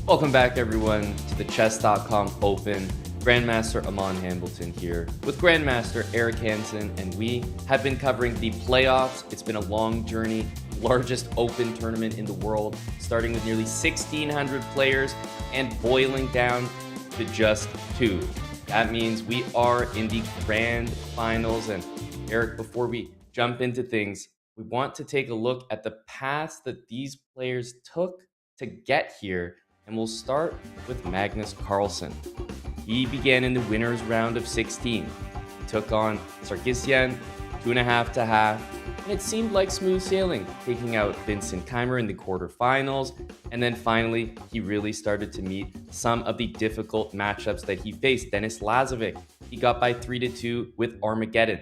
Welcome back, everyone, to the Chess.com Open. Grandmaster Amon Hambleton here with Grandmaster Eric Hansen, and we have been covering the playoffs. It's been a long journey, largest open tournament in the world, starting with nearly 1,600 players and boiling down to just two. That means we are in the grand finals. And Eric, before we jump into things, we want to take a look at the paths that these players took to get here. And we'll start with Magnus Carlsen. He began in the winner's round of 16. He took on Sarkisian 2.5 to half, and it seemed like smooth sailing, taking out Vincent Keimer in the quarterfinals. And then finally, he really started to meet some of the difficult matchups that he faced. Denis Lazovic, he got by 3-2 with Armageddon.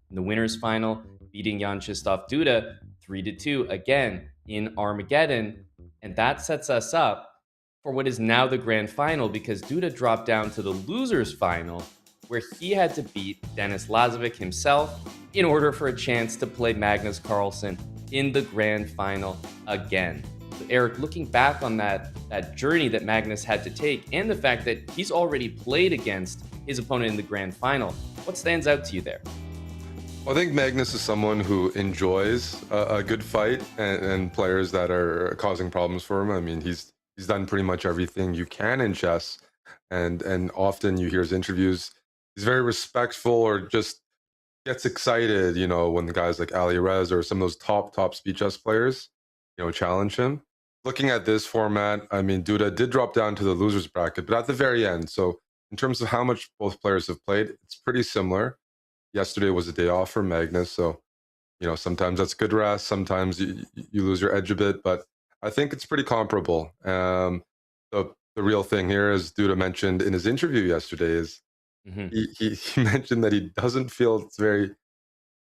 In the winner's final, beating Jan Krzysztof Duda 3-2 again in Armageddon. And that sets us up for what is now the grand final, because Duda dropped down to the losers final, where he had to beat Denis Lazovic himself in order for a chance to play Magnus Carlsen in the grand final again. So Eric, looking back on that journey that Magnus had to take, and the fact that he's already played against his opponent in the grand final, what stands out to you there? I think Magnus is someone who enjoys a good fight and players that are causing problems for him. I mean, he's done pretty much everything you can in chess, and often you hear his interviews. He's very respectful, or just gets excited, when the guys like Ali Rez or some of those top speed chess players, challenge him. Looking at this format, I mean, Duda did drop down to the losers bracket, but at the very end. So in terms of how much both players have played, it's pretty similar. Yesterday was a day off for Magnus, so sometimes that's good rest, sometimes you lose your edge a bit, but I think it's pretty comparable. The real thing here, as Duda mentioned in his interview yesterday, is he mentioned that he doesn't feel it's very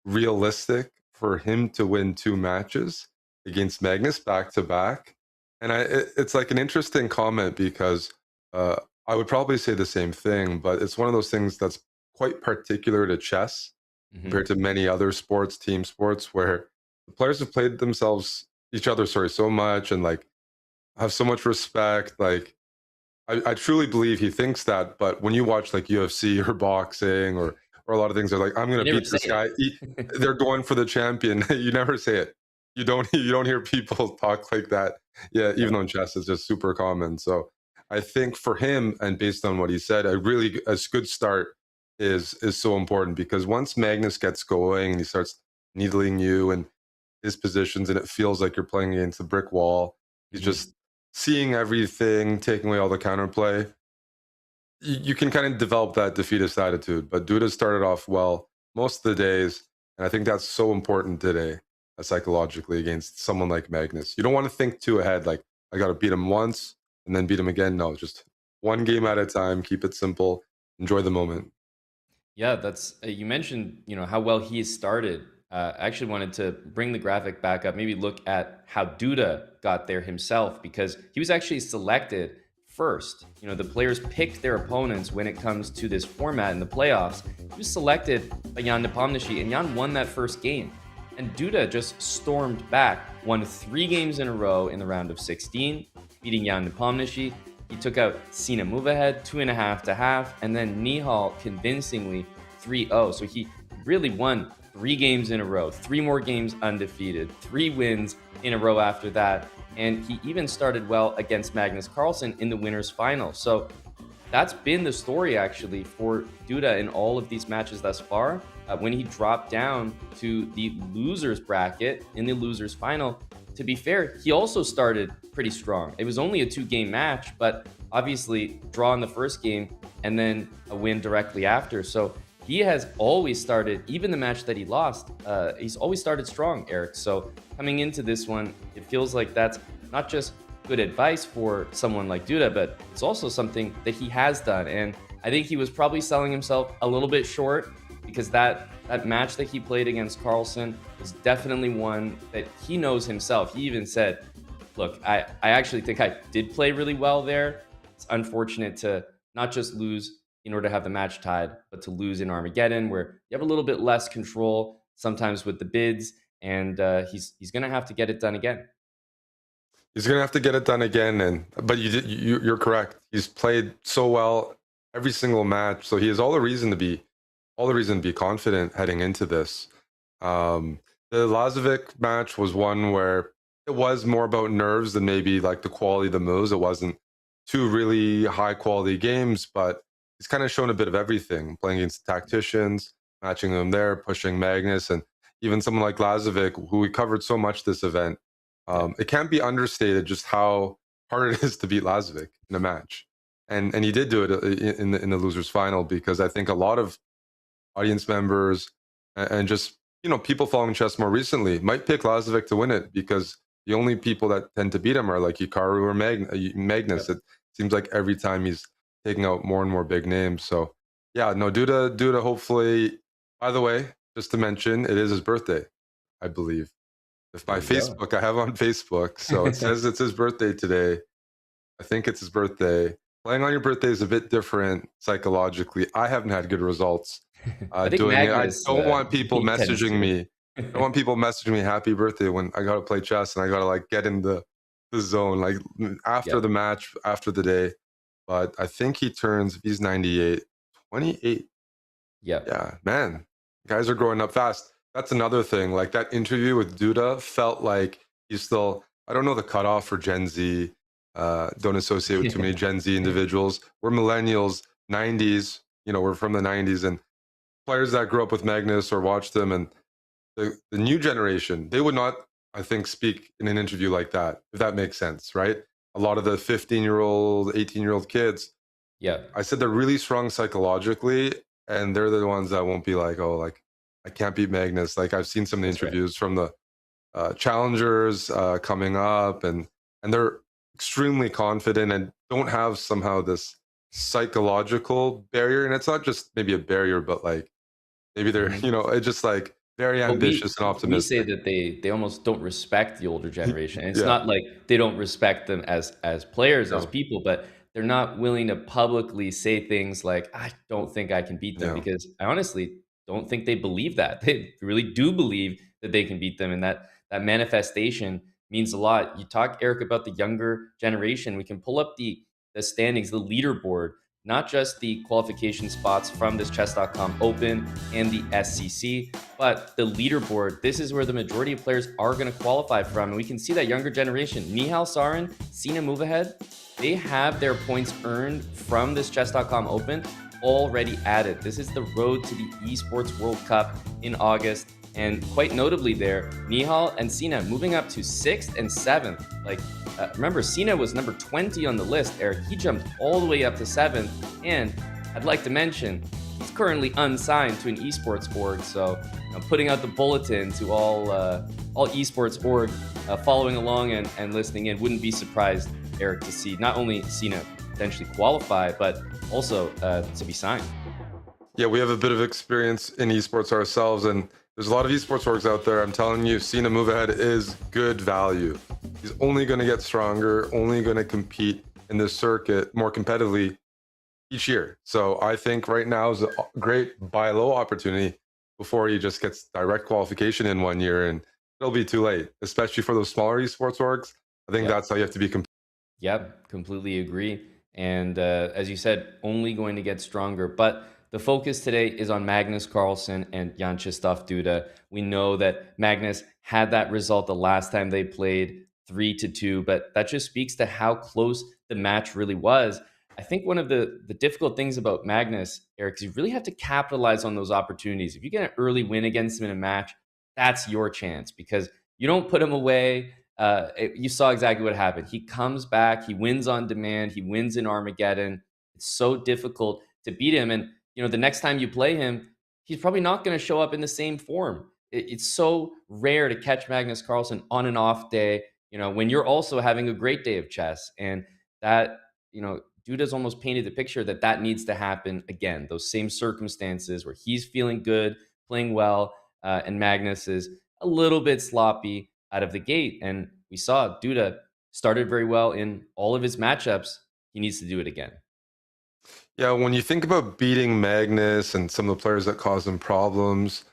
realistic for him to win two matches against Magnus back to back. And it's like an interesting comment, because I would probably say the same thing, but it's one of those things that's quite particular to chess compared to many other sports, team sports, where the players have played each other so much, and like have so much respect. Like I truly believe he thinks that, but when you watch like UFC or boxing or a lot of things, they're like, I'm gonna beat this guy. They're going for the champion. You never say it. You don't hear people talk like that. Yeah, even though in chess it's just super common. So I think for him, and based on what he said, a good start is so important, because once Magnus gets going and he starts needling you and his positions, and it feels like you're playing against a brick wall, he's just seeing everything, taking away all the counterplay. You can kind of develop that defeatist attitude. But Duda started off well most of the days, and I think that's so important today, psychologically, against someone like Magnus. You don't want to think too ahead, like I got to beat him once and then beat him again. No, just one game at a time. Keep it simple. Enjoy the moment. Yeah, that's you mentioned, how well he started. I actually wanted to bring the graphic back up, maybe look at how Duda got there himself, because he was actually selected first. The players picked their opponents when it comes to this format in the playoffs. He was selected by Jan Nepomniachtchi, and Jan won that first game. And Duda just stormed back, won 3 games in a row in the round of 16, beating Jan Nepomniachtchi. He took out Sina Movahead 2.5 to half, and then Nihal convincingly 3-0. So he really won 3 games in a row, 3 more games undefeated, 3 wins in a row after that. And he even started well against Magnus Carlsen in the winner's final. So that's been the story, actually, for Duda in all of these matches thus far. When he dropped down to the losers bracket in the losers final, to be fair, he also started pretty strong. It was only a 2-game match, but obviously draw in the first game and then a win directly after. So he has always started, even the match that he lost, he's always started strong, Eric. So coming into this one, it feels like that's not just good advice for someone like Duda, but it's also something that he has done. And I think he was probably selling himself a little bit short, because that match that he played against Carlsen was definitely one that he knows himself. He even said, look, I actually think I did play really well there. It's unfortunate to not just lose in order to have the match tied, but to lose in Armageddon, where you have a little bit less control sometimes with the bids, and he's going to have to get it done again. He's gonna have to get it done again, and but you're correct. He's played so well every single match, so he has all the reason to be confident heading into this. The Lazovic match was one where it was more about nerves than maybe like the quality of the moves. It wasn't two really high quality games, but he's kind of shown a bit of everything, playing against tacticians, matching them there, pushing Magnus, and even someone like Lazovic, who we covered so much this event. Yeah. It can't be understated just how hard it is to beat Lazovic in a match, and he did do it in the losers final, because I think a lot of audience members and just people following chess more recently might pick Lazovic to win it, because the only people that tend to beat him are like Hikaru or Magnus. Yep. It seems like every time he's taking out more and more big names. So yeah, no, Duda hopefully. By the way, just to mention, it is his birthday, I believe. If There my you go. Facebook, I have on Facebook, so it says it's his birthday today. I think it's his birthday. Playing on your birthday is a bit different psychologically. I haven't had good results I think doing it. I Magnus, don't want people he tends messaging to. me. I don't want people messaging me happy birthday when I gotta play chess and I gotta like get in the zone like after Yep. the match, after the day. But I think he turns, if he's 98, 28. Yep. Yeah, man, guys are growing up fast. That's another thing. Like that interview with Duda felt like he's still, I don't know the cutoff for Gen Z. Don't associate with too many Gen Z individuals. We're millennials, 90s, we're from the 90s, and players that grew up with Magnus or watched them, and the new generation, they would not, I think, speak in an interview like that, if that makes sense, right? A lot of the 15-year-old, 18-year-old kids, Yep. I said they're really strong psychologically, and they're the ones that won't be like, oh, like I can't beat Magnus. Like I've seen some of the That's right. interviews from the challengers coming up, and they're extremely confident and don't have somehow this psychological barrier. And it's not just maybe a barrier, but like maybe they're, Mhm. it's just like very Well, we ambitious and we say optimistic. that they almost don't respect the older generation, and it's Yeah, not like they don't respect them as players, as no, people, but they're not willing to publicly say things like, "I don't think I can beat them," no. because I honestly don't think they believe that. They really do believe that they can beat them, and that manifestation means a lot. You talk, Eric, about the younger generation. We can pull up the standings, the leaderboard, not just the qualification spots from this chess.com Open and the SCC, but the leaderboard. This is where the majority of players are going to qualify from. And we can see that younger generation, Nihal Sarin, Sina Movahead, they have their points earned from this chess.com Open already added. This is the road to the Esports World Cup in August. And quite notably there, Nihal and Sina moving up to 6th and 7th. Like, remember, Sina was number 20 on the list, Eric. He jumped all the way up to 7th. And I'd like to mention, he's currently unsigned to an esports org. So, putting out the bulletin to all esports org following along and listening in. Wouldn't be surprised, Eric, to see not only Sina potentially qualify, but also to be signed. Yeah, we have a bit of experience in esports ourselves, and there's a lot of esports orgs out there. I'm telling you, Cena Move Ahead is good value. He's only going to get stronger, only going to compete in this circuit more competitively each year. So I think right now is a great buy low opportunity before he just gets direct qualification in 1 year, and it'll be too late, especially for those smaller esports orgs. I think Yep. that's how you have to be. Yep, completely agree. And as you said, only going to get stronger. But the focus today is on Magnus Carlsen and Jan Krzysztof Duda. We know that Magnus had that result the last time they played 3-2, but that just speaks to how close the match really was. I think one of the difficult things about Magnus, Eric, is you really have to capitalize on those opportunities. If you get an early win against him in a match, that's your chance because you don't put him away. You saw exactly what happened. He comes back, he wins on demand, he wins in Armageddon. It's so difficult to beat him. And, the next time you play him, he's probably not going to show up in the same form. It's so rare to catch Magnus Carlsen on an off day, when you're also having a great day of chess. And that, Duda's almost painted the picture that needs to happen again. Those same circumstances where he's feeling good, playing well, and Magnus is a little bit sloppy out of the gate. And we saw Duda started very well in all of his matchups. He needs to do it again. Yeah, when you think about beating Magnus and some of the players that cause him problems,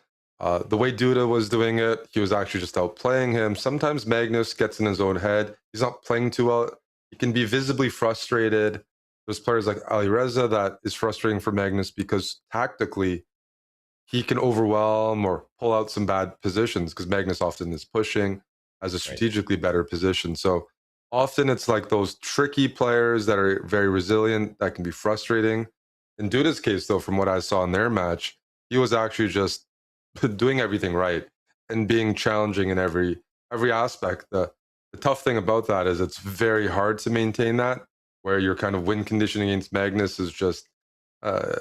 The way Duda was doing it, he was actually just outplaying him. Sometimes Magnus gets in his own head. He's not playing too well. He can be visibly frustrated. There's players like Ali Reza that is frustrating for Magnus because tactically he can overwhelm or pull out some bad positions because Magnus often is pushing as a Right. strategically better position. So often it's like those tricky players that are very resilient that can be frustrating. In Duda's case, though, from what I saw in their match, he was actually just doing everything right and being challenging in every aspect. The tough thing about that is it's very hard to maintain that, where your kind of win condition against Magnus is just uh,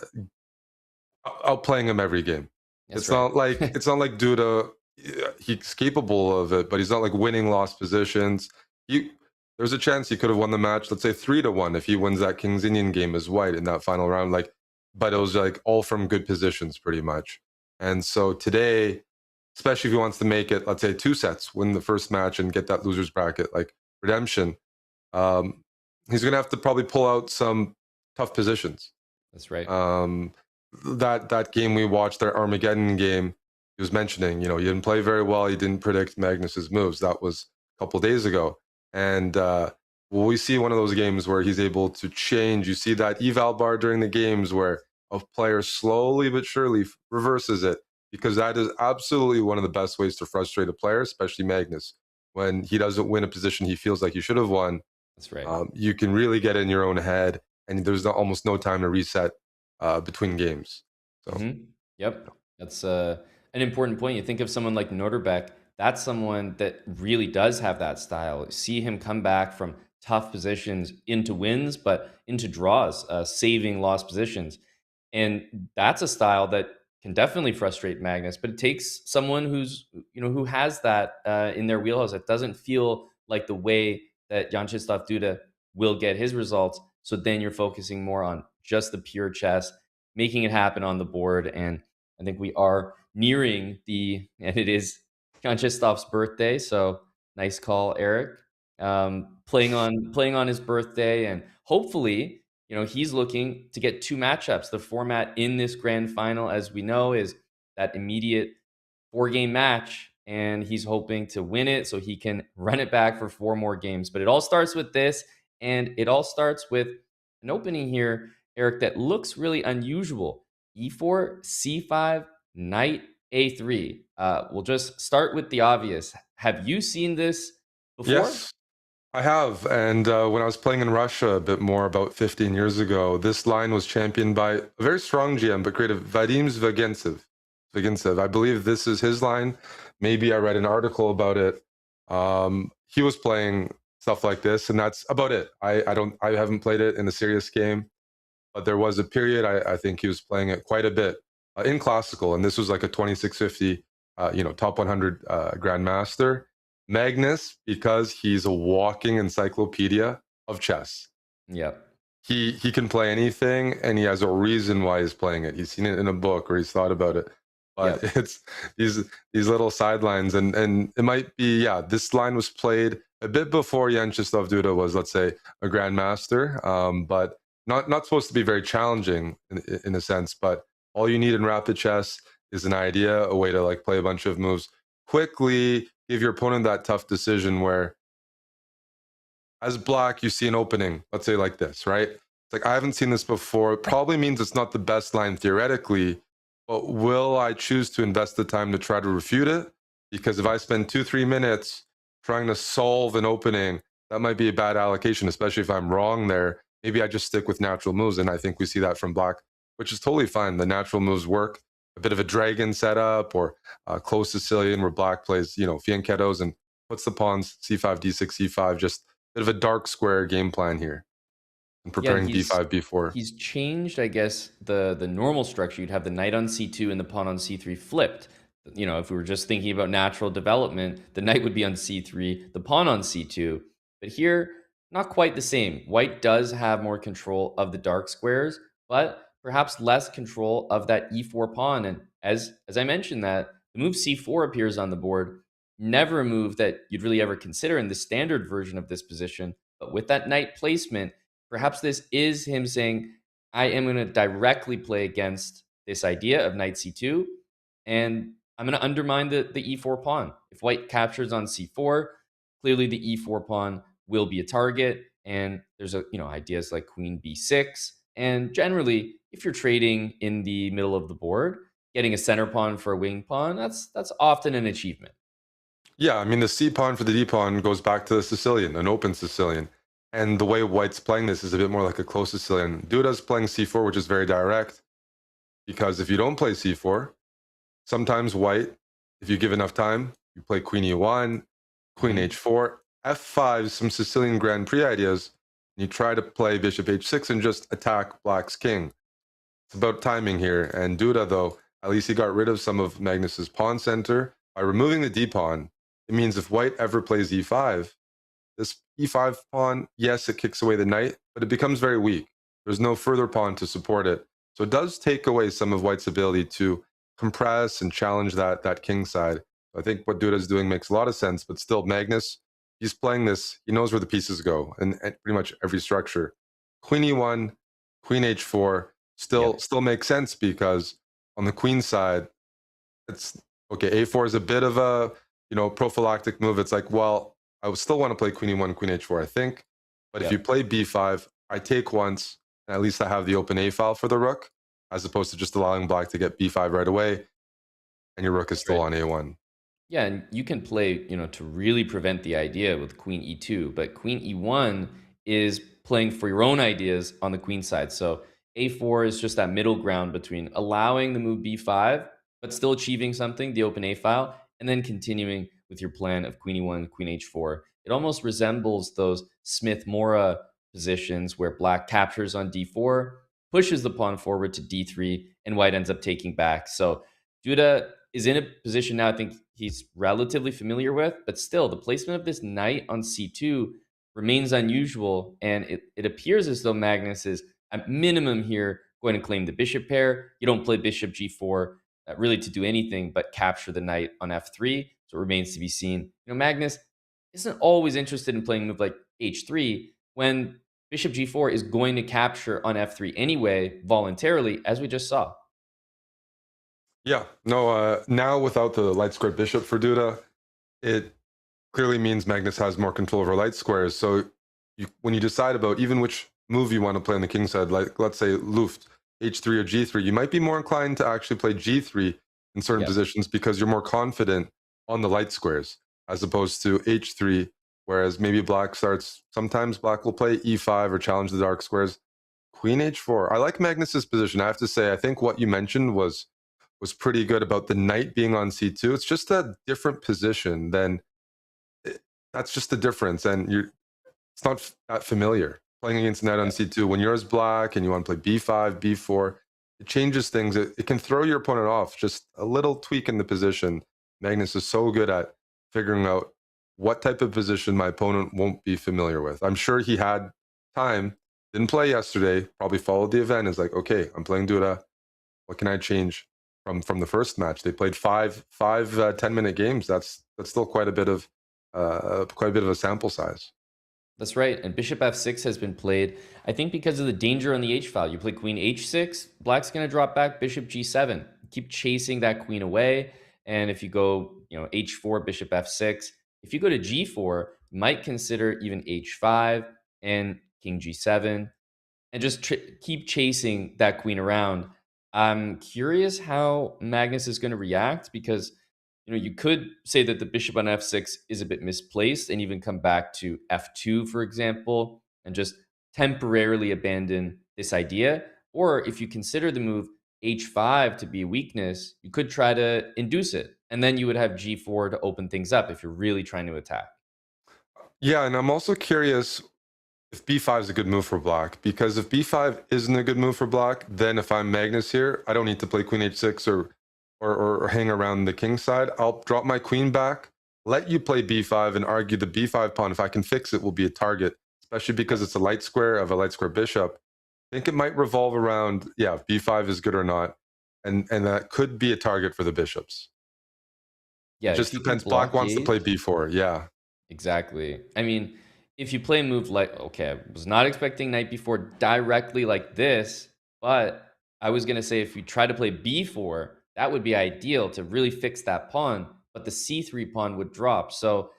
outplaying him every game. That's It's right. not like Duda. He's capable of it, but he's not like winning lost positions. He There's a chance he could have won the match. Let's say 3-1 if he wins that Kings Indian game as white in that final round. Like, but it was like all from good positions pretty much. And so today, especially if he wants to make it, let's say 2 sets, win the first match and get that losers bracket like redemption. Um, he's gonna have to probably pull out some tough positions. That's right. um, that game we watched, their Armageddon game, he was mentioning, he didn't play very well. He didn't predict Magnus's moves. That was a couple days ago. And will we see one of those games where he's able to change? You see that eval bar during the games where a player slowly but surely reverses it, because that is absolutely one of the best ways to frustrate a player, especially Magnus. When he doesn't win a position he feels like he should have won, That's right. you can really get in your own head, and there's almost no time to reset between games. So, Yep. That's an important point. You think of someone like Noterbeck, that's someone that really does have that style. See him come back from tough positions into wins, but into draws, saving lost positions. And that's a style that can definitely frustrate Magnus, but it takes someone who has that in their wheelhouse. That doesn't feel like the way that Vyacheslav Duda will get his results. So then you're focusing more on just the pure chess, making it happen on the board. And I think we are nearing and it is Vyacheslav birthday. So nice call, Eric. Playing on his birthday, and hopefully, he's looking to get two matchups. The format in this grand final, as we know, is that immediate four-game match, and he's hoping to win it so he can run it back for four more games. But it all starts with this, and it all starts with an opening here, Eric, that looks really unusual. E4, C5, knight A3. We'll just start with the obvious. Have you seen this before? yes, I have. And when I was playing in Russia a bit more about 15 years ago, this line was championed by a very strong GM, but creative, Vadim Zvagintsev. I believe this is his line. Maybe I read an article about it. He was playing stuff like this, and that's about it. I haven't played it in a serious game, but there was a period I think he was playing it quite a bit in classical, and this was like a 2650, top 100 grandmaster. Magnus, because he's a walking encyclopedia of chess. Yep. He can play anything, and he has a reason why he's playing it. He's seen it in a book or he's thought about it. But Yep. it's these little sidelines, and it might be, yeah. This line was played a bit before Vyacheslav Duda was, let's say, a grandmaster, but not supposed to be very challenging in a sense. But all you need in rapid chess is an idea, a way to like play a bunch of moves quickly, give your opponent that tough decision where, as black, you see an opening, let's say like this, right? It's like, I haven't seen this before. It probably means it's not the best line theoretically, but will I choose to invest the time to try to refute it? Because if I spend 2-3 minutes trying to solve an opening, that might be a bad allocation, especially if I'm wrong there. Maybe I just stick with natural moves. And I think we see that from black, which is totally fine. The natural moves work. A bit of a dragon setup or close Sicilian where black plays, fianchettos and puts the pawns c5, d6, c5, just bit of a dark square game plan here and Yeah, and preparing he's b5, b4. he's changed, I guess, the normal structure. You'd have the knight on c2 and the pawn on c3 flipped. If we were just thinking about natural development, the knight would be on c3, the pawn on c2. But here, not quite the same. White does have more control of the dark squares, but perhaps less control of that e4 pawn. And as I mentioned, that the move c4 appears on the board, never a move that you'd really ever consider in the standard version of this position. But with that knight placement, perhaps this is him saying, I am going to directly play against this idea of knight c2. And I'm going to undermine the e4 pawn. If white captures on c4, clearly the e4 pawn will be a target. And there's ideas like queen b6. And generally, if you're trading in the middle of the board, getting a center pawn for a wing pawn, that's often an achievement. Yeah, I mean, the C pawn for the D pawn goes back to the Sicilian, an open Sicilian. And the way White's playing this is a bit more like a close Sicilian. Duda's playing C4, which is very direct, because if you don't play C4, sometimes White, if you give enough time, you play Queen E1, Queen Mhm. H4, F5, some Sicilian Grand Prix ideas. And you try to play Bishop H6 and just attack Black's king. It's about timing here. And Duda, though, at least he got rid of some of Magnus's pawn center. By removing the D pawn, it means if White ever plays E5, this E5 pawn, yes, it kicks away the knight, but it becomes very weak. There's no further pawn to support it. So it does take away some of White's ability to compress and challenge that king side. I think what Duda is doing makes a lot of sense, but still, Magnus, he's playing this. He knows where the pieces go and pretty much every structure. Queen E1, Queen H4 Yep. still makes sense because on the queen side, it's okay. A4 is a bit of a prophylactic move. It's like, well, I would still want to play Queen E1, Queen H4, I think. But if you Yep. play B5, I take once, and at least I have the open A file for the rook, as opposed to just allowing Black to get B5 right away, and your rook is That's still right. on A1. Yeah, and you can play, to really prevent the idea with queen e2, but queen e1 is playing for your own ideas on the queen side. So a4 is just that middle ground between allowing the move b5, but still achieving something, the open a file, and then continuing with your plan of queen e1, queen h4. It almost resembles those Smith-Morra positions where black captures on d4, pushes the pawn forward to d3, and white ends up taking back. So Duda is in a position now I think he's relatively familiar with, but still, the placement of this knight on c2 remains unusual, and it appears as though Magnus is, at minimum here, going to claim the bishop pair. You don't play bishop g4 really to do anything but capture the knight on f3, so it remains to be seen. Magnus isn't always interested in playing a move like h3 when bishop g4 is going to capture on f3 anyway, voluntarily, as we just saw. Yeah, no, now without the light square bishop for Duda, it clearly means Magnus has more control over light squares. So when you decide about even which move you want to play on the king side, like let's say Luft, H3 or G3, you might be more inclined to actually play G3 in certain Yep. positions because you're more confident on the light squares as opposed to H3. Whereas maybe Black starts, sometimes Black will play E5 or challenge the dark squares. Queen H4. I like Magnus's position. I have to say, I think what you mentioned was pretty good about the knight being on C2. It's just a different position than that's just the difference. And it's not that familiar playing against knight on Yep. C2. When you're as black and you want to play B5, B4, it changes things. It can throw your opponent off. Just a little tweak in the position. Magnus is so good at figuring out what type of position my opponent won't be familiar with. I'm sure he had time, didn't play yesterday, probably followed the event, is like, okay, I'm playing Duda. What can I change from the first match? They played five 10-minute games. That's still quite a bit of a sample size. That's right. And bishop f6 has been played, I think, because of the danger on the h file. You play queen h6, black's going to drop back bishop g7. Keep chasing that queen away. And if you go, h4, bishop f6, if you go to g4, you might consider even h5 and king g7 and just keep chasing that queen around. I'm curious how Magnus is going to react because you could say that the bishop on f6 is a bit misplaced and even come back to f2, for example, and just temporarily abandon this idea. Or if you consider the move h5 to be a weakness, you could try to induce it, and then you would have g4 to open things up if you're really trying to attack. Yeah, and I'm also curious if b5 is a good move for black, because if b5 isn't a good move for black, then if I'm Magnus here, I don't need to play queen h6 or hang around the king side. I'll drop my queen back, let you play b5 and argue the b5 pawn. If I can fix it, will be a target, especially because it's a light square of a light square bishop. I think it might revolve around, yeah, if b5 is good or not. And that could be a target for the bishops. It Yeah, just if you can depends. Black wants to play blockade. b4. Yeah. Exactly. I mean, if you play a move like, okay, I was not expecting knight b4 directly like this, but I was going to say if you try to play b4, that would be ideal to really fix that pawn, but the c3 pawn would drop. So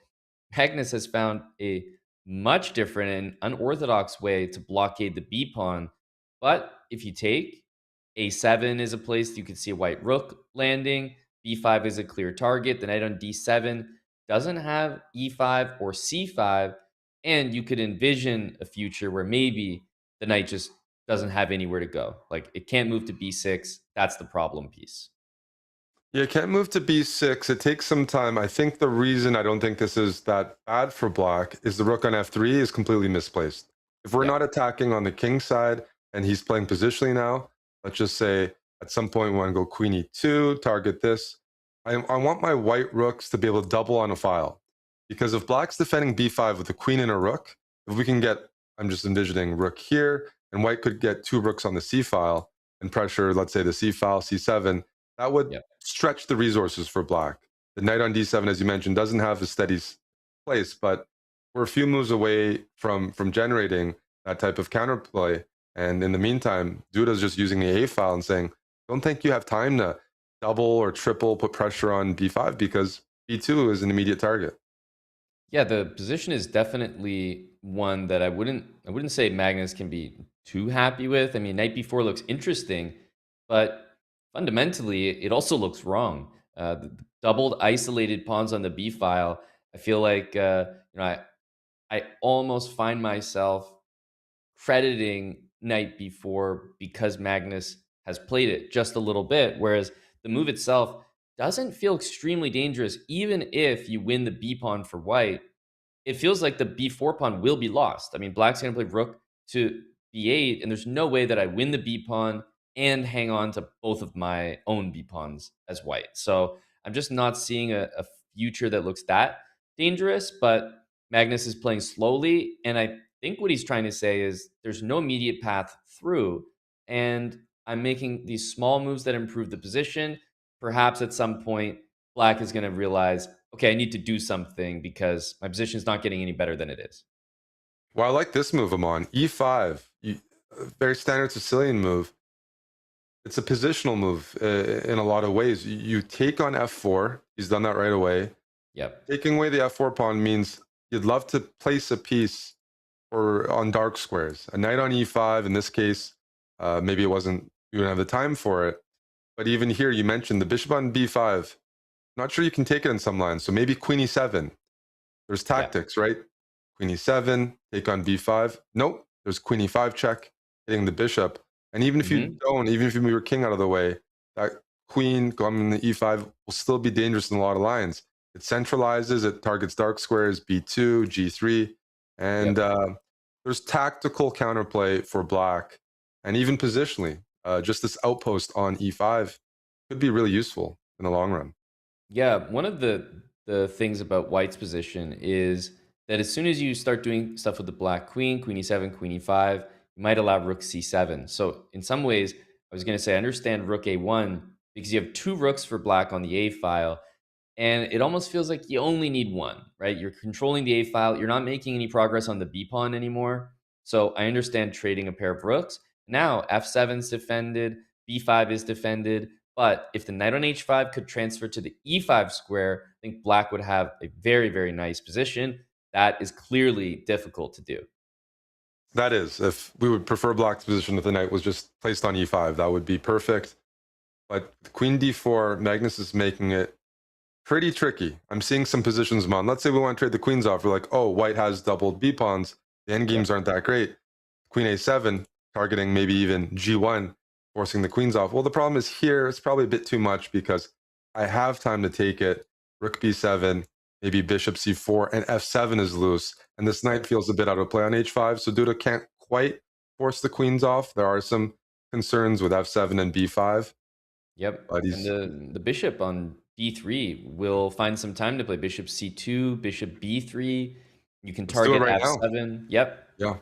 Magnus has found a much different and unorthodox way to blockade the b pawn. But if you take, a7 is a place you could see a white rook landing, b5 is a clear target, the knight on d7 doesn't have e5 or c5, and you could envision a future where maybe the knight just doesn't have anywhere to go. Like it can't move to b6. That's the problem piece. Yeah, can't move to b6. It takes some time. I think the reason I don't think this is that bad for black is the rook on f3 is completely misplaced. If we're Yep. not attacking on the king side and he's playing positionally now, let's just say at some point we want to go queen e2, target this. I want my white rooks to be able to double on a file. Because if black's defending b5 with a queen and a rook, if we can get, I'm just envisioning rook here, and white could get two rooks on the c file and pressure, let's say the c file, c7, that would Yep. stretch the resources for black. The knight on d7, as you mentioned, doesn't have a steady place, but we're a few moves away from generating that type of counterplay. And in the meantime, Duda's just using the a file and saying, don't think you have time to double or triple put pressure on b5 because b2 is an immediate target. Yeah, the position is definitely one that I wouldn't say Magnus can be too happy with. I mean, knight b4 looks interesting, but fundamentally, it also looks wrong. The doubled isolated pawns on the b file. I feel like I almost find myself crediting knight b4 because Magnus has played it just a little bit, whereas the move itself doesn't feel extremely dangerous, even if you win the b pawn for white. It feels like the b4 pawn will be lost. I mean, black's going to play rook to b8, and there's no way that I win the b pawn and hang on to both of my own b pawns as white. So I'm just not seeing a future that looks that dangerous, but Magnus is playing slowly, and I think what he's trying to say is there's no immediate path through, and I'm making these small moves that improve the position. Perhaps at some point, black is going to realize, okay, I need to do something because my position is not getting any better than it is. Well, I like this move, Amon. e5, very standard Sicilian move. It's a positional move in a lot of ways. You take on f4. He's done that right away. Yep. Taking away the f4 pawn means you'd love to place a piece or on dark squares. A knight on e5, in this case, maybe it wasn't, you didn't have the time for it. But even here, you mentioned the bishop on b5. Not sure you can take it in some lines. So maybe queen e7. There's Yeah. tactics, right? Queen e7, take on b5. Nope, there's queen e5 check, hitting the bishop. And even if you Hmm. don't, even if you move your king out of the way, that queen going in the e5 will still be dangerous in a lot of lines. It centralizes, it targets dark squares, b2, g3, and Yep. there's tactical counterplay for black, and even positionally, just this outpost on e5 could be really useful in the long run. Yeah. One of the things about White's position is that as soon as you start doing stuff with the black queen, queen e7, queen e5, you might allow rook c7. So in some ways, I was going to say I understand rook a1 because you have two rooks for black on the a file. And it almost feels like you only need one, right? You're controlling the A file. You're not making any progress on the B pawn anymore. So I understand trading a pair of rooks. Now F7's defended, B5 is defended. But if the knight on H5 could transfer to the E5 square, I think black would have a very, very nice position. That is clearly difficult to do. That is, if we would prefer black's position if the knight was just placed on e5, that would be perfect. But queen d4, Magnus is making it pretty tricky. I'm seeing some positions, man. Let's say we want to trade the queens off. We're like, oh, white has doubled b pawns. The end Yep. games aren't that great. Queen a7, targeting maybe even g1, forcing the queens off. Well, the problem is here, it's probably a bit too much because I have time to take it. Rook b7, maybe bishop c4, and f7 is loose. And this knight Yep. feels a bit out of play on h5. So Duda can't quite force the queens off. There are some concerns with f7 and b5, Yep. but And he's the bishop on b3 will find some time to play bishop c2, bishop b3. You can let's do it target right now. f7. Yep. Yeah.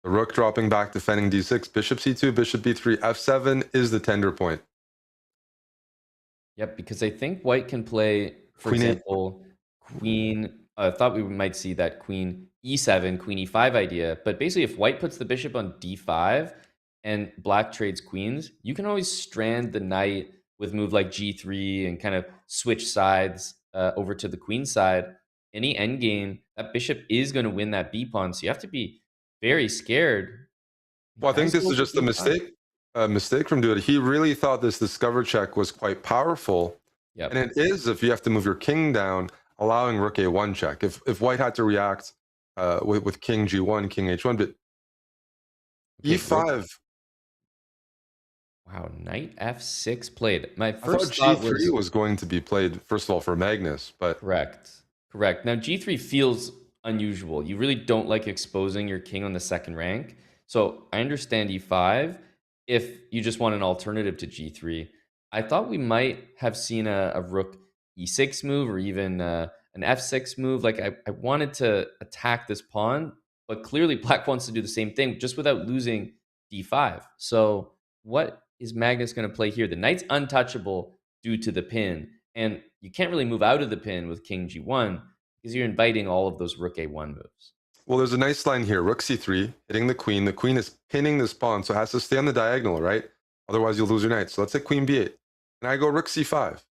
The rook dropping back, defending d6, bishop c2, bishop b3, f7 is the tender point. Yep, because I think white can play, for Queen 8. example, queen. I thought we might see that queen e7, queen e5 idea. But basically, if white puts the bishop on d5 and black trades queens, you can always strand the knight with move like g3 and kind of switch sides over to the queen side, any endgame, that bishop is going to win that b pawn. So you have to be very scared. Well, I think Guys this go is for just b5. a mistake from Duda. He really thought this discover check was quite powerful, and Yep. it is if you have to move your king down, allowing rook a1 check. If White had to react with king g1, king h1, but Okay, rook. e5. Wow, knight f6 played. My I thought first thought g3 was was going to be played first of all for Magnus, but correct. Correct. Now G3 feels unusual. You really don't like exposing your king on the second rank. So I understand E5 if you just want an alternative to G3. I thought we might have seen a rook E6 move or even an F6 move. Like I wanted to attack this pawn, but clearly Black wants to do the same thing just without losing D5. So what is Magnus going to play here? The knight's untouchable due to the pin. And you can't really move out of the pin with king g1 because you're inviting all of those rook a1 moves. well, there's a nice line here. Rook c3, hitting the queen. The queen is pinning this pawn, so it has to stay on the diagonal, right? Otherwise, you'll lose your knight. So let's say queen b8. And I go rook c5,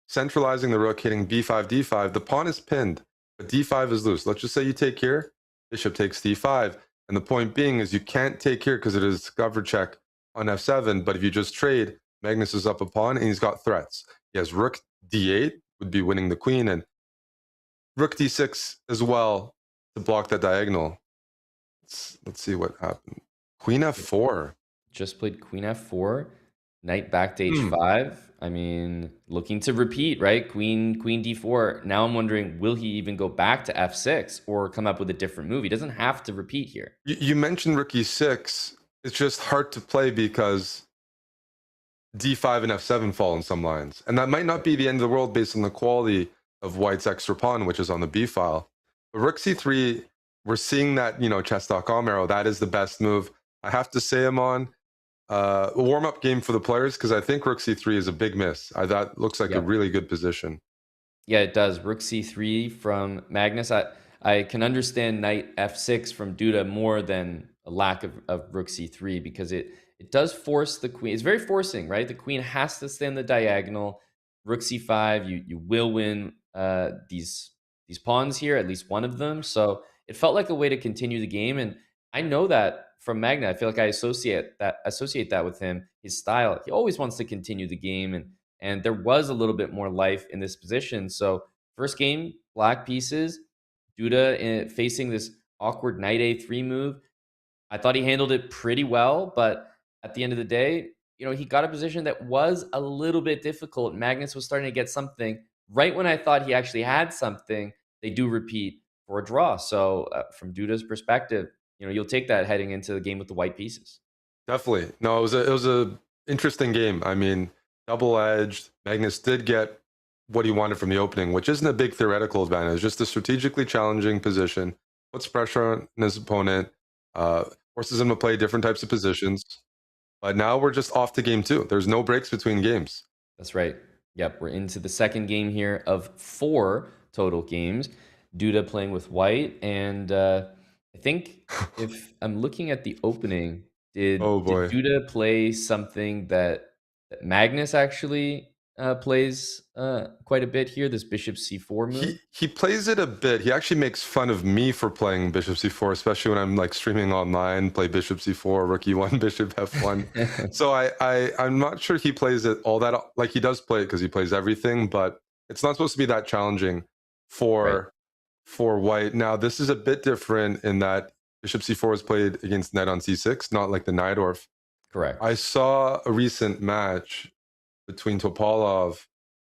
centralizing the rook, hitting b5, d5. The pawn is pinned, but d5 is loose. Let's just say you take here, bishop takes d5. And the point being is you can't take here because it is discover check on f7. But if you just trade, Magnus is up a pawn and he's got threats. He has rook d8, would be winning the queen, and rook d6 as well to block that diagonal. Let's see what happened. Queen f4. Just played queen f4, knight back to Hmm. h5. I mean, looking to repeat, right? Queen d4. Now I'm wondering, will he even go back to f6 or come up with a different move? He doesn't have to repeat here. You mentioned rook e6. It's just hard to play because d5 and f7 fall in some lines. And that might not be the end of the world based on the quality of White's extra pawn, which is on the b file. But rook c3, we're seeing that, chess.com arrow. That is the best move. I have to say, I'm on a warm-up game for the players because I think rook c3 is a big miss. That looks like a Yep. really good position. Yeah, it does. Rook c3 from Magnus. I can understand knight f6 from Duda more than a lack of rook c3 because it does force the queen. It's very forcing, right? The queen has to stay on the diagonal. Rook c5, you will win these pawns here, at least one of them. So it felt like a way to continue the game. And I know that from Magna. I feel like I associate that with him, his style. He always wants to continue the game and there was a little bit more life in this position. So first game, black pieces, Duda facing this awkward knight a3 move. I thought he handled it pretty well, but at the end of the day, he got a position that was a little bit difficult. Magnus was starting to get something. Right when I thought he actually had something, they do repeat for a draw. So from Duda's perspective, you'll take that heading into the game with the white pieces. Definitely. No, it was a interesting game. I mean, double-edged. Magnus did get what he wanted from the opening, which isn't a big theoretical advantage, just a strategically challenging position. Puts pressure on his opponent, forces him to play different types of positions. But now we're just off to game two. There's no breaks between games. That's right. Yep, we're into the second game here of 4 total games. Duda playing with white, and I think if I'm looking at the opening, Oh did boy. Duda play something that Magnus actually plays quite a bit here? This Bishop C4 move. He plays it a bit. He actually makes fun of me for playing Bishop C4, especially when I'm like streaming online, play Bishop C4, Rook E1, Bishop F1. So I'm not sure he plays it all that like he does play it because he plays everything, but it's not supposed to be that challenging Right. for White. Now this is a bit different in that Bishop C4 is played against knight on C6, not like the Najdorf. I Correct. saw a recent match between Topalov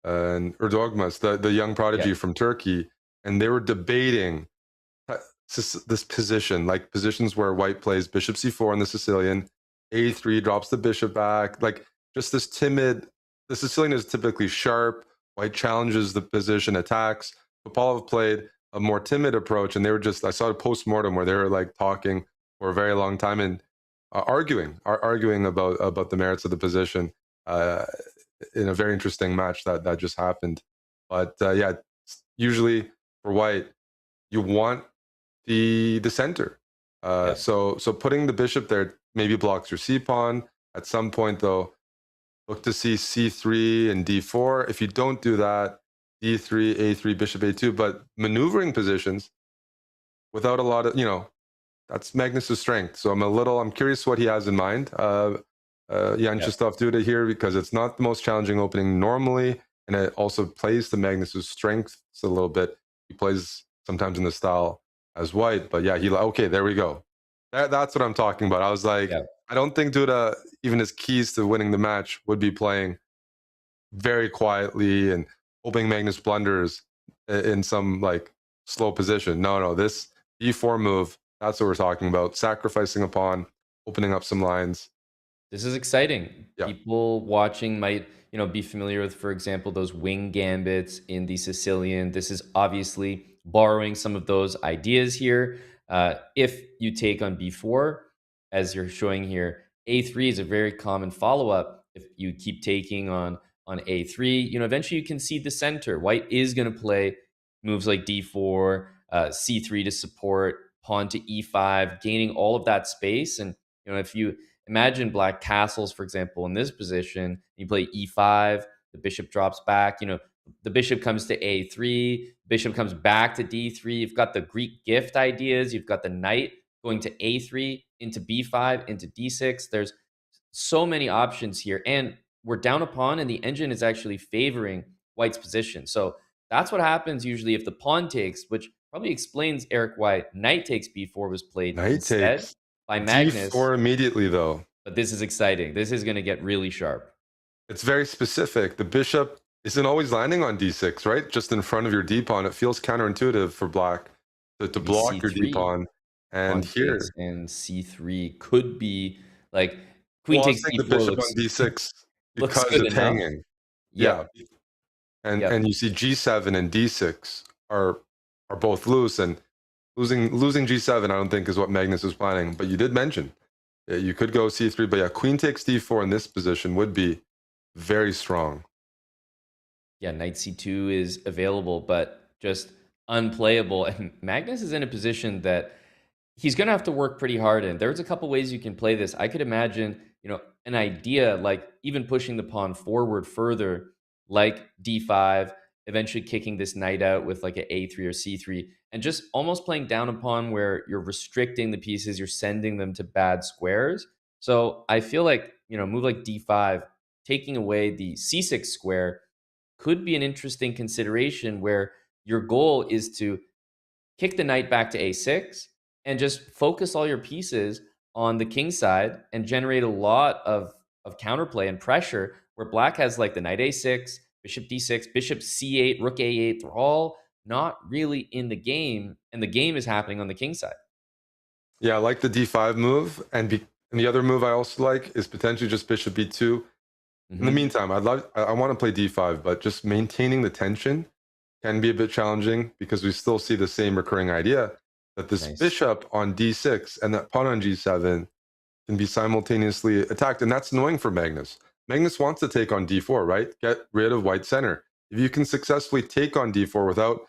and Erdogmas, the young Yeah. prodigy from Turkey, and they were debating this position, like positions where White plays Bishop C4 on the Sicilian, A3 drops the bishop back, like just this timid. The Sicilian is typically sharp. White challenges the position, attacks. Topalov played a more timid approach, and they were just. I saw a post-mortem where they were like talking for a very long time and arguing about the merits of the position. In a very interesting match that just happened. But yeah, usually for White, you want the center. Yeah. So putting the bishop there maybe blocks your c pawn. At some point, though, look to see c3 and d4. If you don't do that, d3, a3, bishop a2, but maneuvering positions without a lot of, that's Magnus's strength. So I'm curious what he has in mind. Yeah. Yanchistov Duda here, because it's not the most challenging opening normally, and it also plays to Magnus's strengths a little bit. He plays sometimes in the style as white, but yeah, okay, there we go. That's what I'm talking about. I was like, Yeah. I don't think Duda, even his keys to winning the match, would be playing very quietly and hoping Magnus blunders in some like slow position. No, no, this e4 move, that's what we're talking about. Sacrificing a pawn, opening up some lines. This is exciting. Yeah. People watching might, be familiar with, for example, those wing gambits in the Sicilian. This is obviously borrowing some of those ideas here. If you take on b4, as you're showing here, a3 is a very common follow-up. If you keep taking on a3, eventually you can see the center. White is going to play moves like d4, c3 to support, pawn to e5, gaining all of that space. And if you imagine black castles, for example, in this position, you play e5, the bishop drops back, the bishop comes to a3, bishop comes back to d3. You've got the Greek gift ideas, you've got the knight going to a3, into b5, into d6. There's so many options here, and we're down a pawn, and the engine is actually favoring white's position. So that's what happens usually if the pawn takes, which probably explains, Eric, why knight takes b4 was played Knight instead takes by Magnus. d4 immediately, though. But this is exciting. This is going to get really sharp. It's very specific. The bishop isn't always landing on d6, right? Just in front of your d pawn. It feels counterintuitive for black to Maybe block your d c3, pawn. And pawn takes, here, and c3 could be like queen well, I was takes saying the d4 bishop looks on d6 looks because good it's enough. hanging. Yeah, Yep. and Yep. you see g7 and d6 are both loose, and losing g7 I don't think is what Magnus is planning. But you did mention you could go c3, but yeah, queen takes d4 in this position would be very strong. Yeah, knight c2 is available, but just unplayable. And Magnus is in a position that he's going to have to work pretty hard in. There's a couple ways you can play this. I could imagine, an idea like even pushing the pawn forward further, like d5, eventually kicking this knight out with like an a3 or c3, and just almost playing down a pawn where you're restricting the pieces, you're sending them to bad squares. So I feel like, move like d5, taking away the c6 square could be an interesting consideration where your goal is to kick the knight back to a6 and just focus all your pieces on the king side and generate a lot of counterplay and pressure where black has like the knight a6, bishop d6, bishop c8, rook a8. They're all not really in the game, and the game is happening on the king side. Yeah, I like the d5 move, and the other move I also like is potentially just bishop b2. In the Hmm. meantime, I want to play d5, but just maintaining the tension can be a bit challenging because we still see the same recurring idea that this Nice. bishop on d6 and that pawn on g7 can be simultaneously attacked, and that's annoying for Magnus. Magnus wants to take on d4, right? Get rid of white center. If you can successfully take on d4 without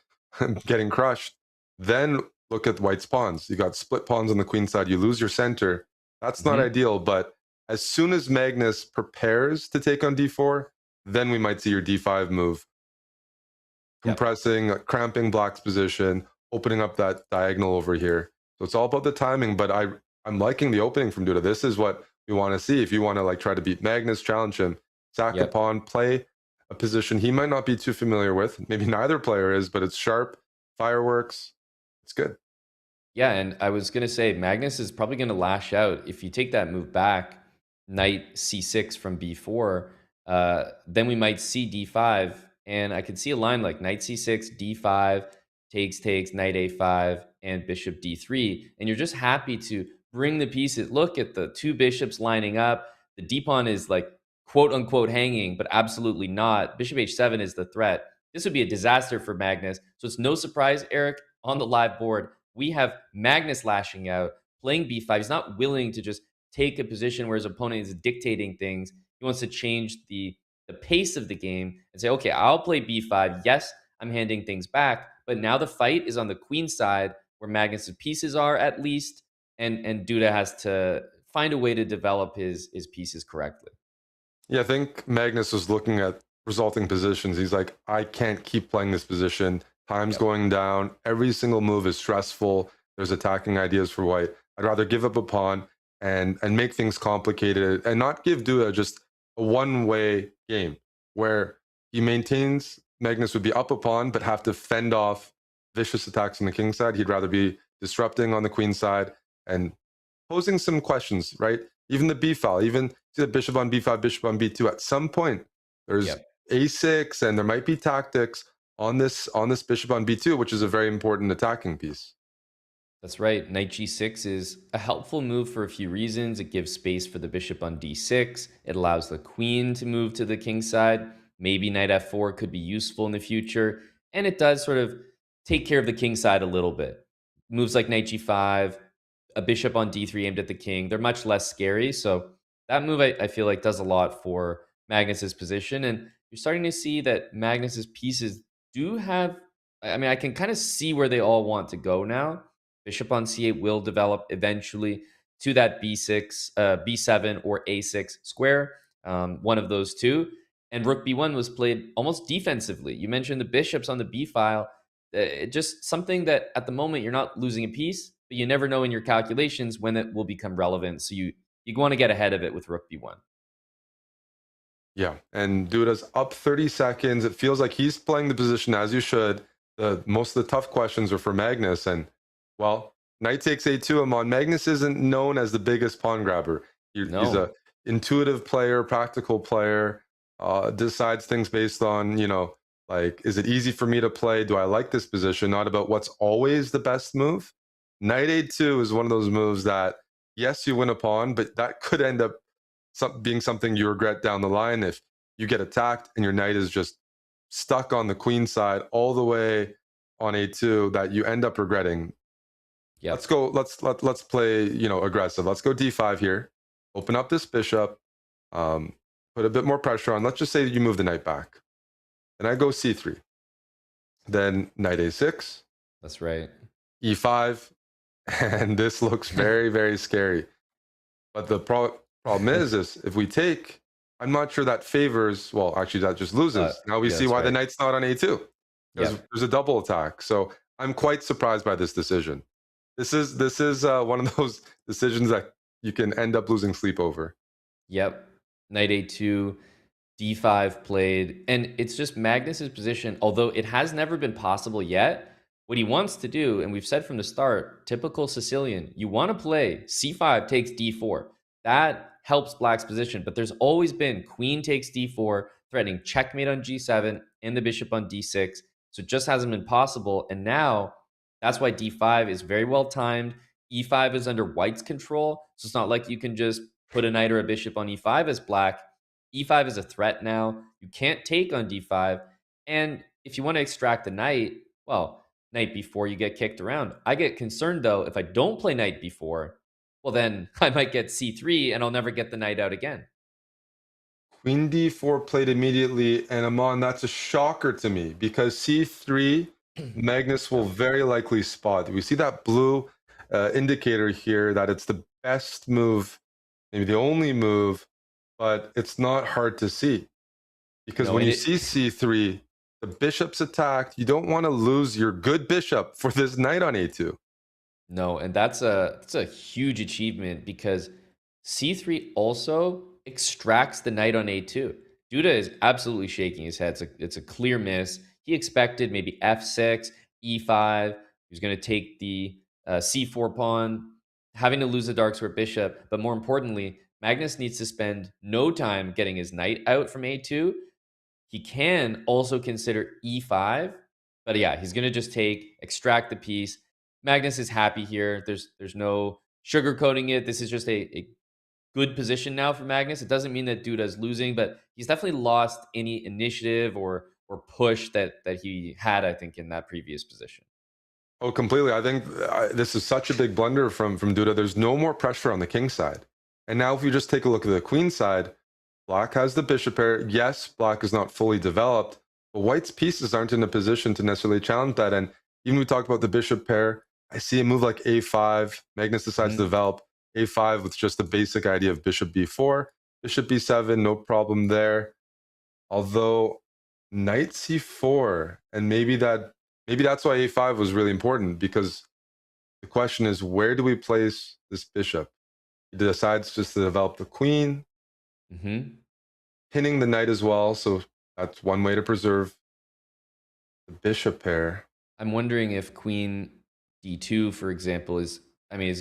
getting crushed, then look at white's pawns. You got split pawns on the queen side. You lose your center. That's not Hmm. ideal, but as soon as Magnus prepares to take on d4, then we might see your d5 move, Yep. compressing, cramping black's position, opening up that diagonal over here. So it's all about the timing, but I'm liking the opening from Duda. This is what we want to see. If you want to like try to beat Magnus, challenge him, sack a Yep. pawn, play a position he might not be too familiar with. Maybe neither player is, but it's sharp, fireworks. It's good. Yeah, and I was gonna say Magnus is probably gonna lash out if you take that move back, knight c6 from b4. Then we might see d5, and I could see a line like knight c6, d5, takes, knight a5, and bishop d3, and you're just happy to bring the pieces. Look at the two bishops lining up. The d pawn is like quote unquote hanging, but absolutely not. Bishop h7 is the threat. This would be a disaster for Magnus. So it's no surprise, Eric, on the live board we have Magnus lashing out, playing b5. He's not willing to just take a position where his opponent is dictating things. He wants to change the pace of the game and say, okay, I'll play b5. Yes, I'm handing things back, but now the fight is on the queen side where Magnus's pieces are at least, and Duda has to find a way to develop his pieces correctly. Yeah, I think Magnus was looking at resulting positions. He's like, I can't keep playing this position. Time's Yep. going down. Every single move is stressful. There's attacking ideas for white. I'd rather give up a pawn and make things complicated and not give Duda just a one-way game where he maintains Magnus would be up a pawn but have to fend off vicious attacks on the king side. He'd rather be disrupting on the queen side and posing some questions, right? Even the b file, even see the bishop on b5, bishop on b2. At some point, there's Yep. a6, and there might be tactics on this bishop on b2, which is a very important attacking piece. That's right. Knight g6 is a helpful move for a few reasons. It gives space for the bishop on d6. It allows the queen to move to the king side. Maybe knight f4 could be useful in the future. And it does sort of take care of the king side a little bit. Moves like knight g5, a bishop on d3 aimed at the king, they're much less scary. So that move, I feel like, does a lot for Magnus's position. And you're starting to see that Magnus's pieces do have, I mean, I can kind of see where they all want to go now. Bishop on c8 will develop eventually to that b6, b7, or a6 square, one of those two. And rook b1 was played almost defensively. You mentioned the bishops on the b file. Just something that at the moment you're not losing a piece, but you never know in your calculations when it will become relevant. So you want to get ahead of it with rook b1. Yeah, and Duda's up 30 seconds. It feels like he's playing the position as you should. Most of the tough questions are for Magnus, and well, knight takes a2. Amon Magnus isn't known as the biggest pawn grabber. He's a No, intuitive player, practical player. Decides things based on like, is it easy for me to play? Do I like this position? Not about what's always the best move. Knight a2 is one of those moves that yes, you win a pawn, but that could end up being something you regret down the line if you get attacked and your knight is just stuck on the queen side all the way on a2 that you end up regretting. Let's yep, go. Let's play aggressive. Let's go d5 here. Open up this bishop. Um, put a bit more pressure on. Let's just say that you move the knight back. Then I go c3. Then knight a6, that's right. e5, and this looks very very scary. But the problem is if we take, I'm not sure that favors. Well, actually, that just loses. Now we Yeah, see that's why the right. knight's not on a2 because Yep. there's a double attack. So I'm quite surprised by this decision. This is one of those decisions that you can end up losing sleep over. Yep. Knight a2, d5 played. And it's just Magnus's position, although it has never been possible yet. What he wants to do, and we've said from the start, typical Sicilian, you want to play c5 takes d4. That helps Black's position. But there's always been queen takes d4, threatening checkmate on g7 and the bishop on d6. So it just hasn't been possible. And now that's why d5 is very well timed. E5 is under white's control. So it's not like you can just put a knight or a bishop on e5 as black. E5 is a threat now. You can't take on d5. And if you want to extract the knight, well, knight b4, you get kicked around. I get concerned though, if I don't play knight b4, well, then I might get c3 and I'll never get the knight out again. Queen d4 played immediately, and Amon, that's a shocker to me because c3, Magnus will very likely spot. We see that blue indicator here that it's the best move, maybe the only move, but it's not hard to see because No, when and you it see c3, the bishop's attacked. You don't want to lose your good bishop for this knight on a2. No, and that's a huge achievement because C3 also extracts the knight on A2. Duda is absolutely shaking his head. It's a clear miss. He expected maybe F6, E5. He was going to take the C4 pawn, having to lose the dark square bishop. But more importantly, Magnus needs to spend no time getting his knight out from A2. He can also consider e5, but yeah, he's going to just take, extract the piece. Magnus is happy here. There's no sugarcoating it. This is just a good position now for Magnus. It doesn't mean that Duda is losing, but he's definitely lost any initiative or push that he had, I think, in that previous position. Oh, completely. I think this is such a big blunder from Duda. There's no more pressure on the king side. And now if you just take a look at the queen side, Black has the bishop pair. Yes, Black is not fully developed, but White's pieces aren't in a position to necessarily challenge that. And even we talked about the bishop pair, I see a move like a5. Magnus decides to Mhm. develop a5 with just the basic idea of bishop b4. Bishop b7, no problem there. Although knight c4, and maybe that's why a5 was really important, because the question is, where do we place this bishop? He decides just to develop the queen, Hmm. pinning the knight as well. So that's one way to preserve the bishop pair. I'm wondering if queen d2, for example, is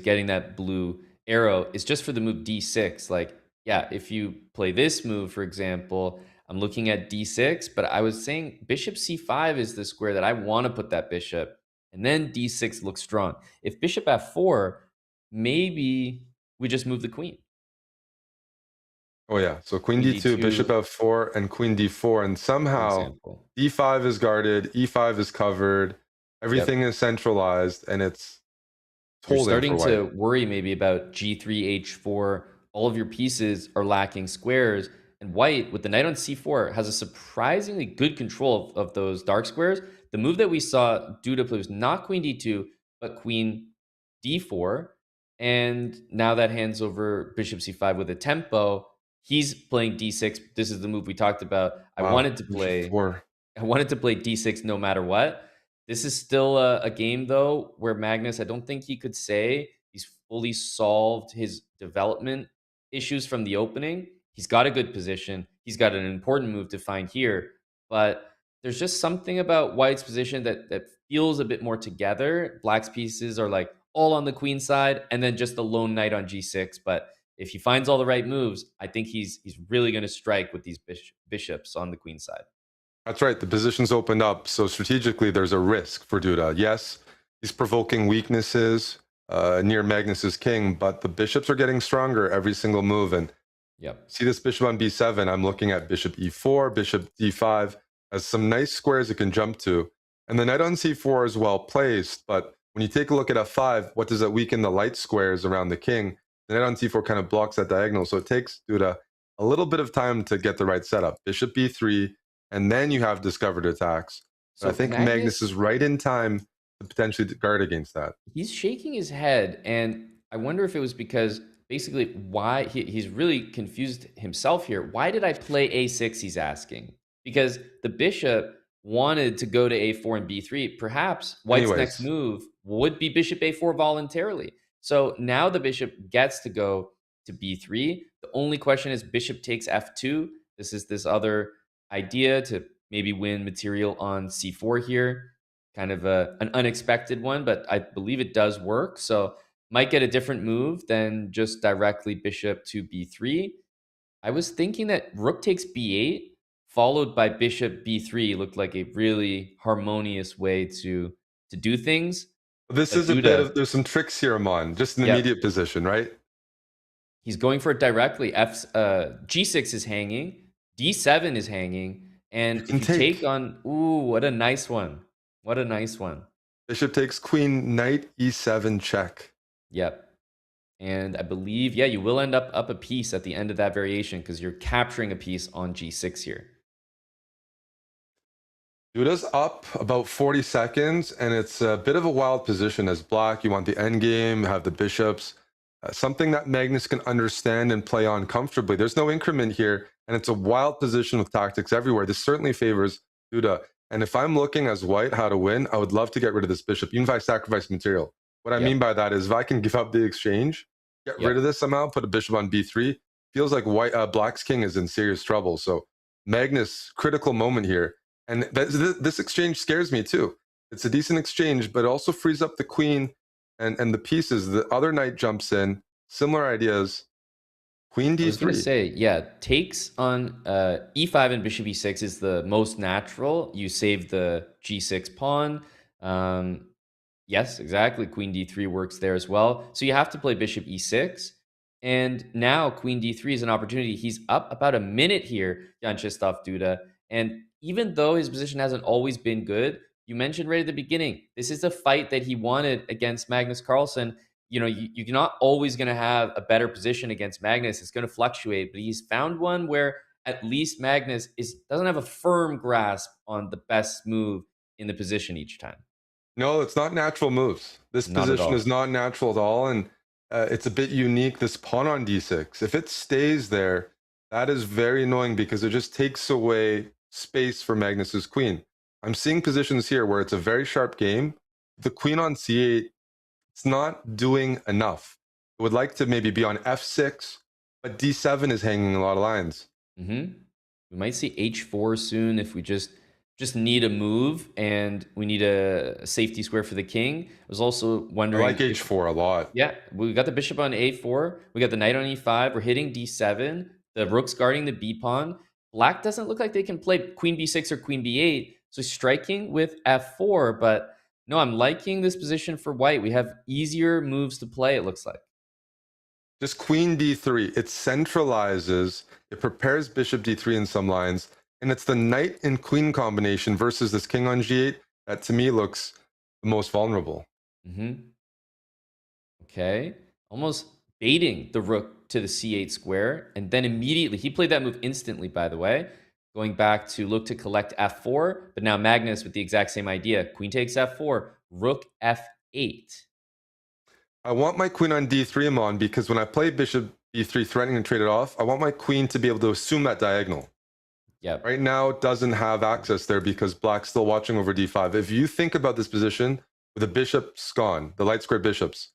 getting that blue arrow is just for the move d6. Like, yeah, if you play this move, for example, I'm looking at d6, but I was saying bishop c5 is the square that I want to put that bishop, and then d6 looks strong. If bishop f4, maybe we just move the queen. Oh yeah, so queen Queen d2, bishop d2, f4, and queen d4, and for somehow example. d5 is guarded, e5 is covered, everything Yep. is centralized, and it's You're holding for starting white. to worry maybe about g3, h4. All of your pieces are lacking squares. And white, with the knight on c4, has a surprisingly good control of those dark squares. The move that we saw Duda play was not queen d2, but queen d4. And now that hands over bishop c5 with a tempo. He's playing d6. This is the move we talked about. Wow, g4. I wanted to play d6 no matter what. This is still a game, though, where Magnus, I don't think he could say he's fully solved his development issues from the opening. He's got a good position. He's got an important move to find here. But there's just something about White's position that feels a bit more together. Black's pieces are like all on the queen side, and then just the lone knight on g6. But if he finds all the right moves, I think he's really going to strike with these bishops on the queen side. That's right. The position's opened up. So strategically, there's a risk for Duda. Yes, he's provoking weaknesses near Magnus's king, but the bishops are getting stronger every single move. And Yep. see this bishop on b7. I'm looking at bishop e4, bishop d5 as some nice squares it can jump to. And the knight on c4 is well placed, but when you take a look at f5, what does it weaken? The light squares around the king. The knight on c4 kind of blocks that diagonal. So it takes Duda a little bit of time to get the right setup. Bishop b3, and then you have discovered attacks. But I So think Magnus Magnus, is right in time to potentially guard against that. he's shaking his head, and I wonder if it was because basically why he's really confused himself here. Why did I play a6? He's asking because the bishop wanted to go to a4 and b3. Perhaps White's next Anyways, move would be bishop a4 voluntarily. So now the bishop gets to go to b3. The only question is bishop takes f2. This is this other idea to maybe win material on c4 here. Kind of an unexpected one, but I believe it does work. So might get a different move than just directly bishop to b3. I was thinking that rook takes b8 followed by bishop b3 looked like a really harmonious way to do things. this But is a bit Duda, of, there's some tricks here, Amon, just in the yep, immediate position, right? he's going for it directly. G6 is hanging, d7 is hanging, You and can if you take take. on, ooh, what a nice one! What a nice one! Bishop takes queen, knight e7 check. Yep. And I believe, yeah, you will end up a piece at the end of that variation because you're capturing a piece on g6 here. Duda's up about 40 seconds, and it's a bit of a wild position as black. You want the endgame, have the bishops, something that Magnus can understand and play on comfortably. There's no increment here, and it's a wild position with tactics everywhere. This certainly favors Duda. And if I'm looking as white how to win, I would love to get rid of this bishop, even if I sacrifice material. What I mean Yep. by that is if I can give up the exchange, get rid of Yep. this somehow, put a bishop on b3, feels like black's king is in serious trouble. So Magnus, critical moment here. And this exchange scares me too. It's a decent exchange, but it also frees up the queen and the pieces. The other knight jumps in. Similar ideas. Queen I was gonna d3. say, yeah, takes on e5 and bishop e6 is the most natural. You save the g6 pawn. Um, Yes, exactly. Queen d3 works there as well. So you have to play bishop e6. And now queen d3 is an opportunity. He's up about a minute here, Jan Krzysztof Duda. And even though his position hasn't always been good, you mentioned right at the beginning, this is a fight that he wanted against Magnus Carlsen. You know, you're not always going to have a better position against Magnus. It's going to fluctuate, but he's found one where at least Magnus doesn't have a firm grasp on the best move in the position each time. No, it's not natural moves. This Not at position is all. not natural at all. And it's a bit unique. This pawn on d6, if it stays there, That is very annoying because it just takes away space for Magnus's queen. I'm seeing positions here where it's a very sharp game. The queen on c8, it's not doing enough. I would like to maybe be on f6, but d7 is hanging a lot of lines. We might see h4 soon if we just need a move and we need a safety square for the king. I was also I wondering like if, h4 a lot. yeah, we got the bishop on a4, we got the knight on e5, we're hitting d7, the rook's guarding the b pawn. Black doesn't look like they can play queen b6 or queen b8, so striking with f4, but no, I'm liking this position for white. We have easier moves to play, it looks like. Just queen d3. It centralizes, it prepares bishop d3 in some lines, and it's the knight and queen combination versus this king on g8 that to me looks the most vulnerable. Okay, almost baiting the rook to the c8 square, and then immediately, he played that move instantly, by the way, going back to look to collect f4, but now Magnus with the exact same idea. Queen takes f4, rook f8. I want my queen on d3, Amon, because when I play bishop d3 threatening to trade it off, I want my queen to be able to assume that diagonal. Yep. Right now, it doesn't have access there because black's still watching over d5. If you think about this position with the bishop's gone, the light square bishops,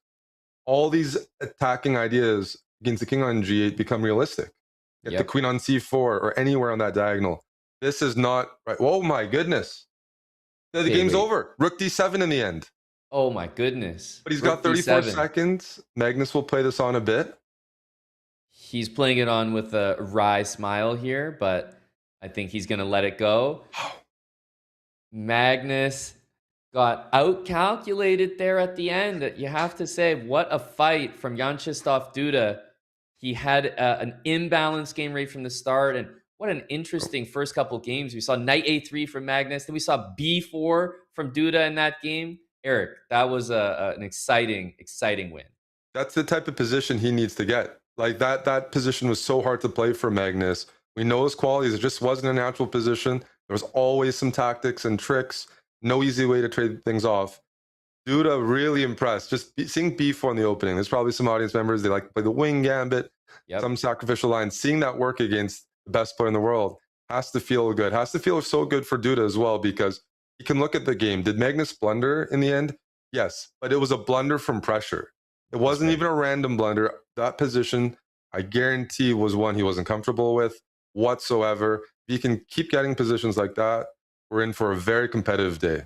all these attacking ideas against the king on g8 become realistic. Get the queen on c4 or anywhere on that diagonal. This is not right. Oh my goodness. The game's over. Rook d7 in the end. Oh my goodness. But he's got 34 seconds. Magnus will play this on a bit. He's playing it on with a wry smile here, but I think he's going to let it go. Magnus got out-calculated there at the end. You have to say, what a fight from Vyacheslav Duda. He had an imbalanced game rate from the start, and what an interesting first couple games. We saw knight a3 from Magnus, then we saw b4 from Duda in that game. Eric, that was an exciting win. That's the type of position he needs to get. Like that position was so hard to play for Magnus. We know his qualities. It just wasn't a natural position. There was always some tactics and tricks. No easy way to trade things off. Duda really impressed. Just seeing b4 in the opening. There's probably some audience members, they like to play the wing gambit, some sacrificial lines. Seeing that work against the best player in the world has to feel good. Has to feel so good for Duda as well, because you can look at the game. Did Magnus blunder in the end? Yes, but it was a blunder from pressure. It wasn't even a random blunder. That position, I guarantee, was one he wasn't comfortable with whatsoever. If he can keep getting positions like that, we're in for a very competitive day.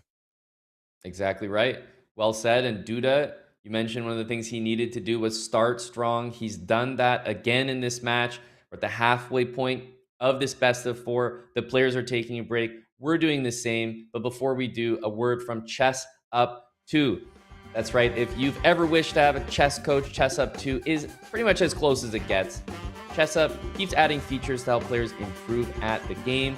Exactly right. Well said. And Duda, you mentioned one of the things he needed to do was start strong. He's done that again in this match. We're at the halfway point of this best of four. The players are taking a break. We're doing the same. But before we do, a word from Chess Up 2. That's right. If you've ever wished to have a chess coach, Chess Up 2 is pretty much as close as it gets. Chess Up keeps adding features to help players improve at the game,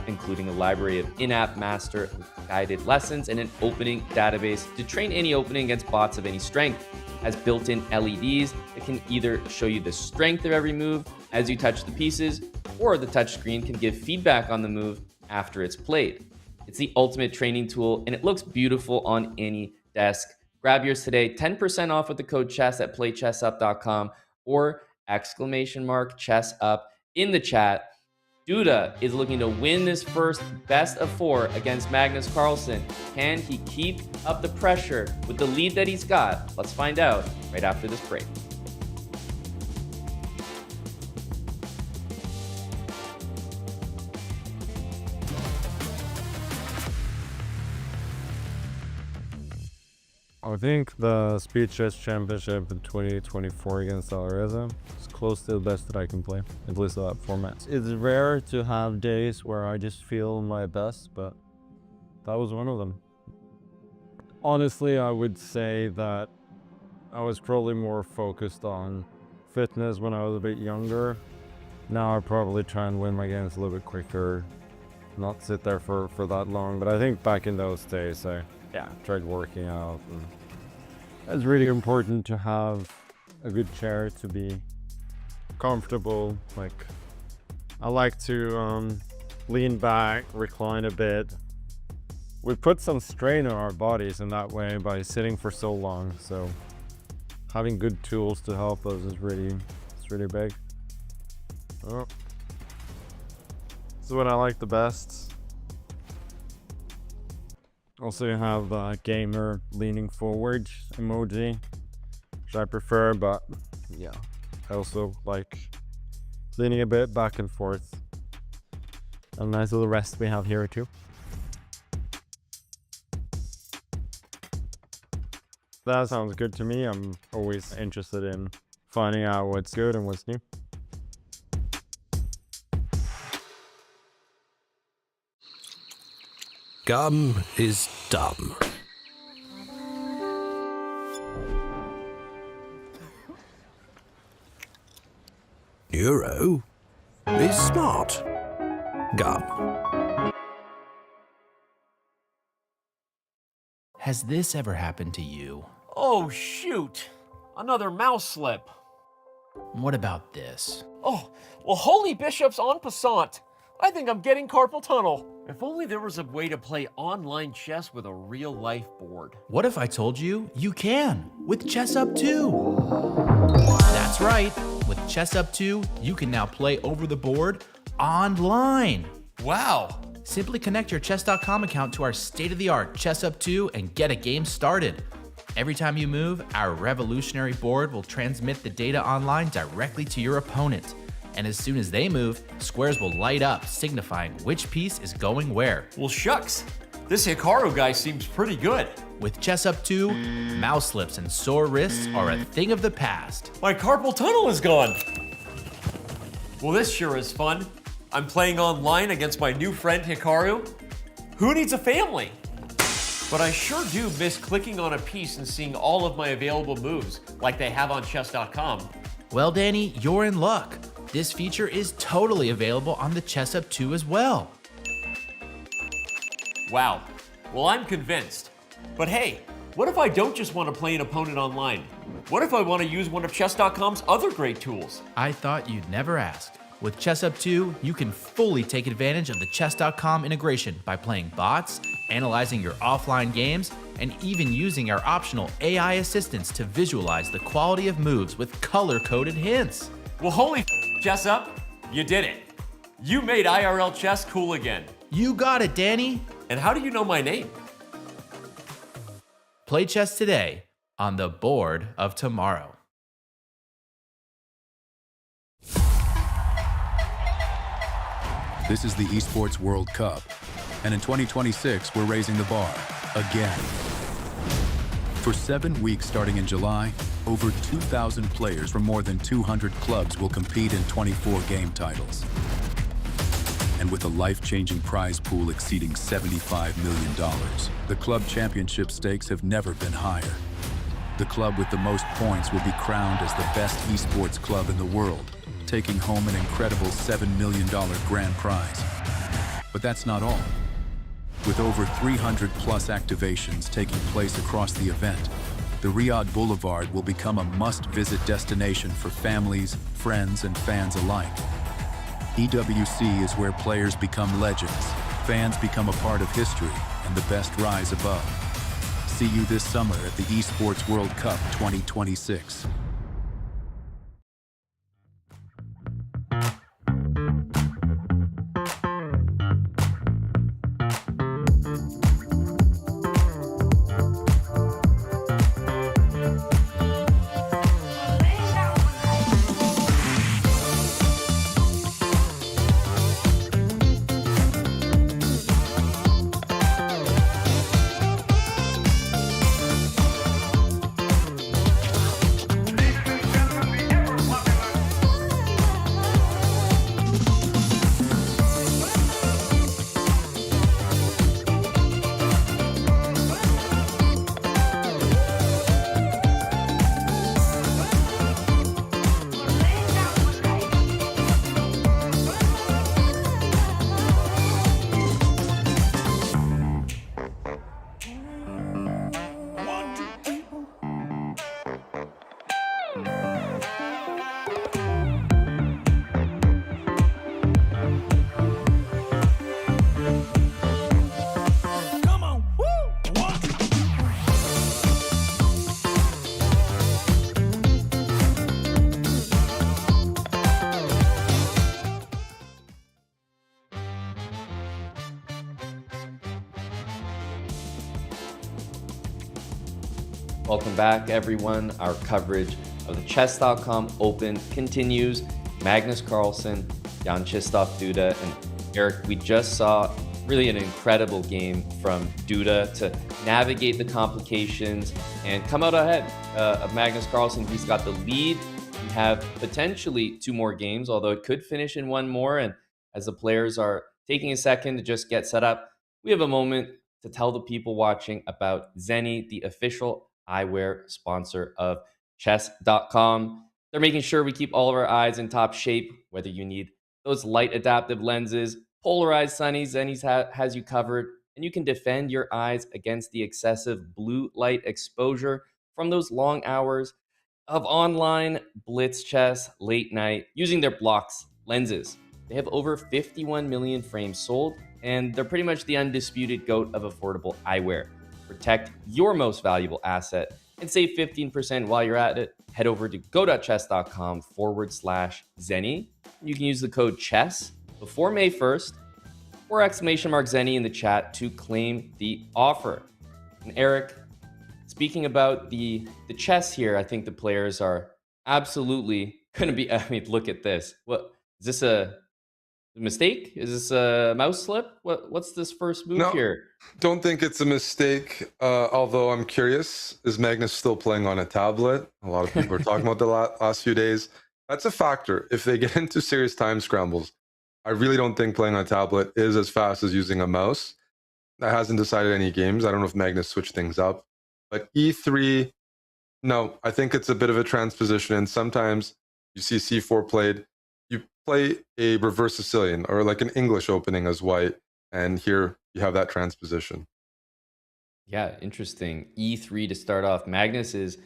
including a library of in-app master guided lessons and an opening database to train any opening against bots of any strength. Has built-in LEDs that can either show you the strength of every move as you touch the pieces, or the touchscreen can give feedback on the move after it's played. It's the ultimate training tool, and it looks beautiful on any desk. Grab yours today, 10% off with the code CHESS at playchessup.com or !ChessUp in the chat. Duda is looking to win this first best of four against Magnus Carlsen. Can he keep up the pressure with the lead that he's got? Let's find out right after this break. I think the Speed Chess Championship in 2024 against Alireza is close to the best that I can play, at least that format. It's rare to have days where I just feel my best, but that was one of them. Honestly, I would say that I was probably more focused on fitness when I was a bit younger. Now I probably try and win my games a little bit quicker, not sit there for that long. But I think back in those days, I tried working out. And it's really important to have a good chair to be comfortable. Like, I like to lean back, recline a bit. We put some strain on our bodies in that way by sitting for so long. So having good tools to help us is really big. Oh. This is what I like the best. Also, you have gamer leaning forward emoji, which I prefer, but yeah, I also like leaning a bit back and forth. A nice little rest we have here too. That sounds good to me. I'm always interested in finding out what's good and what's new. Gum is dumb. Euro is smart. Gum. Has this ever happened to you? Oh, shoot. Another mouse slip. What about this? Oh, well, holy bishops en passant. I think I'm getting carpal tunnel. If only there was a way to play online chess with a real-life board. What if I told you you can with Chess Up 2? That's right. With Chess Up 2, you can now play over the board online. Wow. Simply connect your chess.com account to our state-of-the-art Chess Up 2 and get a game started. Every time you move, our revolutionary board will transmit the data online directly to your opponent. And as soon as they move, squares will light up, signifying which piece is going where. Well, shucks. This Hikaru guy seems pretty good. With Chess Up 2, mouse slips and sore wrists are a thing of the past. My carpal tunnel is gone. Well, this sure is fun. I'm playing online against my new friend Hikaru. Who needs a family? But I sure do miss clicking on a piece and seeing all of my available moves, like they have on chess.com. Well, Danny, you're in luck. This feature is totally available on the Chess Up 2 as well. Wow. Well, I'm convinced. But hey, what if I don't just want to play an opponent online? What if I want to use one of chess.com's other great tools? I thought you'd never ask. With Chess Up 2, you can fully take advantage of the chess.com integration by playing bots, analyzing your offline games, and even using our optional AI assistants to visualize the quality of moves with color-coded hints. Well, holy Chess Up, you did it. You made IRL chess cool again. You got it, Danny. And how do you know my name? Play chess today on the board of tomorrow. This is the Esports World Cup, and in 2026, we're raising the bar again. For 7 weeks starting in July, over 2,000 players from more than 200 clubs will compete in 24 game titles. And with a life-changing prize pool exceeding $75 million, the club championship stakes have never been higher. The club with the most points will be crowned as the best esports club in the world, taking home an incredible $7 million grand prize. But that's not all. With over 300 plus activations taking place across the event, the Riyadh Boulevard will become a must-visit destination for families, friends, and fans alike. EWC is where players become legends, fans become a part of history, and the best rise above. See you this summer at the Esports World Cup 2026. Welcome back, everyone. Our coverage of the Chess.com Open continues. Magnus Carlsen, Jan Krzysztof Duda, and Eric, we just saw really an incredible game from Duda to navigate the complications and come out ahead of Magnus Carlsen. He's got the lead. We have potentially 2 more games, although it could finish in 1 more. And as the players are taking a second to just get set up, we have a moment to tell the people watching about Zenni, the official eyewear sponsor of chess.com. They're making sure we keep all of our eyes in top shape, whether you need those light adaptive lenses, polarized sunnies, Zenni has you covered, and you can defend your eyes against the excessive blue light exposure from those long hours of online blitz chess late night using their blocks lenses. They have over 51 million frames sold, and they're pretty much the undisputed GOAT of affordable eyewear. Protect your most valuable asset and save 15% while you're at it. Head over to go.chess.com/Zenni. You can use the code CHESS before May 1st or !Zenni in the chat to claim the offer. And Eric, speaking about the chess here, I think the players are absolutely going to be, I mean, look at this. What is this, a mistake? Is this a mouse slip? What's this first move No, here? don't think it's a mistake. Although I'm curious, is Magnus still playing on a tablet? A lot of people are talking about the last few days. That's a factor. If they get into serious time scrambles, I really don't think playing on a tablet is as fast as using a mouse. That hasn't decided any games. I don't know if Magnus switched things up. But E3, no, I think it's a bit of a transposition. And sometimes you see C4 played, you play a reverse Sicilian or like an English opening as white. And here you have that transposition. Yeah, interesting. E3 to start off. Magnus is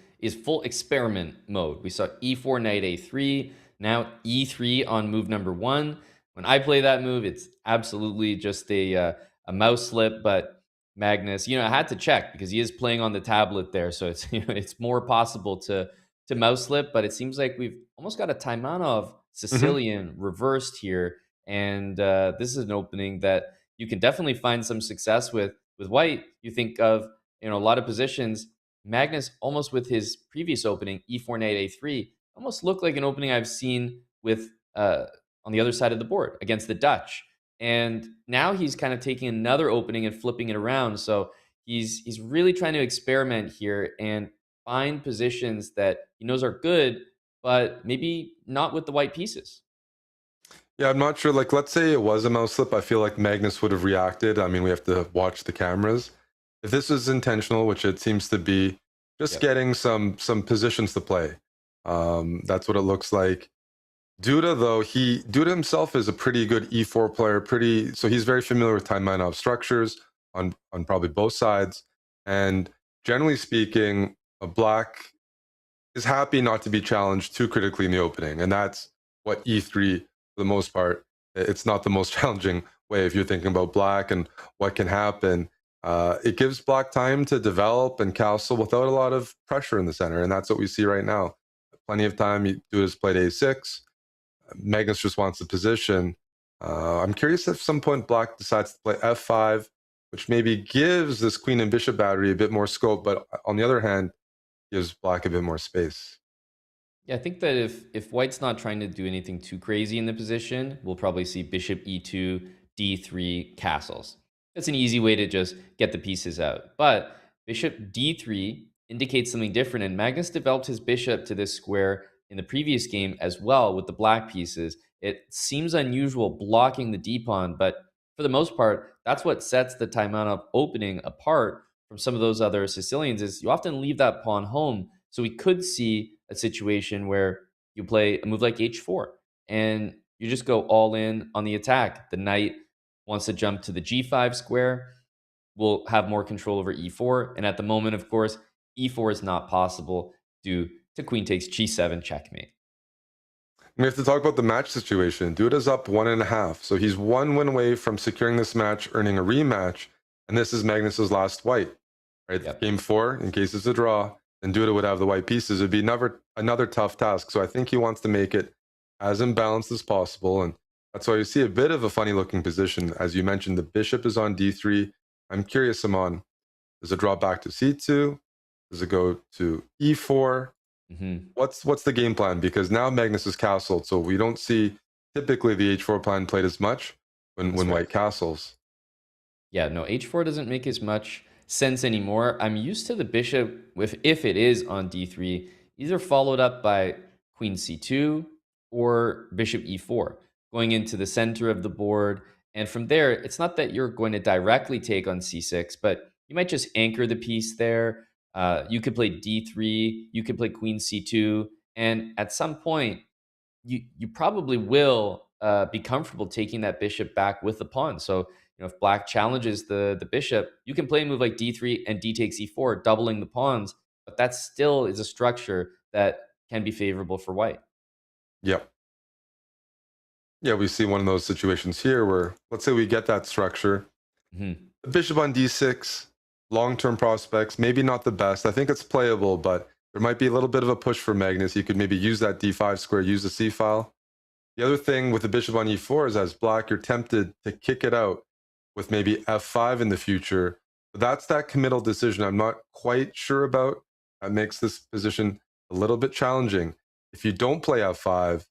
full experiment mode. We saw E4 knight A3, now E3 on move number 1. When I play that move, it's absolutely just a mouse slip. But Magnus, I had to check because he is playing on the tablet there, so it's it's more possible to mouse slip. But it seems like we've almost got a Taimanov Sicilian reversed here, and this is an opening that you can definitely find some success with white. You think of a lot of positions. Magnus, almost with his previous opening, E4 knight A3, almost looked like an opening I've seen with on the other side of the board against the Dutch. And now he's kind of taking another opening and flipping it around. So he's really trying to experiment here and find positions that he knows are good, but maybe not with the white pieces. Yeah, I'm not sure. Like, let's say it was a mouse slip. I feel like Magnus would have reacted. I mean, we have to watch the cameras. If this is intentional, which it seems to be, just getting some positions to play. That's what it looks like. Duda, though, Duda himself is a pretty good E4 player. So he's very familiar with Taimanov structures on probably both sides. And generally speaking, a black is happy not to be challenged too critically in the opening, and that's what E3, for the most part, it's not the most challenging way if you're thinking about black and what can happen. It gives black time to develop and castle without a lot of pressure in the center, and that's what we see right now. Plenty of time. Duda's played A6. Magnus just wants the position. I'm curious if at some point black decides to play F5, which maybe gives this queen and bishop battery a bit more scope, but on the other hand, gives black a bit more space. Yeah, I think that if white's not trying to do anything too crazy in the position, we'll probably see bishop E2, D3, castles. That's an easy way to just get the pieces out. But bishop D3 indicates something different, and Magnus developed his bishop to this square in the previous game as well with the black pieces. It seems unusual blocking the d-pawn, but for the most part, that's what sets the Taimanov opening apart from some of those other Sicilians, is you often leave that pawn home. So we could see a situation where you play a move like H4 and you just go all in on the attack. The knight wants to jump to the G5 square. We'll have more control over E4. And at the moment, of course, E4 is not possible due to queen takes G7 checkmate. We have to talk about the match situation. Duda's up 1.5. So he's 1 win away from securing this match, earning a rematch. And this is Magnus's last white. Right? Yep. Game 4, in case it's a draw, then Duda would have the white pieces. It'd be another tough task. So I think he wants to make it as imbalanced as possible. And that's why you see a bit of a funny looking position. As you mentioned, the bishop is on D3. I'm curious, Simon, does it draw back to C2? Does it go to e4? Hmm. What's the game plan? Because now Magnus is castled, so we don't see typically the h4 plan played as much That's when right. white castles. Yeah, no, h4 doesn't make as much sense anymore. I'm used to the bishop with, if it is on d3, either followed up by queen c2 or bishop e4, going into the center of the board. And from there, it's not that you're going to directly take on c6, but you might just anchor the piece there. You could play d3, you could play queen c2, and at some point, you probably will be comfortable taking that bishop back with the pawn. So if black challenges the bishop, you can play a move like d3 and d takes e4, doubling the pawns. But that still is a structure that can be favorable for white. Yep. Yeah, we see one of those situations here where, let's say we get that structure. Hmm. The bishop on d6, long-term prospects, maybe not the best. I think it's playable, but there might be a little bit of a push for Magnus. You could maybe use that d5 square, use the c file. The other thing with the bishop on e4 is, as black, you're tempted to kick it out with maybe f5 in the future. That's that committal decision I'm not quite sure about. That makes this position a little bit challenging. If you don't play f5,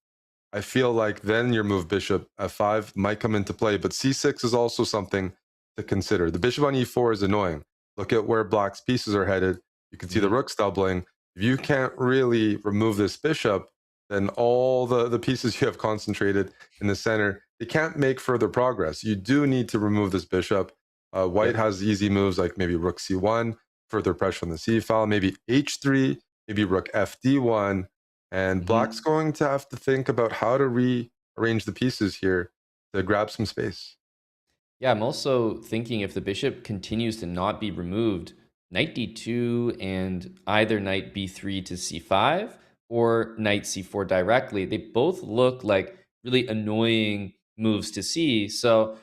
I feel like then your move bishop f5 might come into play, but c6 is also something to consider. The bishop on e4 is annoying. Look at where black's pieces are headed. You can see the rook's doubling. If you can't really remove this bishop, then all the pieces you have concentrated in the center, they can't make further progress. You do need to remove this bishop. White has easy moves like maybe rook c1, further pressure on the c file, maybe h3, maybe rook fd1. And black's going to have to think about how to rearrange the pieces here to grab some space. Yeah, I'm also thinking if the bishop continues to not be removed, knight d2 and either knight b3 to c5 or knight c4 directly, they both look like really annoying moves to see. So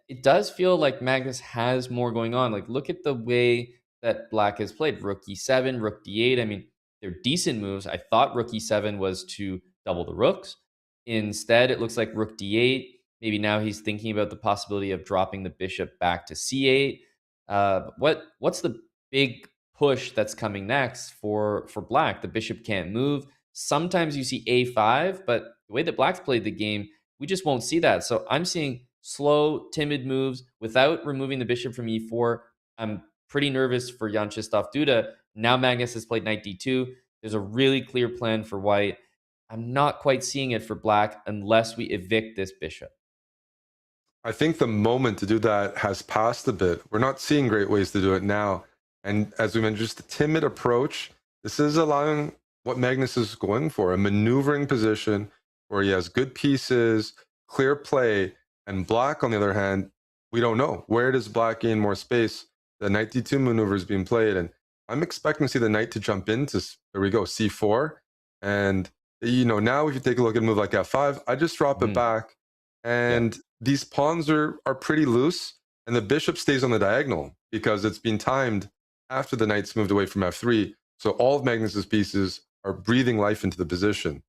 it does feel like Magnus has more going on. Like, look at the way that black has played rook e7, rook d8. I mean, they're decent moves. I thought rook e7 was to double the rooks. Instead, it looks like rook d8. Maybe now he's thinking about the possibility of dropping the bishop back to c8. What's the big push that's coming next for black? The bishop can't move. Sometimes you see a5, but the way that black's played the game, we just won't see that. So I'm seeing slow, timid moves without removing the bishop from e4. I'm pretty nervous for Jan Krzysztof Duda. Now Magnus has played knight d2. There's a really clear plan for white. I'm not quite seeing it for black unless we evict this bishop. I think the moment to do that has passed a bit. We're not seeing great ways to do it now. And as we mentioned, just a timid approach. This is allowing what Magnus is going for, a maneuvering position where he has good pieces, clear play, and black, on the other hand, we don't know. Where does black gain more space? The knight d2 maneuver is being played, and I'm expecting to see the knight to jump into, there we go, c4. And, now if you take a look at a move like f5, I just drop it back. And these pawns are pretty loose, and the bishop stays on the diagonal because it's been timed after the knight's moved away from f3. So all of Magnus's pieces are breathing life into the position.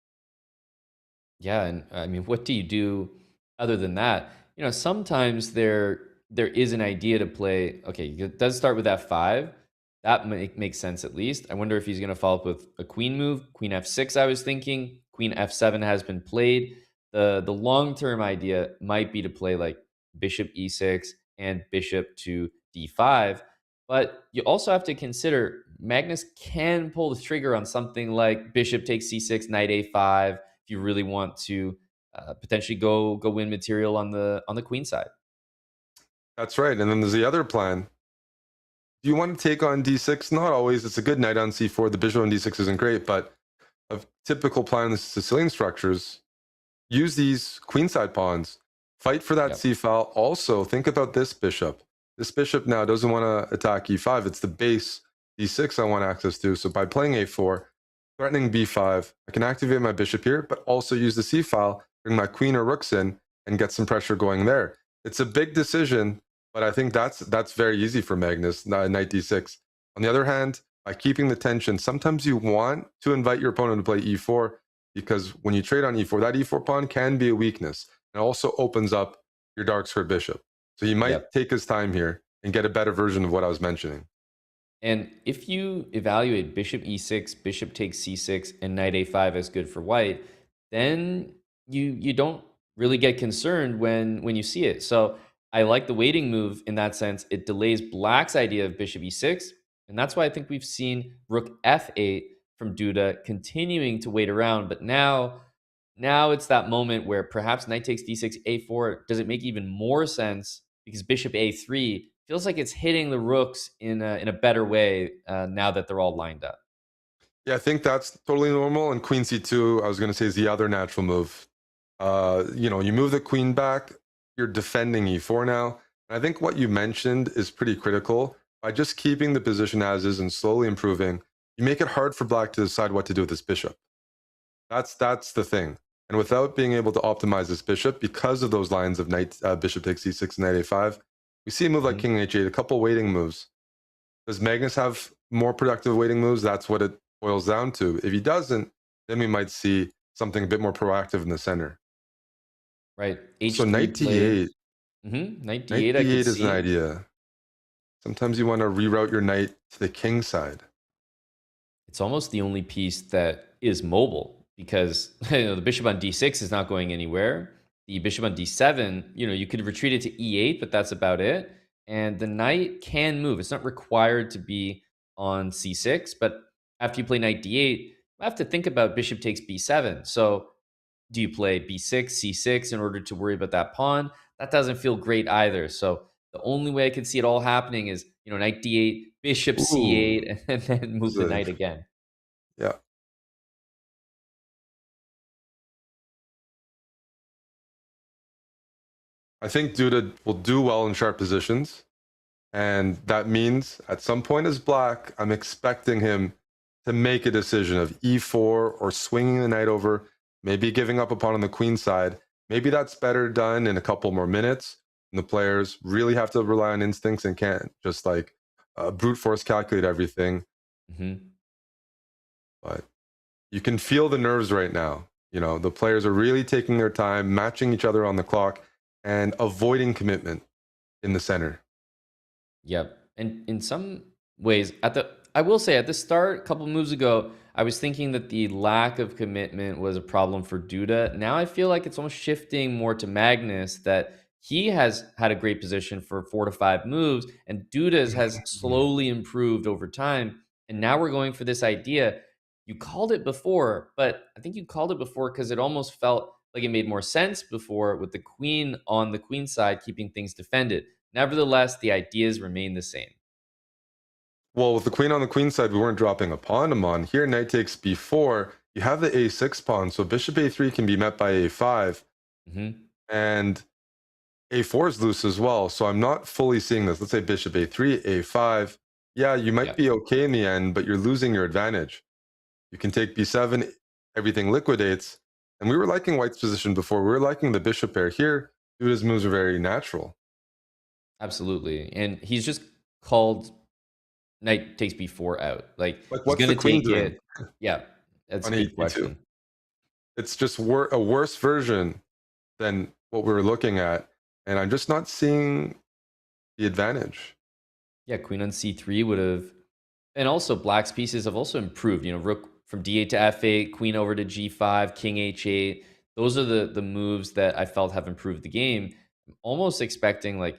Yeah, and I mean, what do you do other than that? Sometimes there is an idea to play. Okay, it does start with f5. That makes sense at least. I wonder if he's going to follow up with a queen move. Queen f6, I was thinking. Queen f7 has been played. The long-term idea might be to play like bishop e6 and bishop to d5. But you also have to consider Magnus can pull the trigger on something like bishop takes c6, knight a5, if you really want to potentially go win material on the queen side. That's right. And then there's the other plan. Do you want to take on d6? Not always. It's a good knight on c4. The bishop on d6 isn't great, but a typical plan in the Sicilian structures, use these queenside pawns, fight for that c file. Also, think about this bishop. This bishop now doesn't want to attack e5. It's the base d6 I want access to. So by playing a4, threatening b5, I can activate my bishop here, but also use the c file, bring my queen or rooks in, and get some pressure going there. It's a big decision, but I think that's very easy for Magnus, knight d6. On the other hand, by keeping the tension, sometimes you want to invite your opponent to play e4, because when you trade on e4, that e4 pawn can be a weakness. It also opens up your dark square bishop. So he might take his time here and get a better version of what I was mentioning. And if you evaluate bishop e6, bishop takes c6, and knight a5 as good for white, then you don't really get concerned when you see it. So I like the waiting move in that sense. It delays black's idea of bishop e6, and that's why I think we've seen rook f8 from Duda continuing to wait around. But now it's that moment where perhaps knight takes d6, a4. Does it make even more sense because bishop a3 feels like it's hitting the rooks in a better way now that they're all lined up. Yeah, I think that's totally normal. And queen c2, I was going to say, is the other natural move. You move the queen back, you're defending e4 now. And I think what you mentioned is pretty critical. By just keeping the position as is and slowly improving, you make it hard for black to decide what to do with this bishop. That's the thing. And without being able to optimize this bishop, because of those lines of knight, bishop takes c6, knight a5, we see a move like king h8, a couple waiting moves. Does Magnus have more productive waiting moves? That's what it boils down to. If he doesn't, then we might see something a bit more proactive in the center. Right. So H3 knight plays. d8. Knight Knight d8, I could d8 is an see. idea. Sometimes you want to reroute your knight to the king side. It's almost the only piece that is mobile because the bishop on d6 is not going anywhere. The bishop on d7, you could retreat it to e8, but that's about it. And the knight can move. It's not required to be on c6, but after you play knight d8, you have to think about bishop takes b7. So do you play b6, c6 in order to worry about that pawn? That doesn't feel great either. So the only way I could see it all happening is, knight d8, bishop Ooh, c8, and then this move is the knight again. yeah. I think Duda will do well in sharp positions. And that means at some point as black, I'm expecting him to make a decision of e4 or swinging the knight over, maybe giving up a pawn on the queen side. Maybe that's better done in a couple more minutes. And the players really have to rely on instincts and can't just brute force calculate everything. But you can feel the nerves right now. The players are really taking their time, matching each other on the clock, and avoiding commitment in the center. Yep. And in some ways, I will say at the start, a couple moves ago, I was thinking that the lack of commitment was a problem for Duda. Now I feel like it's almost shifting more to Magnus, that he has had a great position for 4 to 5 moves, and Duda's has slowly improved over time. And now we're going for this idea. You called it before, but I think you called it before because it almost felt like it made more sense before with the queen on the queen side, keeping things defended. Nevertheless, the ideas remain the same. Well, with the queen on the queen side, we weren't dropping a pawn to on. Here, knight takes b4. You have the a6 pawn, so bishop a3 can be met by a5. And a4 is loose as well, so I'm not fully seeing this. Let's say bishop a3, a5. Yeah, you might be okay in the end, but you're losing your advantage. You can take b7, everything liquidates. And we were liking white's position before. We were liking the bishop pair. Here, Duda's moves are very natural. Absolutely. And he's just called knight takes b4 out. Like he's what's going the to queen take doing it. Yeah, that's a on good e2? question. It's just a worse version than what we were looking at. And I'm just not seeing the advantage. Yeah, queen on c3 would have. And also, black's pieces have also improved. Rook from d8 to f8, queen over to g5, king h8. Those are the moves that I felt have improved the game. I'm almost expecting like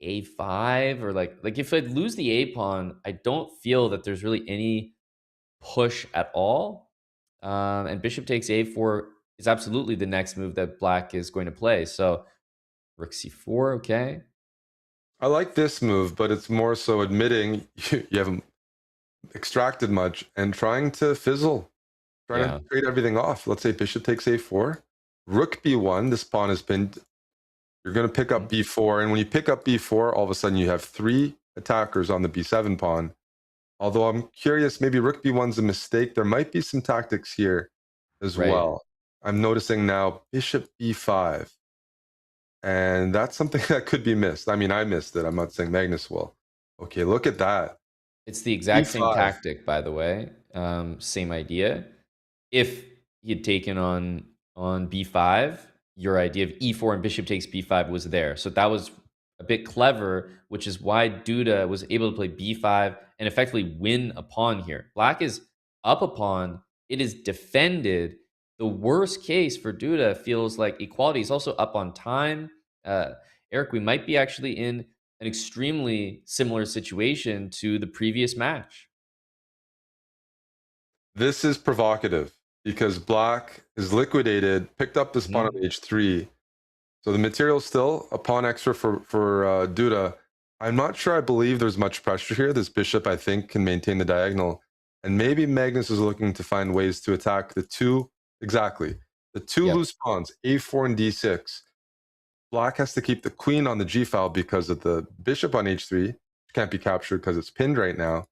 a5 or like if I lose the a pawn, I don't feel that there's really any push at all. And bishop takes a4 is absolutely the next move that black is going to play. So rook c4, okay. I like this move, but it's more so admitting you haven't extracted much and trying to fizzle, trying to trade everything off. Let's say bishop takes a4, rook b1. This pawn has been. You're going to pick up b4, and when you pick up b4, all of a sudden you have 3 attackers on the b7 pawn. Although I'm curious, maybe rook b1's a mistake. There might be some tactics here as well. I'm noticing now bishop b5. And that's something that could be missed. I mean, I missed it. I'm not saying Magnus will. Okay, look at that. It's the exact B5. same tactic, by the way. Same idea. If he'd taken on b5, your idea of e4 and bishop takes b5 was there. So that was a bit clever, which is why Duda was able to play b5 and effectively win a pawn here. Black is up a pawn. It is defended. The worst case for Duda feels like equality. He's also up on time. Uh, Eric, we might be actually in an extremely similar situation to the previous match. This is provocative because black is liquidated, picked up this pawn on h3. So the material's still a pawn extra for Duda. I'm not sure I believe there's much pressure here. This bishop, I think, can maintain the diagonal. And maybe Magnus is looking to find ways to attack the two loose pawns, a4 and d6. Black has to keep the queen on the g file because of the bishop on h3, which can't be captured because it's pinned right now.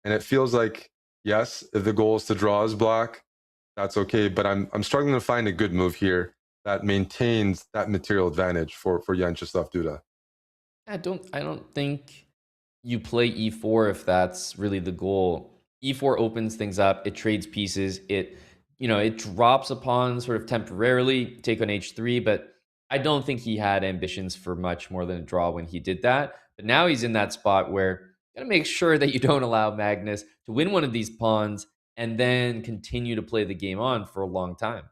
And it feels like, yes, if the goal is to draw as black, that's okay. But I'm struggling to find a good move here that maintains that material advantage for Vyacheslav Duda. I don't think you play e4 if that's really the goal. E4 opens things up, it trades pieces, it drops a pawn sort of temporarily, take on h3, but I don't think he had ambitions for much more than a draw when he did that. But now he's in that spot where you gotta make sure that you don't allow Magnus to win one of these pawns and then continue to play the game on for a long time.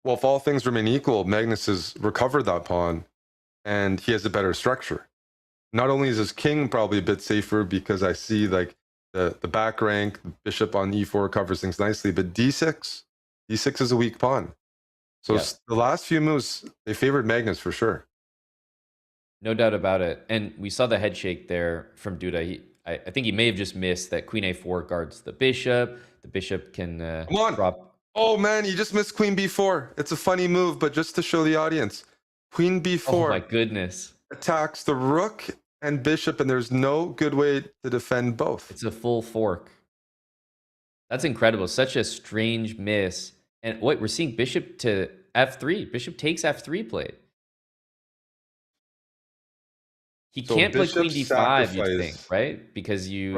Well, if all things remain equal, Magnus has recovered that pawn and he has a better structure. Not only is his king probably a bit safer because I see like the back rank, the bishop on e4 covers things nicely, but d6 is a weak pawn. So the last few moves, they favored Magnus for sure. No doubt about it. And we saw the head shake there from Duda. I think he may have just missed that queen a4 guards the bishop. The bishop can drop. Oh man, you just missed queen b4. It's a funny move, but just to show the audience, queen b4. Oh my goodness. Attacks the rook and bishop, and there's no good way to defend both. It's a full fork. That's incredible. Such a strange miss. And wait, we're seeing bishop to f3. Bishop takes f3 played. He can't play queen d5, you think, right? Because you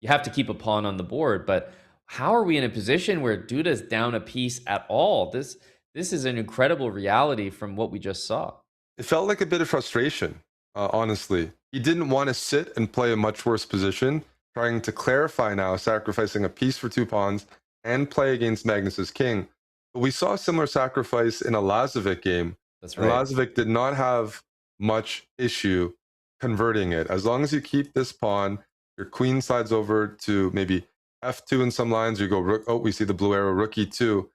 have to keep a pawn on the board. But how are we in a position where Duda's down a piece at all? This is an incredible reality from what we just saw. It felt like a bit of frustration, honestly. He didn't want to sit and play a much worse position, trying to clarify now, sacrificing a piece for two pawns and play against Magnus's king. But we saw a similar sacrifice in a Lazovic game. That's right. Lazovic did not have much issue converting it. As long as you keep this pawn, your queen slides over to maybe f2 in some lines, you go rook. Oh, we see the blue arrow, rook e2.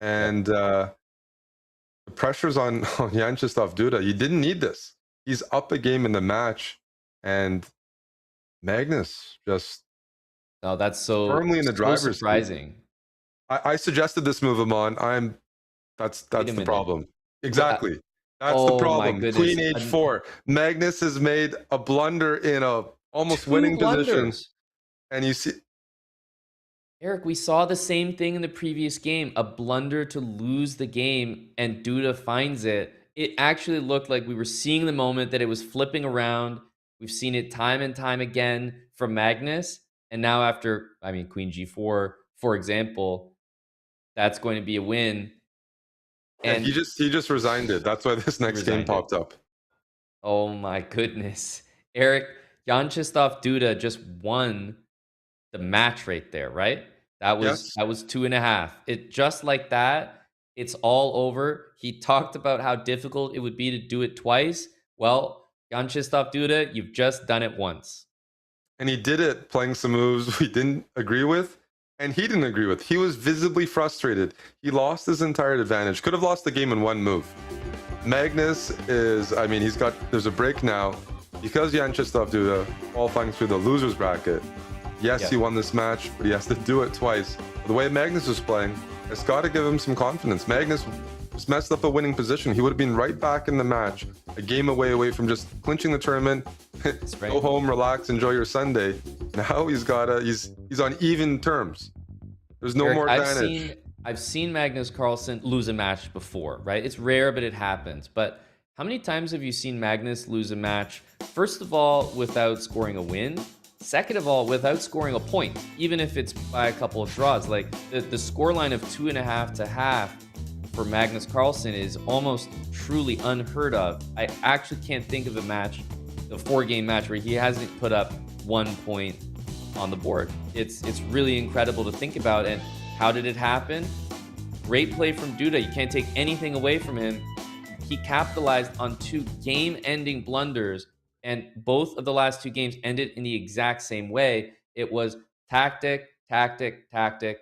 And the pressure's on Vyacheslav Duda. You didn't need this. He's up a game in the match, and Magnus just that's so firmly in the driver's surprising. seat. I suggested this move, Amon. That's the problem. Exactly. That's the problem. Queen h4. Magnus has made a blunder in a almost winning position. And you see, Eric, we saw the same thing in the previous game. A blunder to lose the game, and Duda finds it. It actually looked like we were seeing the moment that it was flipping around. We've seen it time and time again from Magnus. And now after, queen g4, for example, that's going to be a win. And he just resigned it. That's why this next game popped up. Oh my goodness. Eric, Vyacheslav Duda just won the match right there, right? That was 2.5. It just like that, it's all over. He talked about how difficult it would be to do it twice. Well, Vyacheslav Duda, you've just done it once. And he did it playing some moves we didn't agree with, and he didn't agree with. He was visibly frustrated. He lost his entire advantage. Could have lost the game in one move. Magnus is, there's a break now because Vyacheslav Duda qualifying through the losers bracket. Yes, he won this match, but he has to do it twice. The way Magnus was playing, it's got to give him some confidence. Magnus just messed up a winning position. He would have been right back in the match, a game away from just clinching the tournament. Go home, relax, enjoy your Sunday. Now he's on even terms. There's no more advantage. I've seen Magnus Carlsen lose a match before, right? It's rare, but it happens. But how many times have you seen Magnus lose a match, first of all, without scoring a win? Second of all, without scoring a point, even if it's by a couple of draws. Like the scoreline of 2.5 to half for Magnus Carlsen is almost truly unheard of. I actually can't think of a match, a 4-game match, where he hasn't put up 1 point on the board. It's really incredible to think about. And how did it happen? Great play from Duda. You can't take anything away from him. He capitalized on 2 game-ending blunders, and both of the last 2 games ended in the exact same way. It was tactic, tactic, tactic.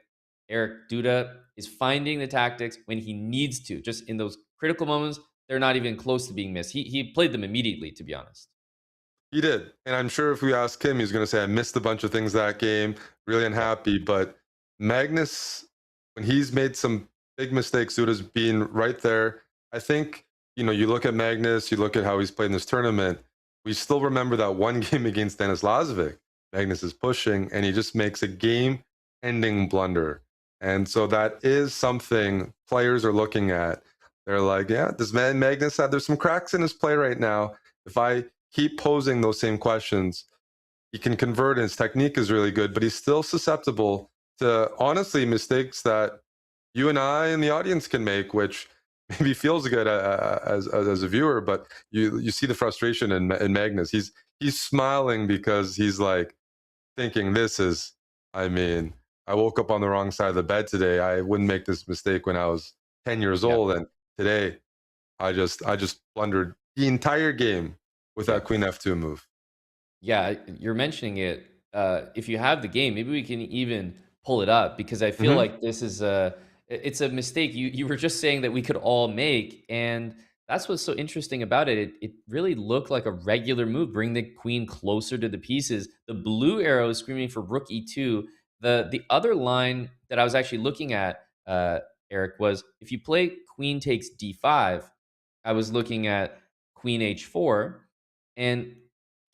Eric Duda is finding the tactics when he needs to. Just in those critical moments, they're not even close to being missed. He played them immediately, to be honest. He did. And I'm sure if we ask him, he's going to say, I missed a bunch of things that game, really unhappy. But Magnus, when he's made some big mistakes, Duda's been right there. I think, you look at Magnus, you look at how he's played in this tournament, we still remember that one game against Denis Lazovic. Magnus is pushing, and he just makes a game-ending blunder. And so that is something players are looking at. They're like, yeah, this man Magnus, there's some cracks in his play right now. If I keep posing those same questions, he can convert, and his technique is really good, but he's still susceptible to, honestly, mistakes that you and I and the audience can make, which maybe feels good as a viewer, but you see the frustration in Magnus. He's smiling because he's like thinking, I woke up on the wrong side of the bed today. I wouldn't make this mistake when I was 10 years old, and today I just blundered the entire game with that Queen F2 move. Yeah, you're mentioning it. If you have the game, maybe we can even pull it up, because I feel like this is it's a mistake you were just saying that we could all make, and that's what's so interesting about it. It really looked like a regular move, bring the queen closer to the pieces. The blue arrow is screaming for rook e2. The other line that I was actually looking at, Eric, was if you play queen takes d5, I was looking at queen h4 and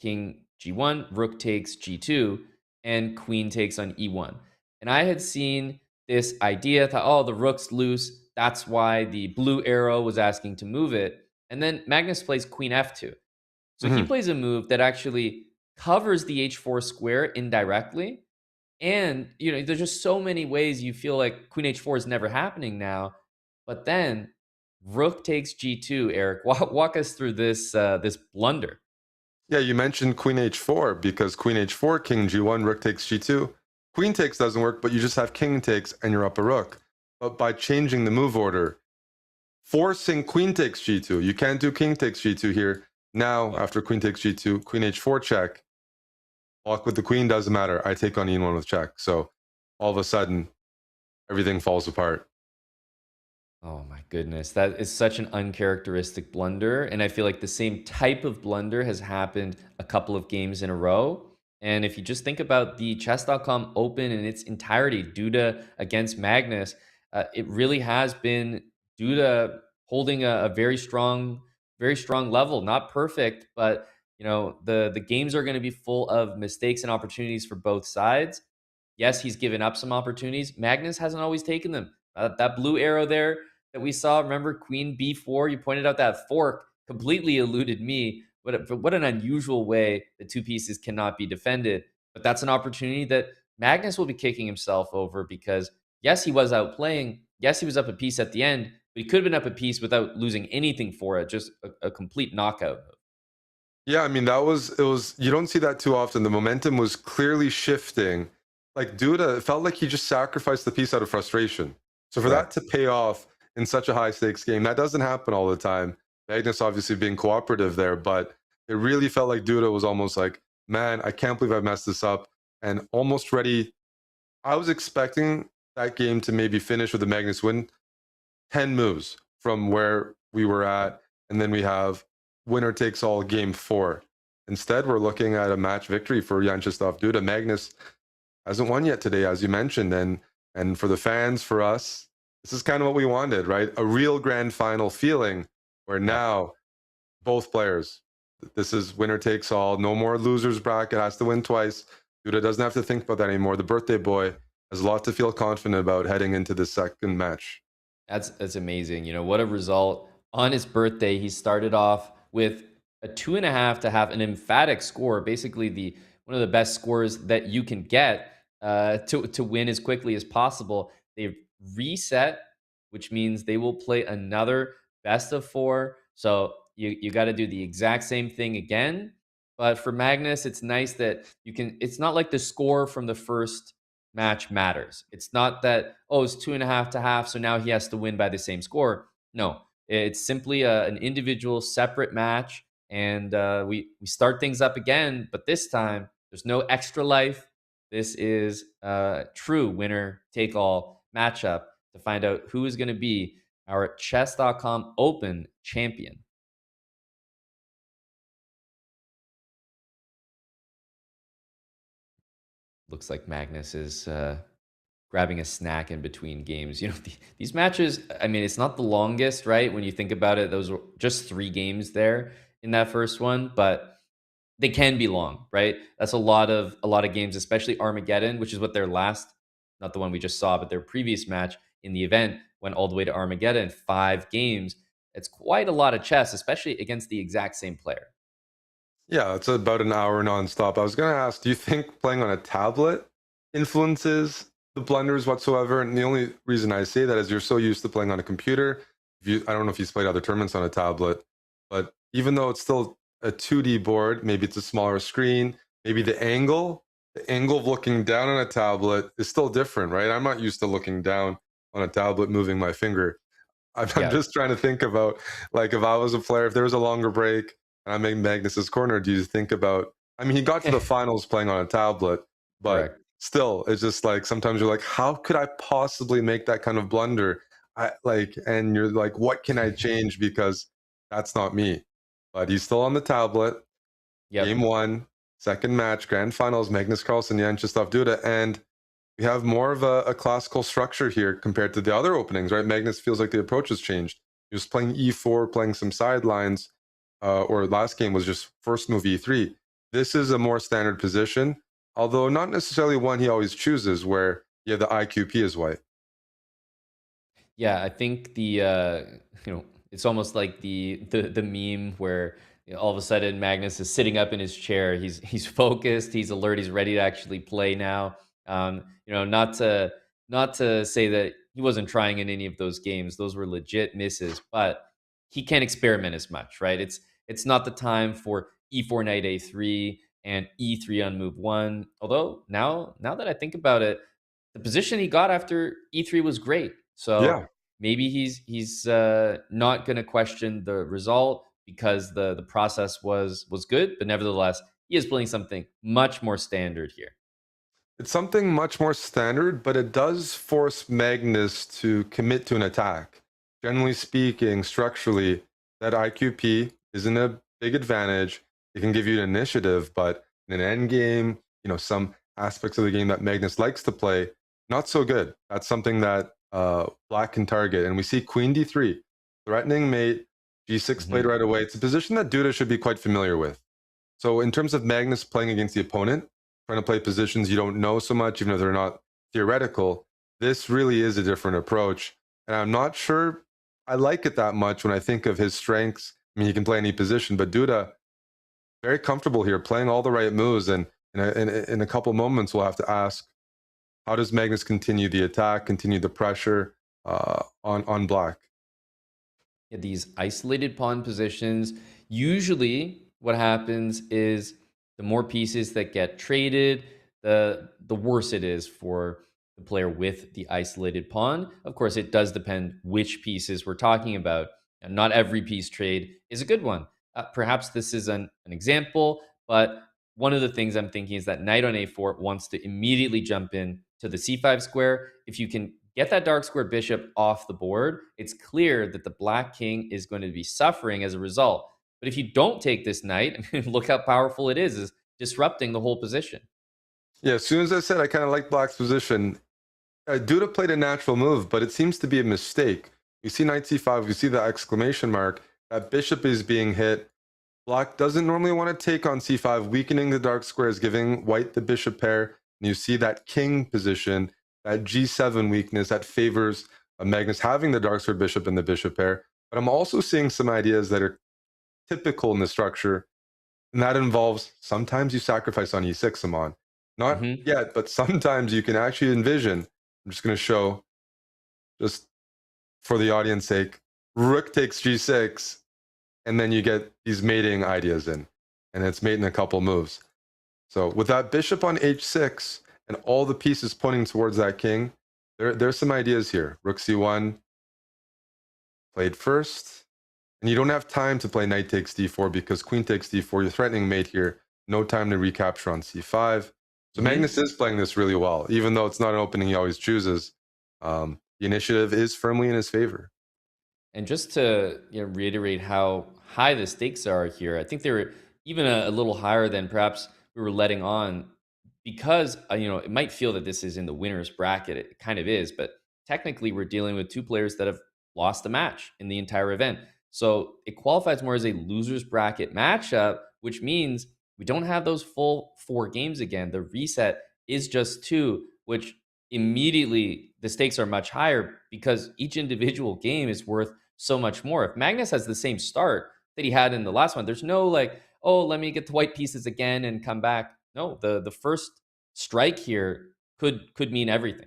king g1, rook takes g2, and queen takes on e1. And I had seen this idea, thought, oh, the rook's loose. That's why the blue arrow was asking to move it. And then Magnus plays queen f2. So he plays a move that actually covers the h4 square indirectly. And, there's just so many ways you feel like queen h4 is never happening now. But then rook takes g2, Eric. Walk us through this blunder. Yeah, you mentioned queen h4 because queen h4, king g1, rook takes g2. Queen takes doesn't work, but you just have king takes and you're up a rook. But by changing the move order, forcing queen takes g2, you can't do king takes g2 here. Now, after queen takes g2, queen h4 check. Block with the queen doesn't matter. I take on e1 with check. So all of a sudden, everything falls apart. Oh my goodness. That is such an uncharacteristic blunder. And I feel like the same type of blunder has happened a couple of games in a row. And if you just think about the chess.com Open in its entirety, Duda against Magnus, it really has been Duda holding a very strong level. Not perfect, but the games are going to be full of mistakes and opportunities for both sides. Yes, he's given up some opportunities. Magnus hasn't always taken them. That blue arrow there that we saw, remember queen b4? You pointed out that fork completely eluded me. What an unusual way the 2 pieces cannot be defended. But that's an opportunity that Magnus will be kicking himself over, because yes, he was outplaying. Yes, he was up a piece at the end, but he could have been up a piece without losing anything for it. Just a complete knockout. Yeah, I mean, you don't see that too often. The momentum was clearly shifting. Like Duda, it felt like he just sacrificed the piece out of frustration. So for that to pay off in such a high stakes game, that doesn't happen all the time. Magnus obviously being cooperative there, but it really felt like Duda was almost like, man, I can't believe I messed this up, and almost ready. I was expecting that game to maybe finish with a Magnus win 10 moves from where we were at, and then we have winner takes all game 4. Instead, we're looking at a match victory for Vyacheslav Duda. Magnus hasn't won yet today, as you mentioned, and for the fans, for us, this is kind of what we wanted, right? A real grand final feeling where now both players, this is winner takes all, no more losers bracket, has to win twice. Duda doesn't have to think about that anymore. The birthday boy has a lot to feel confident about heading into the second match. That's amazing. What a result. On his birthday, he started off with a 2.5 to have an emphatic score, basically one of the best scores that you can get to win as quickly as possible. They've reset which means they will play another best of 4. So you got to do the exact same thing again. But for Magnus, it's nice that you can. It's not like the score from the first match matters. It's not that, oh, it's 2.5 to half, so now he has to win by the same score. No, it's simply an individual separate match, and we start things up again. But this time, there's no extra life. This is a true winner take all matchup to find out who is going to be our chess.com Open champion. Looks like Magnus is grabbing a snack in between games. These matches, I mean, it's not the longest, right? When you think about it, those were just 3 games there in that first one, but they can be long, right? That's a lot of games, especially Armageddon, which is what their last, not the one we just saw, but their previous match in the event went all the way to Armageddon, 5 games. It's quite a lot of chess, especially against the exact same player. Yeah, it's about an hour nonstop. I was going to ask, do you think playing on a tablet influences the blunders whatsoever? And the only reason I say that is you're so used to playing on a computer. I don't know if you've played other tournaments on a tablet, but even though it's still a 2D board, maybe it's a smaller screen, maybe the angle of looking down on a tablet is still different, right? I'm not used to looking down on a tablet, moving my finger. I'm Yeah. just trying to think about, like, if I was a player, if there was a longer break and I'm in Magnus's corner, do you think about? I mean, he got to the finals playing on a tablet, but Correct. still, it's just like sometimes you're like, how could I possibly make that kind of blunder? And you're like, what can I change because that's not me. But he's still on the tablet. Game Yep. 1, second match, grand finals, Magnus Carlsen, Vyacheslav Duda, and we have more of a classical structure here compared to the other openings, right? Magnus feels like the approach has changed. He was playing e4, playing some sidelines, or last game was just first move e3. This is a more standard position, although not necessarily one he always chooses, where you have the IQP as white. Yeah, I think it's almost like the meme where all of a sudden Magnus is sitting up in his chair. He's focused. He's alert. He's ready to actually play now. Not to say that he wasn't trying in any of those games. Those were legit misses, but he can't experiment as much, right? It's not the time for e4 knight a3 and e3 on move 1. Although now that I think about it, the position he got after e3 was great. So Yeah. maybe he's not going to question the result because the process was good, but nevertheless, he is playing something much more standard here. It's something much more standard, but it does force Magnus to commit to an attack. Generally speaking, structurally, that IQP isn't a big advantage. It can give you an initiative, but in an end game, some aspects of the game that Magnus likes to play, not so good. That's something that Black can target. And we see Queen d3, threatening mate, g6 played right away. It's a position that Duda should be quite familiar with. So in terms of Magnus playing against the opponent, trying to play positions you don't know so much, even though they're not theoretical, this really is a different approach. And I'm not sure I like it that much when I think of his strengths. I mean, he can play any position, but Duda, very comfortable here, playing all the right moves. And in a couple moments, we'll have to ask, how does Magnus continue the attack, continue the pressure on Black? Yeah, these isolated pawn positions, usually what happens is the more pieces that get traded, the worse it is for the player with the isolated pawn. Of course, it does depend which pieces we're talking about. And not every piece trade is a good one. Perhaps this is an example, but one of the things I'm thinking is that knight on a4 wants to immediately jump in to the c5 square. If you can get that dark square bishop off the board, it's clear that the black king is going to be suffering as a result. But if you don't take this knight, I mean, look how powerful it is disrupting the whole position. Yeah, as soon as I said I kind of like Black's position, Duda played a natural move, but it seems to be a mistake. We see knight c5, we see the exclamation mark. That bishop is being hit. Black doesn't normally want to take on c5, weakening the dark squares, giving white the bishop pair. And you see that king position, that g7 weakness that favors Magnus having the dark square bishop and the bishop pair. But I'm also seeing some ideas that are typical in the structure, and that involves sometimes you sacrifice on e6, Amon. Not yet, but sometimes you can actually envision. I'm just going to show just for the audience sake, rook takes g6, and then you get these mating ideas in, and it's mate in a couple moves. So with that bishop on h6 and all the pieces pointing towards that king, there's some ideas here. Rook c1 played first, and you don't have time to play knight takes d4 because queen takes d4. You're threatening mate here. No time to recapture on c5. So Magnus is playing this really well, even though it's not an opening he always chooses. The initiative is firmly in his favor. And just to reiterate how high the stakes are here, I think they're even a little higher than perhaps we were letting on, because it might feel that this is in the winner's bracket. It kind of is, but technically we're dealing with two players that have lost a match in the entire event. So it qualifies more as a loser's bracket matchup, which means we don't have those full 4 games again. The reset is just 2, which immediately the stakes are much higher because each individual game is worth so much more. If Magnus has the same start that he had in the last one, there's no like, oh, let me get the white pieces again and come back. No, the first strike here could mean everything.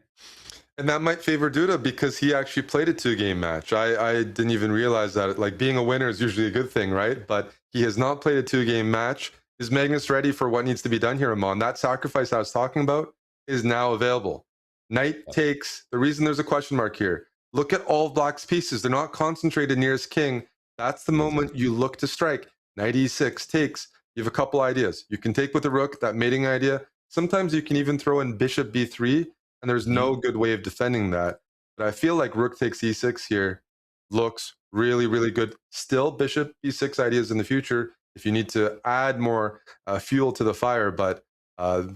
And that might favor Duda because he actually played a 2-game match. I didn't even realize that. Like, being a winner is usually a good thing, right? But he has not played a 2-game match. Is Magnus ready for what needs to be done here, Amon? That sacrifice I was talking about is now available. Knight takes. The reason there's a question mark here, look at all Black's pieces. They're not concentrated near his king. That's the moment you look to strike. Knight e6 takes. You have a couple ideas. You can take with the rook, that mating idea. Sometimes you can even throw in bishop b3, and there's no good way of defending that. But I feel like rook takes e6 here looks really, really good. Still bishop e6 ideas in the future if you need to add more fuel to the fire, but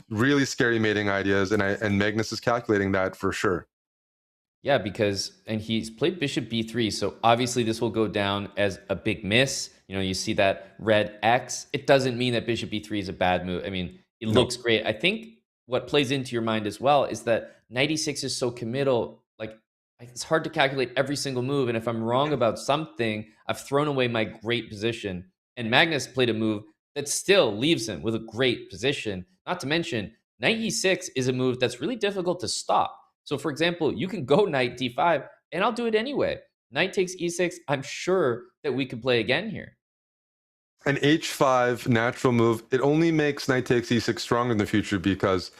really scary mating ideas, and Magnus is calculating that for sure. Yeah, and he's played bishop b3, so obviously this will go down as a big miss. You see that red X. It doesn't mean that bishop b3 is a bad move. I mean, it looks great. I think what plays into your mind as well is that knight e6 is so committal. Like, it's hard to calculate every single move, and if I'm wrong about something, I've thrown away my great position. And Magnus played a move that still leaves him with a great position. Not to mention, knight e6 is a move that's really difficult to stop. So, for example, you can go knight d5, and I'll do it anyway. Knight takes e6. I'm sure that we could play again here. An h5 natural move. It only makes knight takes e6 stronger in the future because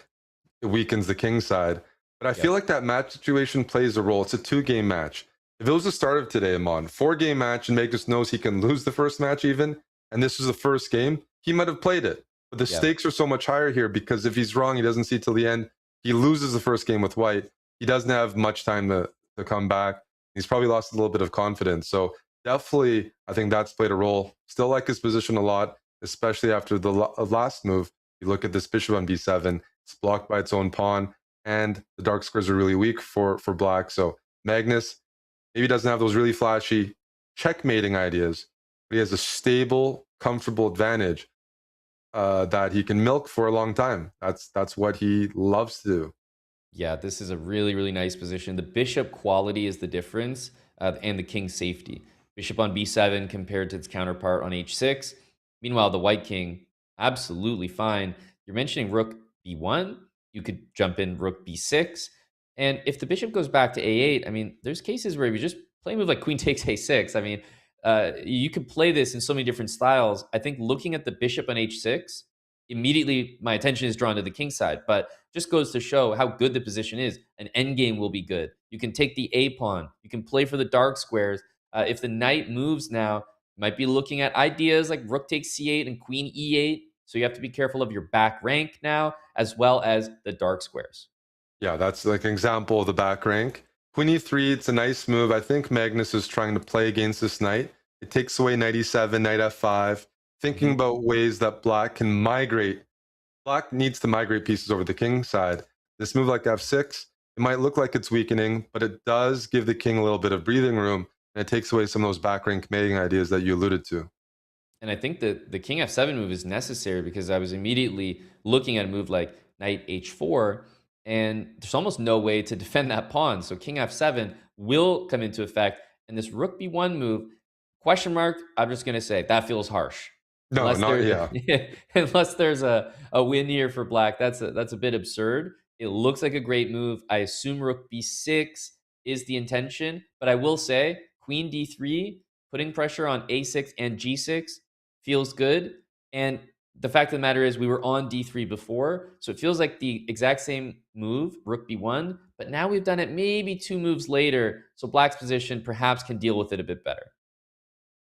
it weakens the king side. But I feel like that match situation plays a role. It's a 2-game match. If it was the start of today, Amon, 4-game match, and Magnus knows he can lose the first match even, and this was the first game, he might have played it. But the stakes are so much higher here because if he's wrong, he doesn't see till the end. He loses the first game with white. He doesn't have much time to come back. He's probably lost a little bit of confidence. So definitely, I think that's played a role. Still like his position a lot, especially after the last move. You look at this bishop on b7. It's blocked by its own pawn, and the dark squares are really weak for Black. So Magnus maybe doesn't have those really flashy checkmating ideas, but he has a stable, comfortable advantage that he can milk for a long time. That's what he loves to do. Yeah, this is a really, really nice position. The bishop quality is the difference, and the king safety. Bishop on b7 compared to its counterpart on h6. Meanwhile, the white king, absolutely fine. You're mentioning rook b1. You could jump in rook b6. And if the bishop goes back to a8, I mean, there's cases where if you just play a move like queen takes a6, I mean, you could play this in so many different styles. I think looking at the bishop on h6, immediately my attention is drawn to the king side, but just goes to show how good the position is. An endgame will be good. You can take the a pawn. You can play for the dark squares. If the knight moves now, you might be looking at ideas like rook takes c8 and queen e8. So you have to be careful of your back rank now, as well as the dark squares. Yeah, that's like an example of the back rank. Queen e3, it's a nice move. I think Magnus is trying to play against this knight. It takes away knight e7, knight f5, thinking about ways that Black can migrate. Black needs to migrate pieces over the king side. This move like f6, it might look like it's weakening, but it does give the king a little bit of breathing room, and it takes away some of those back rank mating ideas that you alluded to. And I think that the king f7 move is necessary because I was immediately looking at a move like knight h4, and there's almost no way to defend that pawn. So king f7 will come into effect, and this rook b1 move, question mark, I'm just going to say that feels harsh. No, Unless there's a win here for Black, that's a bit absurd. It looks like a great move. I assume rook b6. is the intention. But I will say, queen d3, putting pressure on a6 and g6 feels good. And the fact of the matter is we were on d3 before, so it feels like the exact same move, rook b1, but now we've done it maybe 2 moves later, so black's position perhaps can deal with it a bit better.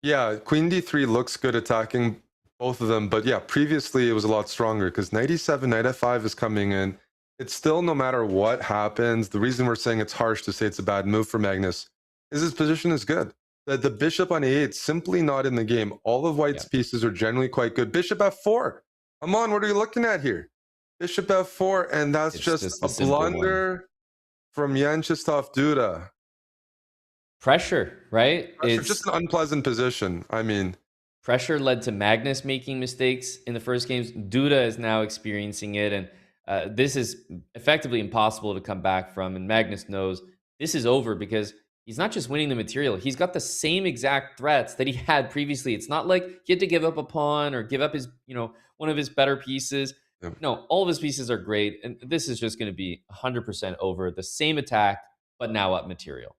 Yeah, queen d3 looks good attacking both of them, but yeah, previously it was a lot stronger because knight e7, knight f5 is coming in. It's still, no matter what happens, the reason we're saying it's harsh to say it's a bad move for Magnus is his position is good. The bishop on a8 simply not in the game. All of white's pieces are generally quite good. Bishop f4. Come on, what are you looking at here? Bishop f4, and that's It's just a a simple one. blunder from Vyacheslav Duda. Pressure, right? Pressure, It's just an unpleasant position. I mean, pressure led to Magnus making mistakes in the first games. Duda is now experiencing it, and this is effectively impossible to come back from. And Magnus knows this is over because he's not just winning the material, he's got the same exact threats that he had previously. It's not like he had to give up a pawn or give up his, one of his better pieces. yeah. No, all of his pieces are great, and this is just going to be 100% over. The same attack, but now up material.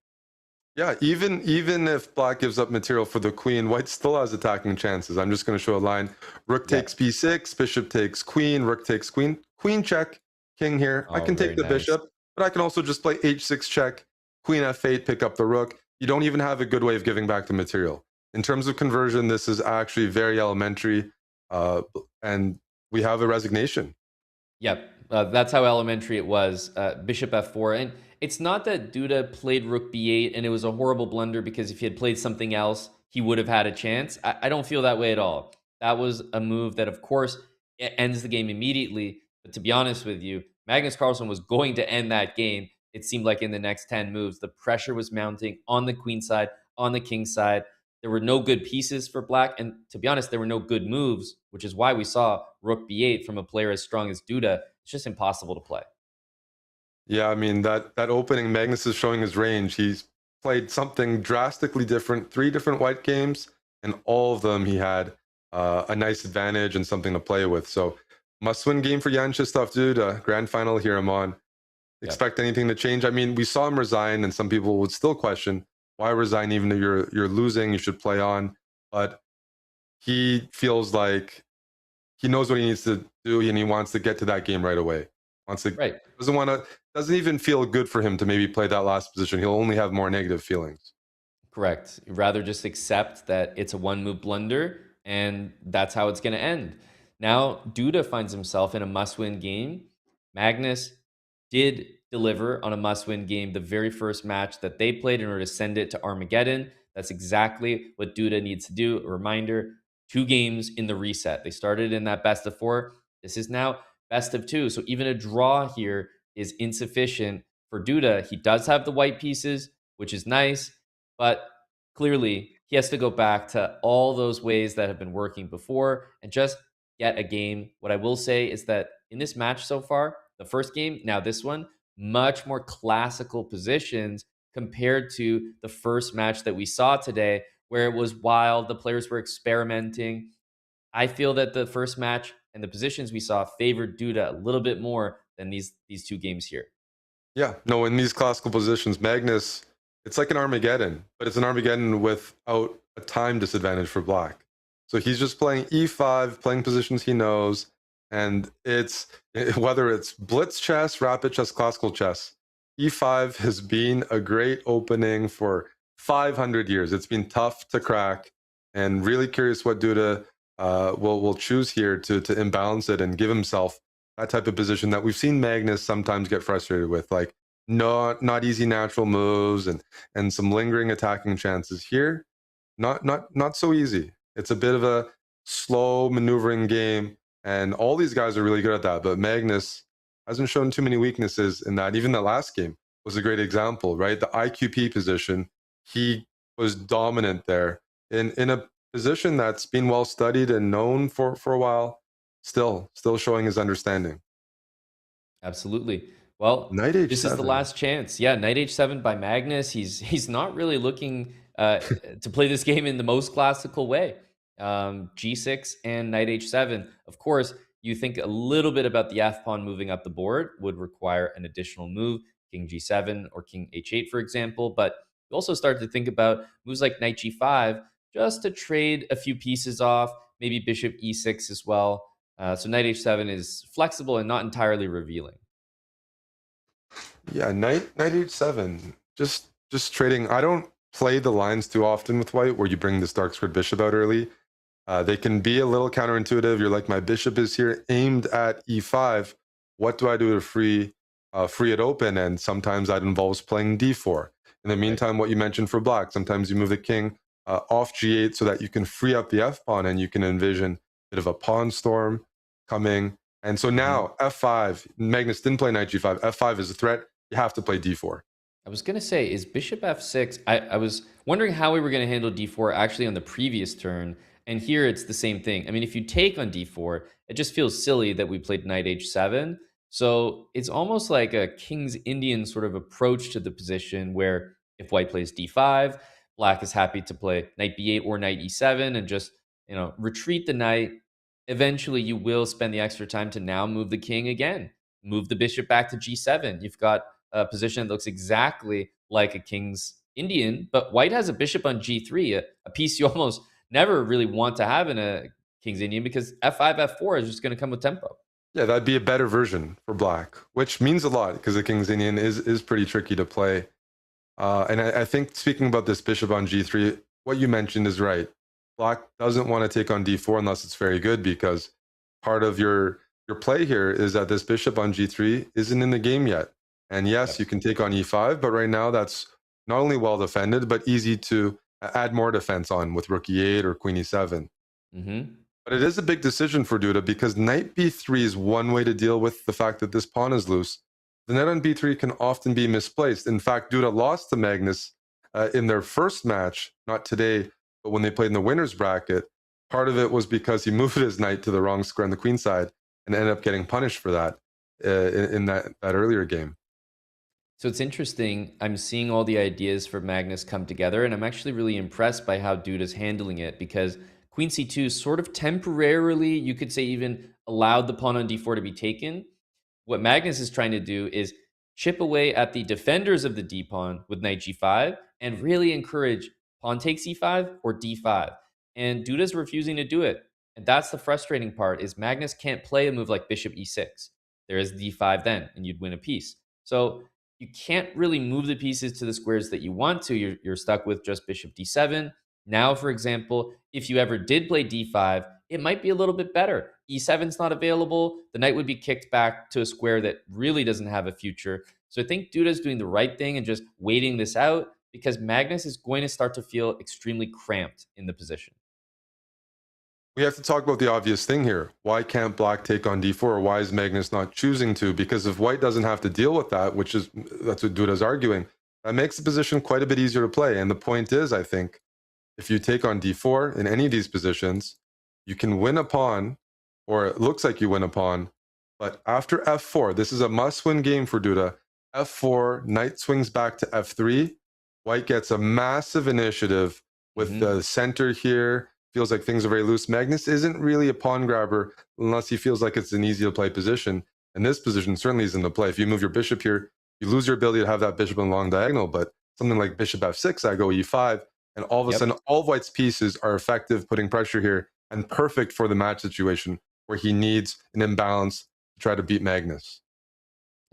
Yeah, even if black gives up material for the queen, white still has attacking chances. I'm just going to show a line. Rook takes b6, bishop takes queen, rook takes queen, queen check, king here. I can take the bishop, but I can also just play h6 check, queen f8, pick up the rook. You don't even have a good way of giving back the material. In terms of conversion, this is actually very elementary, and we have a resignation. Yep, that's how elementary it was. Bishop f4, and it's not that Duda played rook b8 and it was a horrible blunder because if he had played something else, he would have had a chance. I don't feel that way at all. That was a move that, of course, ends the game immediately. But to be honest with you, Magnus Carlsen was going to end that game. It seemed like in the next 10 moves, the pressure was mounting on the queen side, on the king side. There were no good pieces for black. And to be honest, there were no good moves, which is why we saw rook b8 from a player as strong as Duda. It's just impossible to play. Yeah, I mean, that opening, Magnus is showing his range. He's played something drastically different, 3 different white games, and all of them he had a nice advantage and something to play with. So must-win game for Vyacheslav Duda. Grand final here, I'm on. Expect anything to change? I mean, we saw him resign, and some people would still question, why resign even if you're losing? You should play on. But he feels like he knows what he needs to do, and he wants to get to that game right away. Doesn't even feel good for him to maybe play that last position. He'll only have more negative feelings. Correct. Rather just accept that it's a one-move blunder, and that's how it's going to end. Now, Duda finds himself in a must-win game. Magnus did deliver on a must-win game the very first match that they played in order to send it to Armageddon. That's exactly what Duda needs to do. A reminder, 2 games in the reset. They started in that best of 4. This is now best of 2. So even a draw here is insufficient for Duda. He does have the white pieces, which is nice, but clearly he has to go back to all those ways that have been working before and just get a game. What I will say is that in this match so far, the first game, now this one, much more classical positions compared to the first match that we saw today, where it was wild, the players were experimenting. I feel that the first match and the positions we saw favored Duda a little bit more than these 2 games here. Yeah, no, in these classical positions, Magnus, it's like an Armageddon, but it's an Armageddon without a time disadvantage for black. So he's just playing e5, playing positions he knows, and it's, whether it's blitz chess, rapid chess, classical chess, e5 has been a great opening for 500 years. It's been tough to crack, and really curious what Duda will choose here to imbalance it and give himself that type of position that we've seen Magnus sometimes get frustrated with, like not easy natural moves and some lingering attacking chances. Here, not so easy. It's a bit of a slow maneuvering game, and all these guys are really good at that. But Magnus hasn't shown too many weaknesses in that. Even the last game was a great example, right? The IQP position, he was dominant there in a position that's been well studied and known for a while. Still showing his understanding. Absolutely. Well, Knight h7. This is the last chance. Yeah, knight h7 by Magnus. He's not really looking to play this game in the most classical way. G6 and knight h7. Of course, you think a little bit about the f-pawn moving up the board would require an additional move. king g7 or king h8, for example. But you also start to think about moves like knight g5 just to trade a few pieces off, maybe bishop e6 as well. So knight h7 is flexible and not entirely revealing. Yeah, knight h7. Just trading. I don't play the lines too often with white where you bring this dark squared bishop out early. They can be a little counterintuitive. You're like, my bishop is here aimed at e5. What do I do to free it open? And sometimes that involves playing d4. In the meantime, what you mentioned for black, sometimes you move the king off g8 so that you can free up the f pawn and you can envision a bit of a pawn storm coming. And so now f5, Magnus didn't play knight g5. f5 is a threat. You have to play d4. I was going to say, is bishop f6? I was wondering how we were going to handle d4 actually on the previous turn. And here it's the same thing. I mean, if you take on d4, it just feels silly that we played knight h7. So it's almost like a King's Indian sort of approach to the position where if white plays d5, black is happy to play knight b8 or knight e7 and just, retreat the knight. Eventually, you will spend the extra time to now move the king again, move the bishop back to g7. You've got a position that looks exactly like a King's Indian, but white has a bishop on g3, a piece you almost never really want to have in a King's Indian because f5, f4 is just going to come with tempo. Yeah, that'd be a better version for black, which means a lot because the King's Indian is pretty tricky to play. And I think speaking about this bishop on g3, what you mentioned is right. Black doesn't want to take on d4 unless it's very good because part of your play here is that this bishop on g3 isn't in the game yet. And yes, you can take on e5, but right now that's not only well defended, but easy to add more defense on with rook e8 or queen e7. But it is a big decision for Duda because knight b3 is one way to deal with the fact that this pawn is loose. The knight on b3 can often be misplaced. In fact, Duda lost to Magnus in their first match, not today, but when they played in the winner's bracket. Part of it was because he moved his knight to the wrong square on the queen side and ended up getting punished for that in that earlier game. So it's interesting. I'm seeing all the ideas for Magnus come together, and I'm actually really impressed by how Duda's handling it because queen c2 sort of temporarily, you could say even allowed the pawn on d4 to be taken. What Magnus is trying to do is chip away at the defenders of the d pawn with knight g5 and really encourage pawn takes e5 or d5. And Duda's refusing to do it. And that's the frustrating part is Magnus can't play a move like bishop e6. There is d5 then, and you'd win a piece. So you can't really move the pieces to the squares that you want to. You're stuck with just bishop d7. Now, for example, if you ever did play d5, it might be a little bit better. e7's not available. The knight would be kicked back to a square that really doesn't have a future. So I think Duda's doing the right thing and just waiting this out because Magnus is going to start to feel extremely cramped in the position. We have to talk about the obvious thing here. Why can't black take on d4? Or why is Magnus not choosing to? Because if white doesn't have to deal with that, that's what Duda's arguing, that makes the position quite a bit easier to play. And the point is, I think, if you take on d4 in any of these positions, you can win a pawn, or it looks like you win a pawn. But after f4, this is a must-win game for Duda. f4, knight swings back to f3. White gets a massive initiative with the center here. Feels like things are very loose. Magnus isn't really a pawn grabber unless he feels like it's an easy to play position. And this position certainly isn't the play. If you move your bishop here, you lose your ability to have that bishop in long diagonal. But something like bishop f6, I go e5, and all of a sudden, all of white's pieces are effective, putting pressure here, and perfect for the match situation where he needs an imbalance to try to beat Magnus.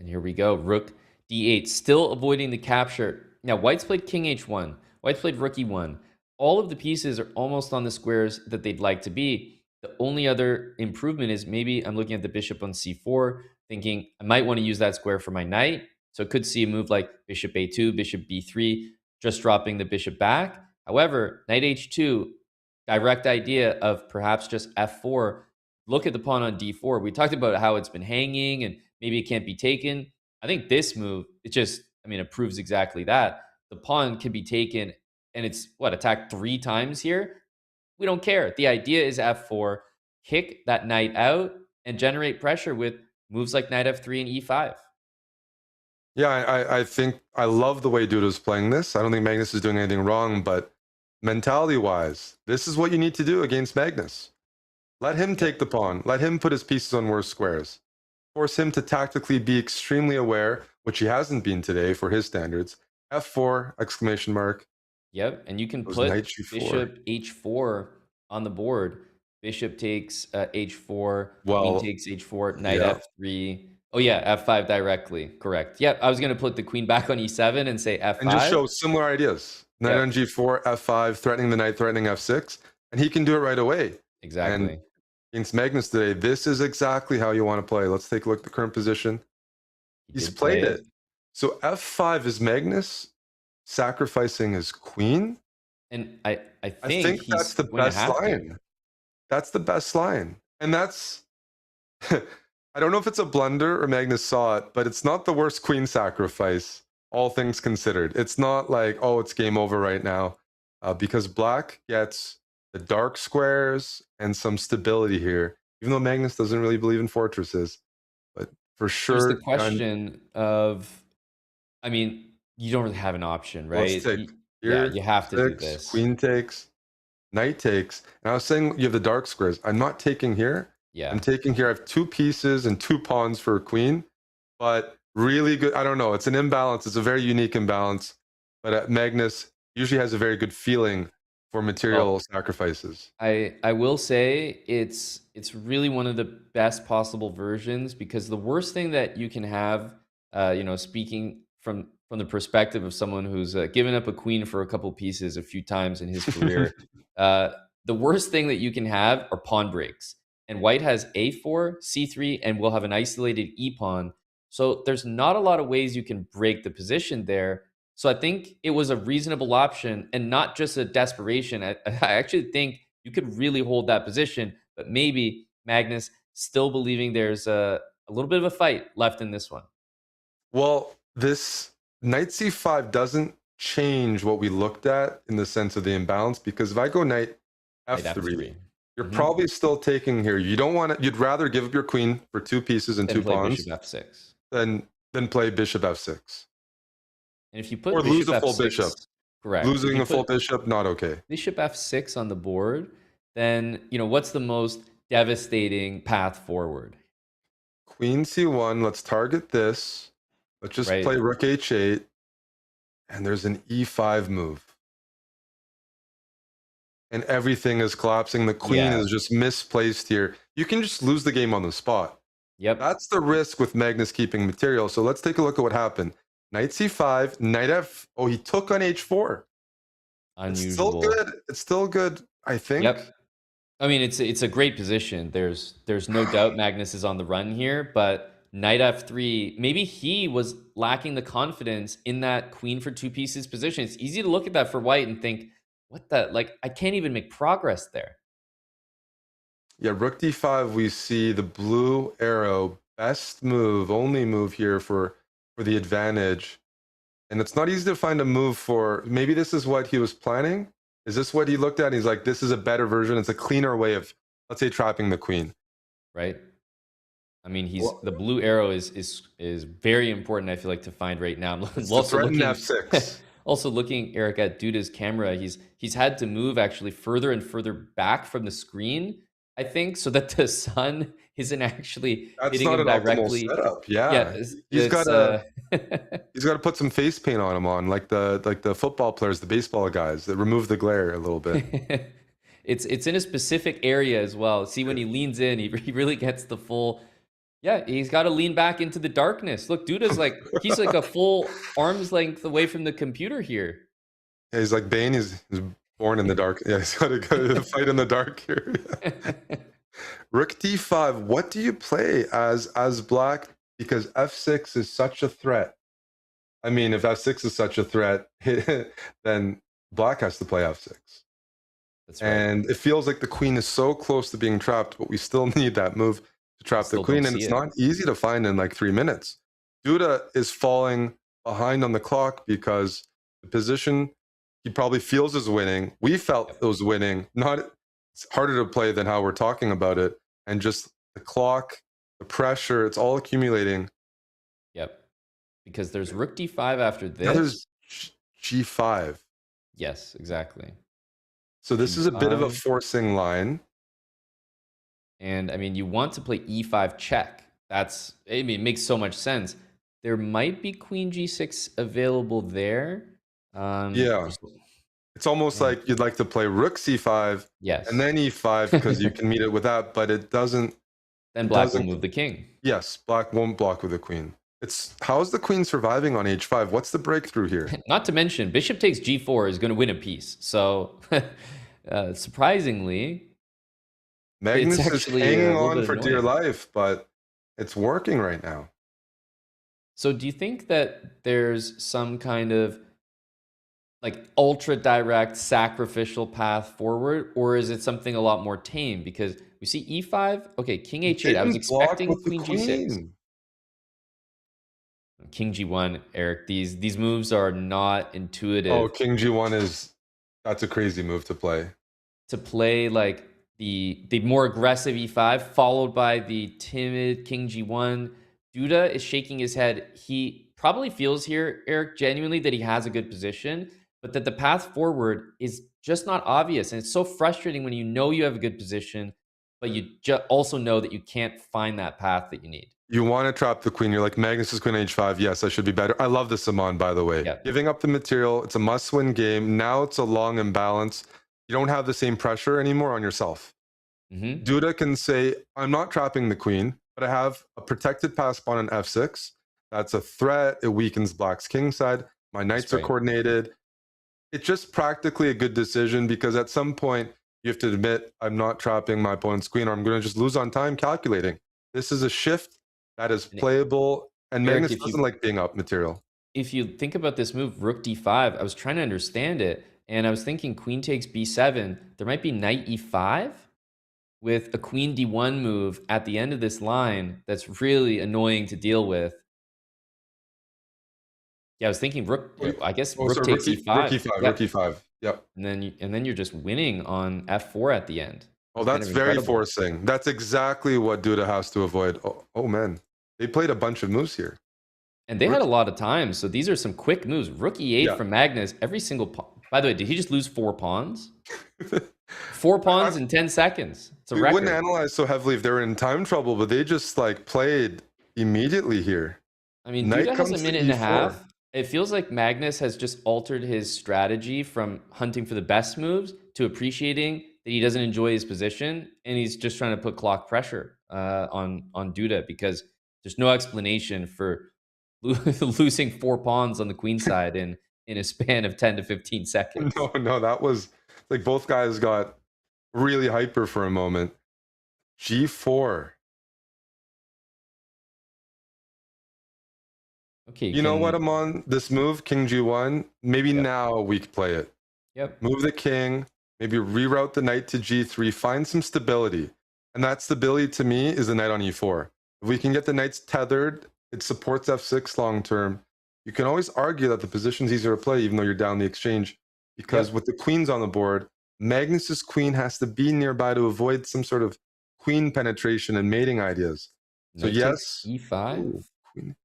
And here we go. Rook d8, still avoiding the capture. Now, white's played king h1. White's played rook e1. All of the pieces are almost on the squares that they'd like to be. The only other improvement is maybe I'm looking at the bishop on c4, thinking I might want to use that square for my knight. So I could see a move like bishop a2, bishop b3, just dropping the bishop back. However, knight h2, direct idea of perhaps just f4. Look at the pawn on d4. We talked about how it's been hanging and maybe it can't be taken. I think this move, it proves exactly that. The pawn can be taken and it's attacked 3 times here. We don't care. The idea is f4, kick that knight out and generate pressure with moves like knight f3 and e5. Yeah, I think I love the way Duda's playing this. I don't think Magnus is doing anything wrong, but mentality-wise, this is what you need to do against Magnus. Let him take the pawn. Let him put his pieces on worse squares. Force him to tactically be extremely aware which he hasn't been today for his standards. F4 exclamation mark. Yep, and you can Goes knight put G4. bishop h4 on the board. Bishop takes h4, queen Well, takes h4, knight yeah. f3. Oh yeah, f5 directly. Correct. Yep, I was going to put the queen back on e7 and say And just f5. show similar ideas. Knight on Yep, G4, F5, threatening the knight, threatening F6. And he can do it right away. And exactly. against Magnus today, this is exactly how you want to play. Let's take a look at the current position. He He's did play played it. it. So F5 is Magnus sacrificing his queen. And I I think think that's he's the going to best have to. line. That's the best line. And that's, I don't know if it's a blunder or Magnus saw it, but it's not the worst queen sacrifice, all things considered. It's not like, oh, it's game over right now, because black gets the dark squares and some stability here, even though Magnus doesn't really believe in fortresses. But for There's the sure, question of, I mean, you don't really have an option, let's right? take Yeah, here, you have to do six, this. queen takes, knight takes. And I was saying you have the dark squares. I'm not taking here. I'm Yeah. taking here. I have 2 pieces and 2 pawns for a queen, but really good. I don't know. It's an imbalance. It's a very unique imbalance. But Magnus usually has a very good feeling for material Well, sacrifices. I will say it's really one of the best possible versions, because the worst thing that you can have, speaking from the perspective of someone who's given up a queen for a couple pieces a few times in his career, uh, the worst thing that you can have are pawn breaks. And white has a4, c3, and will have an isolated e pawn. So there's not a lot of ways you can break the position there. So I think it was a reasonable option and not just a desperation. I actually think you could really hold that position, but maybe Magnus still believing there's a little bit of a fight left in this one. Well, this knight c5 doesn't change what we looked at in the sense of the imbalance, because if I go knight Knight f3, f3. you're Mhm. probably still taking here. You don't want to, you'd rather give up your queen for 2 pieces and Then 2 play bishop pawns f6. than play bishop f6. And if you Or put lose bishop a full bishop. f6, correct. If Losing you a full put bishop, not okay. bishop f6 on the board, then what's the most devastating path forward, Queen c1, let's target this. Let's just right? play rook h8, and there's an e5 move. And everything is collapsing. The queen Yeah. is just misplaced here. You can just lose the game on the spot. Yep. That's the risk with Magnus keeping material. So let's take a look at what happened. Knight c5, knight f. Oh, he took on h4. It's still Unusual. good. It's still good, I think. Yep. I mean, it's a great position. There's no doubt Magnus is on the run here, but knight f3, maybe he was lacking the confidence in that queen for 2 pieces position. It's easy to look at that for white and think, what the, like, I can't even make progress there. Yeah, rook d5, we see the blue arrow, best move, only move here for the advantage. And it's not easy to find a move for, maybe this is what he was planning. Is this what he looked at? He's like, this is a better version. It's a cleaner way of, let's say, trapping the queen. Right? I mean, Well, the blue arrow is very important, I feel like, to find right now. I'm it's to also threaten looking f6. also looking, Eric, at Duda's camera. He's had to move actually further and further back from the screen, I think, so that the sun isn't actually That's hitting not him an optimal directly. setup. Yeah, Yeah, he's got it's to he's got to put some face paint on him, on like the football players, the baseball guys that remove the glare a little bit. it's in a specific area as well. See, when he leans in, he really gets the full. Yeah, he's got to lean back into the darkness. Look, Duda's like, he's like a full arm's length away from the computer here. Yeah, he's like Bane. He's born in the dark. Yeah, he's got to go fight in the dark here. Rook d5. What do you play as black? Because f6 is such a threat. I mean, if f6 is such a threat, then black has to play f6. That's right. And it feels like the queen is so close to being trapped, but we still need that move to trap the Still queen, don't and see it's it. not easy to find in like 3 minutes. Duda is falling behind on the clock because the position he probably feels is winning. We felt it was winning. It's harder to play than how we're talking about it, and just the clock, the pressure, it's all accumulating. Yep. Because there's rook d5 after Now there's this. g5. Yes, exactly. So this is a bit of a g5. forcing line. And I mean, you want to play e5 check. I mean, it makes so much sense. there might be queen g6 available there. Yeah. Just- It's almost yeah. like you'd like to play rook c5 and Yes. then e5 because you can meet it with that, but it doesn't. Then It black will doesn't. move the king. Yes, black won't block with the queen. It's how's the queen surviving on h5? What's the breakthrough here? Not to mention, bishop takes g4 is going to win a piece. So, surprisingly, it's Magnus is actually a hanging little on bit for dear annoying. life, but it's working right now. So, do you think that there's some kind of like ultra direct sacrificial path forward, or is it something a lot more tame? Because we see e5, okay, king He h8. I was didn't block expecting with the queen g6, queen. king g1. Eric, these moves are not Oh, intuitive king g1 that's a crazy move to play. to play. Like the more aggressive e5 followed by the timid king g1. Duda is shaking his head. He probably feels here, Eric, genuinely that he has a good position, but that the path forward is just not obvious. And it's so frustrating when you know you have a good position, but you also know that you can't find that path that you need. You want to trap the queen. You're like, Magnus is queen h5. Yes, I should be better. I love this Simon, by the way. Yeah. Giving up the material. It's a must-win game. Now it's a long imbalance. You don't have the same pressure anymore on yourself. Mm-hmm. Duda can say, I'm not trapping the queen, but I have a protected pass pawn on f6. That's a threat. It weakens black's king side. My knights are right. coordinated. It's just practically a good decision because at some point you have to admit, I'm not trapping my opponent's queen, or I'm going to just lose on time calculating. This is a shift that is playable, and Eric, Magnus doesn't like being up material. If you think about this move, rook d5, I was trying to understand it, and I was thinking queen takes b7. There might be knight e5 with a queen d1 move at the end of this line that's really annoying to deal with. Yeah, I was thinking rook. I guess rook takes e5. Rook e5. Yep. And then you're just winning on f4 at the end. Oh, that's kind of very incredible. forcing. That's exactly what Duda has to avoid. Oh man, they played a bunch of moves here. And they had a lot of time, so these are some quick moves. Rook e8 from Magnus. Every single pawn. By the way, did he just lose 4 pawns? 4 pawns in 10 seconds. It's a record. We wouldn't analyze so heavily if they were in time trouble, but they just like played immediately here. I mean, Duda has a minute and a half. It feels like Magnus has just altered his strategy from hunting for the best moves to appreciating that he doesn't enjoy his position, and he's just trying to put clock pressure on Duda because there's no explanation for losing 4 pawns on the queen side in a span of 10 to 15 seconds. No, that was like both guys got really hyper for a moment. G4. Okay. You know what, I'm on this move, king G1. Maybe now we could play it. Yep. Move the king, maybe reroute the knight to G3, find some stability. And that stability to me is the knight on E4. If we can get the knights tethered, it supports F6 long term. You can always argue that the position's easier to play, even though you're down the exchange, because with the queens on the board, Magnus's queen has to be nearby to avoid some sort of queen penetration and mating ideas. So Knight yes, E5. Ooh, queen.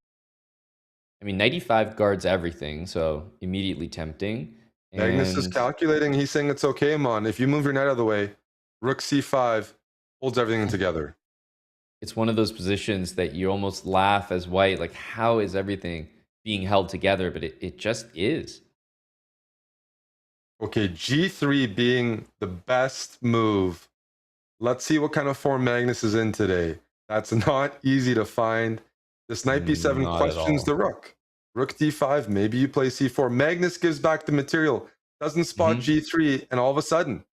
I mean, knight E5 guards everything, so immediately tempting. Magnus is calculating. He's saying it's okay, Mon. If you move your knight out of the way, rook c5 holds everything together. It's one of those positions that you almost laugh as white, like how is everything being held together? But it just is. Okay, g3 being the best move. Let's see what kind of form Magnus is in today. That's not easy to find. This knight b7 Not questions the rook. Rook d5, maybe you play c4. Magnus gives back the material, doesn't spot g3, and all of a sudden,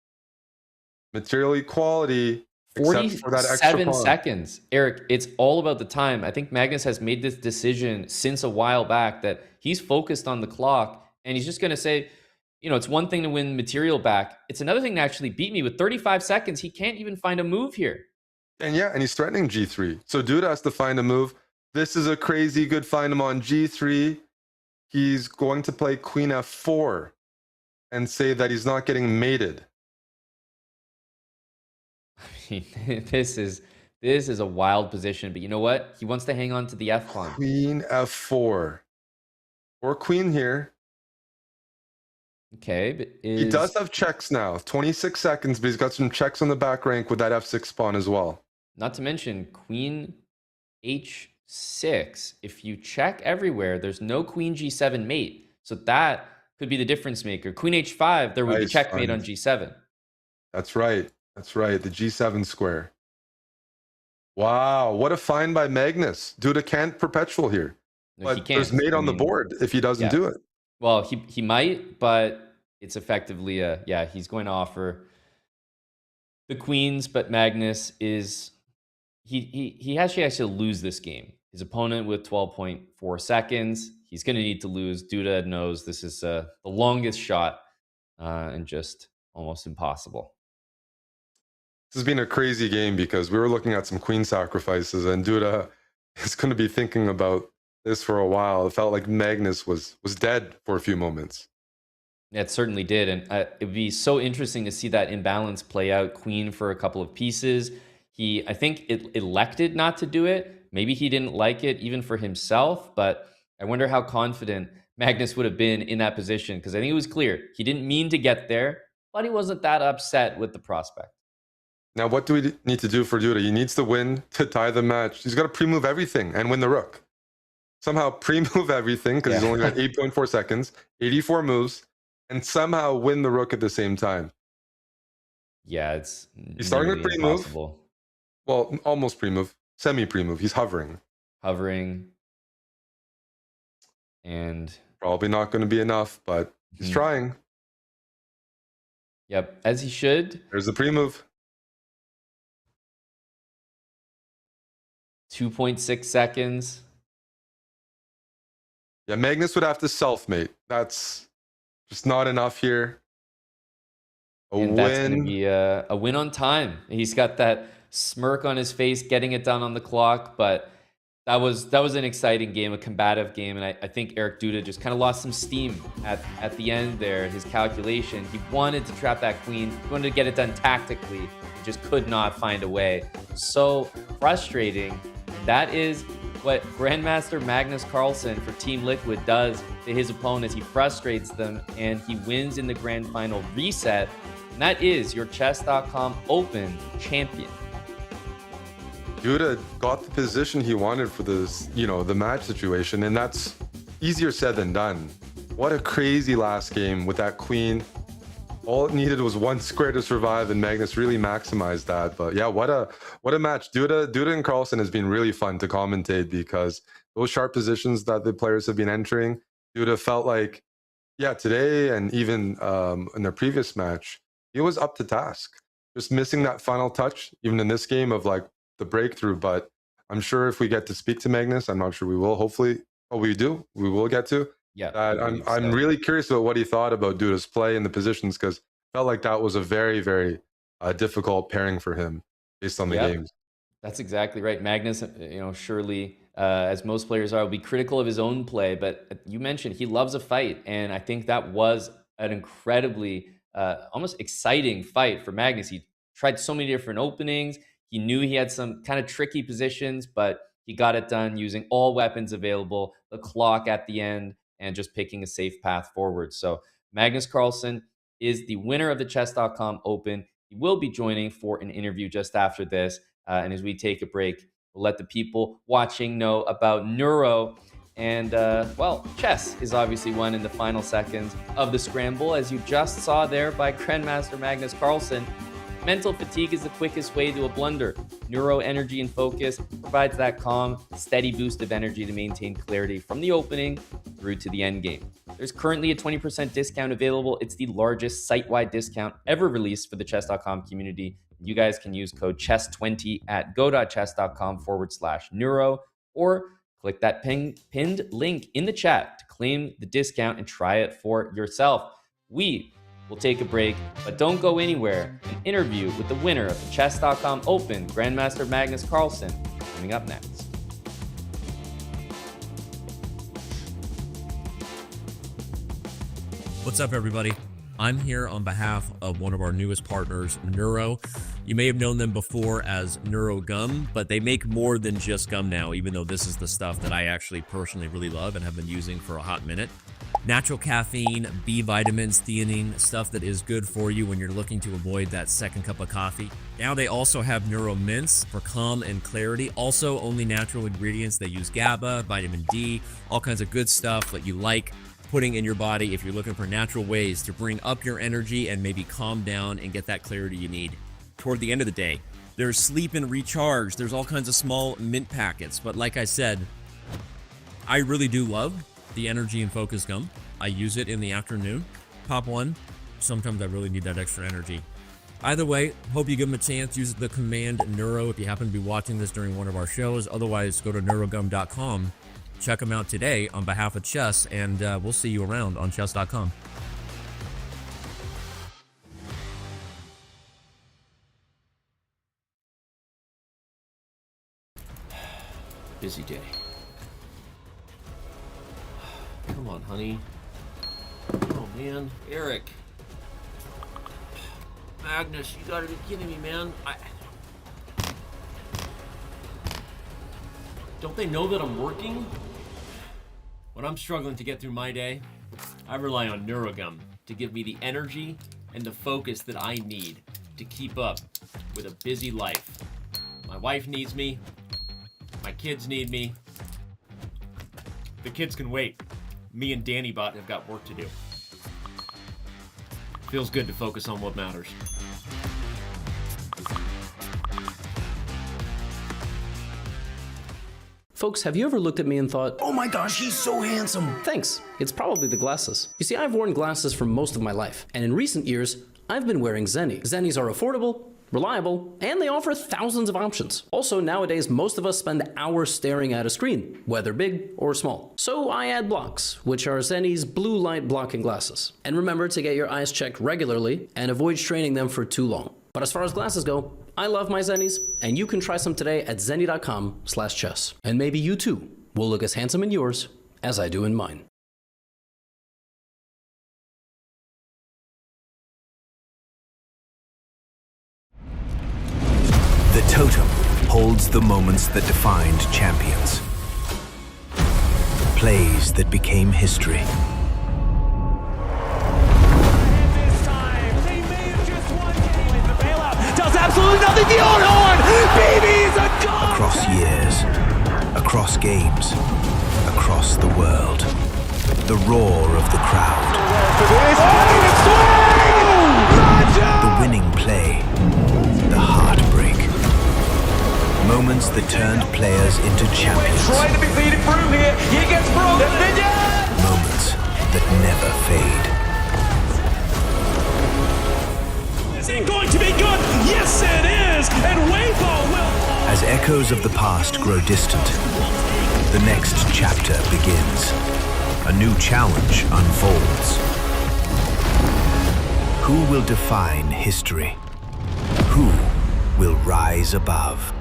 material equality, except for that extra 47 pawn. seconds. Eric, it's all about the time. I think Magnus has made this decision since a while back that he's focused on the clock, and he's just going to say, you know, it's one thing to win material back. It's another thing to actually beat me. With 35 seconds, he can't even find a move here. And yeah, and he's threatening g3. So Duda has to find a move. This is a crazy good find him on g3. He's going to play queen f4 and say that he's not getting mated. I mean, this is a wild position, but you know what? He wants to hang on to the f pawn. Queen f4 or queen here. Okay, but he does have checks now. 26 seconds, but he's got some checks on the back rank with that f6 pawn as well. Not to mention queen h6 6. If you check everywhere, there's no queen g7 mate. So that could be the difference maker. Queen h5, there would be Nice checkmate find. on g7. That's right. That's right. The G7 square. Wow, what a find by Magnus. Duda can't perpetual here. No, he But there's can't. mate I on the mean, board if he doesn't yeah. do it. Well, he might, but it's effectively a, yeah, he's going to offer the queens, but Magnus is, he actually has to lose this game. His opponent with 12.4 seconds. He's going to need to lose. Duda knows this is the longest shot and just almost impossible. This has been a crazy game because we were looking at some queen sacrifices, and Duda is going to be thinking about this for a while. It felt like Magnus was dead for a few moments. It certainly did, and it'd be so interesting to see that imbalance play out. Queen for a couple of pieces. He, I think, elected not to do it. Maybe he didn't like it even for himself, but I wonder how confident Magnus would have been in that position, because I think it was clear he didn't mean to get there, but he wasn't that upset with the prospect. Now, what do we need to do for Duda? He needs to win to tie the match. He's got to pre-move everything and win the rook. Somehow pre-move everything, because he's only got 8.4 seconds, 84 moves, and somehow win the rook at the same time. Yeah, it's He's starting with pre-move. impossible. Well, almost pre-move, semi-pre-move. He's hovering. Hovering. And Probably not going to be enough, but he's trying. Yep, as he should. There's the pre-move. 2.6 seconds. Yeah, Magnus would have to self-mate. That's just not enough here. And that's going to be a win on time. He's got that smirk on his face, getting it done on the clock. But that was an exciting game, a combative game. And I think Eric Duda just kind of lost some steam at the end there. His calculation, he wanted to trap that queen. He wanted to get it done tactically. He just could not find a way. So frustrating. That is what Grandmaster Magnus Carlsen for Team Liquid does to his opponents. He frustrates them and he wins in the grand final reset. And that is your chess.com Open champion. Duda got the position he wanted for this, the match situation, and that's easier said than done. What a crazy last game with that queen. All it needed was one square to survive, and Magnus really maximized that. But yeah, what a match. Duda and Carlsen has been really fun to commentate, because those sharp positions that the players have been entering, Duda felt like, today and even in the previous match, he was up to task. Just missing that final touch, even in this game, of like the breakthrough. But I'm sure if we get to speak to Magnus, I'm not sure we will. Hopefully, we will get to. Yeah, I'm really curious about what he thought about Duda's play and the positions, because it felt like that was a very, very difficult pairing for him based on the games. That's exactly right. Magnus, surely, as most players are, will be critical of his own play. But you mentioned he loves a fight, and I think that was an incredibly, almost exciting fight for Magnus. He tried so many different openings. He knew he had some kind of tricky positions, but he got it done using all weapons available, the clock at the end, and just picking a safe path forward. So Magnus Carlsen is the winner of the chess.com Open. He will be joining for an interview just after this. And as we take a break, we'll let the people watching know about Neuro. And, chess is obviously won in the final seconds of the scramble, as you just saw there by Grandmaster Magnus Carlsen. Mental fatigue is the quickest way to a blunder. Neuro energy and focus provides that calm, steady boost of energy to maintain clarity from the opening through to the end game. There's currently a 20% discount available. It's the largest site-wide discount ever released for the chess.com community. You guys can use code CHESS20 at go.chess.com/neuro, or click that pinned link in the chat to claim the discount and try it for yourself. We'll take a break, but don't go anywhere. An interview with the winner of the chess.com Open, Grandmaster Magnus Carlsen, coming up next. What's up, everybody? I'm here on behalf of one of our newest partners, Neuro. You may have known them before as Neuro Gum, but they make more than just gum now, even though this is the stuff that I actually personally really love and have been using for a hot minute. natural caffeine, B vitamins, theanine, stuff that is good for you when you're looking to avoid that second cup of coffee. Now they also have Neuro Mints for calm and clarity. Also only natural ingredients. They use GABA, vitamin D, all kinds of good stuff that you like putting in your body if you're looking for natural ways to bring up your energy and maybe calm down and get that clarity you need toward the end of the day. There's sleep and recharge. There's all kinds of small mint packets. But like I said, I really do love the Energy and Focus Gum. I use it in the afternoon. Pop one. Sometimes I really need that extra energy. Either way, hope you give them a chance. Use the command Neuro if you happen to be watching this during one of our shows. Otherwise, go to neurogum.com. Check them out today on behalf of Chess, and we'll see you around on chess.com. Busy day. Come on, honey. Oh, man. Eric. Magnus, you gotta be kidding me, man. Don't they know that I'm working? When I'm struggling to get through my day, I rely on NeuroGum to give me the energy and the focus that I need to keep up with a busy life. My wife needs me. My kids need me. The kids can wait. Me and DannyBot have got work to do. Feels good to focus on what matters. Folks, have you ever looked at me and thought, oh my gosh, he's so handsome? Thanks. It's probably the glasses. You see, I've worn glasses for most of my life, and in recent years, I've been wearing Zenni. Zennis are affordable, reliable, and they offer thousands of options. Also, nowadays, most of us spend hours staring at a screen, whether big or small. So I add blocks, which are Zenni's blue light blocking glasses. And remember to get your eyes checked regularly and avoid straining them for too long. But as far as glasses go, I love my Zennis, and you can try some today at zenni.com/chess. And maybe you too will look as handsome in yours as I do in mine. The totem holds the moments that defined champions. Plays that became history. Does absolutely nothing. The old horn! BB's a dog! Across years, across games, across the world. The roar of the crowd. The winning play. The heartbreak. Moments that turned players into champions. Trying to be feeding through here. He gets through. Moments that never fade. Is it going to be good? Yes, it is! And Weibo will... As echoes of the past grow distant, the next chapter begins. A new challenge unfolds. Who will define history? Who will rise above?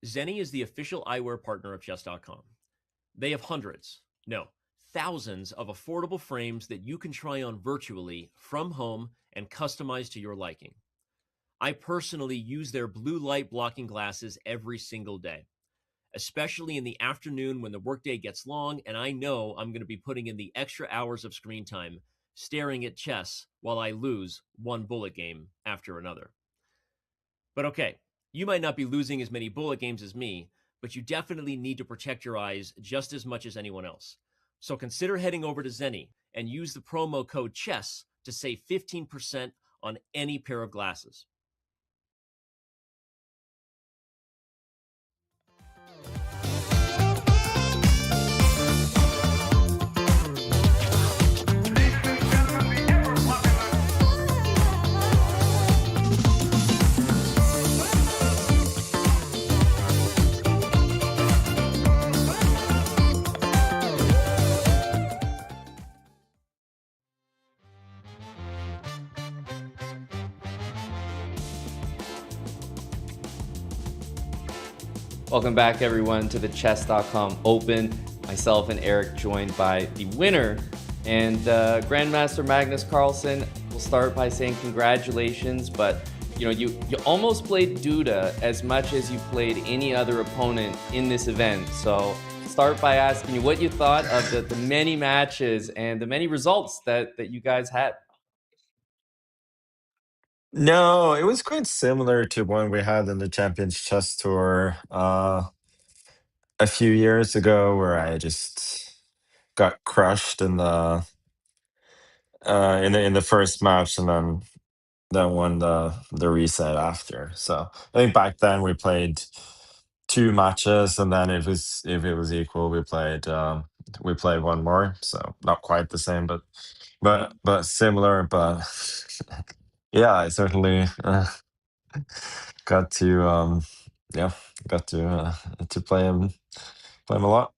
Zenni is the official eyewear partner of chess.com. They have thousands of affordable frames that you can try on virtually from home and customize to your liking. I personally use their blue light blocking glasses every single day, especially in the afternoon when the workday gets long and I know I'm going to be putting in the extra hours of screen time staring at chess while I lose one bullet game after another. But okay, you might not be losing as many bullet games as me, but you definitely need to protect your eyes just as much as anyone else. So consider heading over to Zenni and use the promo code CHESS to save 15% on any pair of glasses. Welcome back, everyone, to the chess.com Open. Myself and Eric joined by the winner and Grandmaster Magnus Carlsen. We'll start by saying congratulations, but you almost played Duda as much as you played any other opponent in this event. So start by asking you what you thought of the many matches and the many results that you guys had. No, it was quite similar to one we had in the Champions Chess Tour a few years ago, where I just got crushed in the first match, and then won the reset after. So I think back then we played two matches, and then if it was equal, we played one more. So not quite the same, but similar. But yeah, I certainly got to yeah got to play him a lot.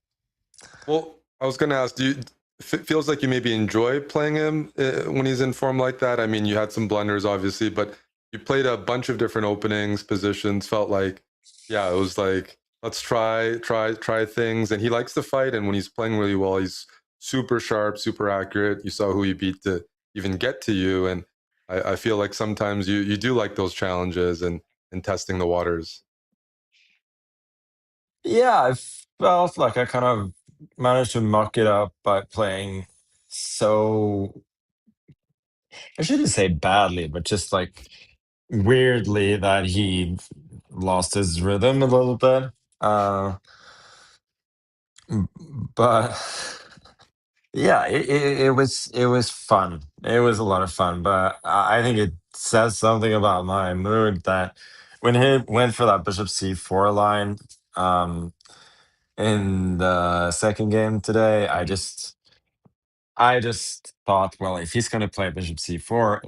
Well, I was going to ask, do you feels like you maybe enjoy playing him when he's in form like that? I mean, you had some blunders, obviously, but you played a bunch of different openings, positions. Felt like, yeah, it was like let's try things. And he likes to fight, and when he's playing really well, he's super sharp, super accurate. You saw who he beat to even get to you, and I feel like sometimes you do like those challenges and testing the waters. Yeah, I felt like I kind of managed to muck it up by playing so, I shouldn't say badly, but just like weirdly that he lost his rhythm a little bit. Uh, but yeah, it was fun. It was a lot of fun, but I think it says something about my mood that when he went for that Bishop C4 line in the second game today, I just thought, well, if he's gonna play Bishop C4,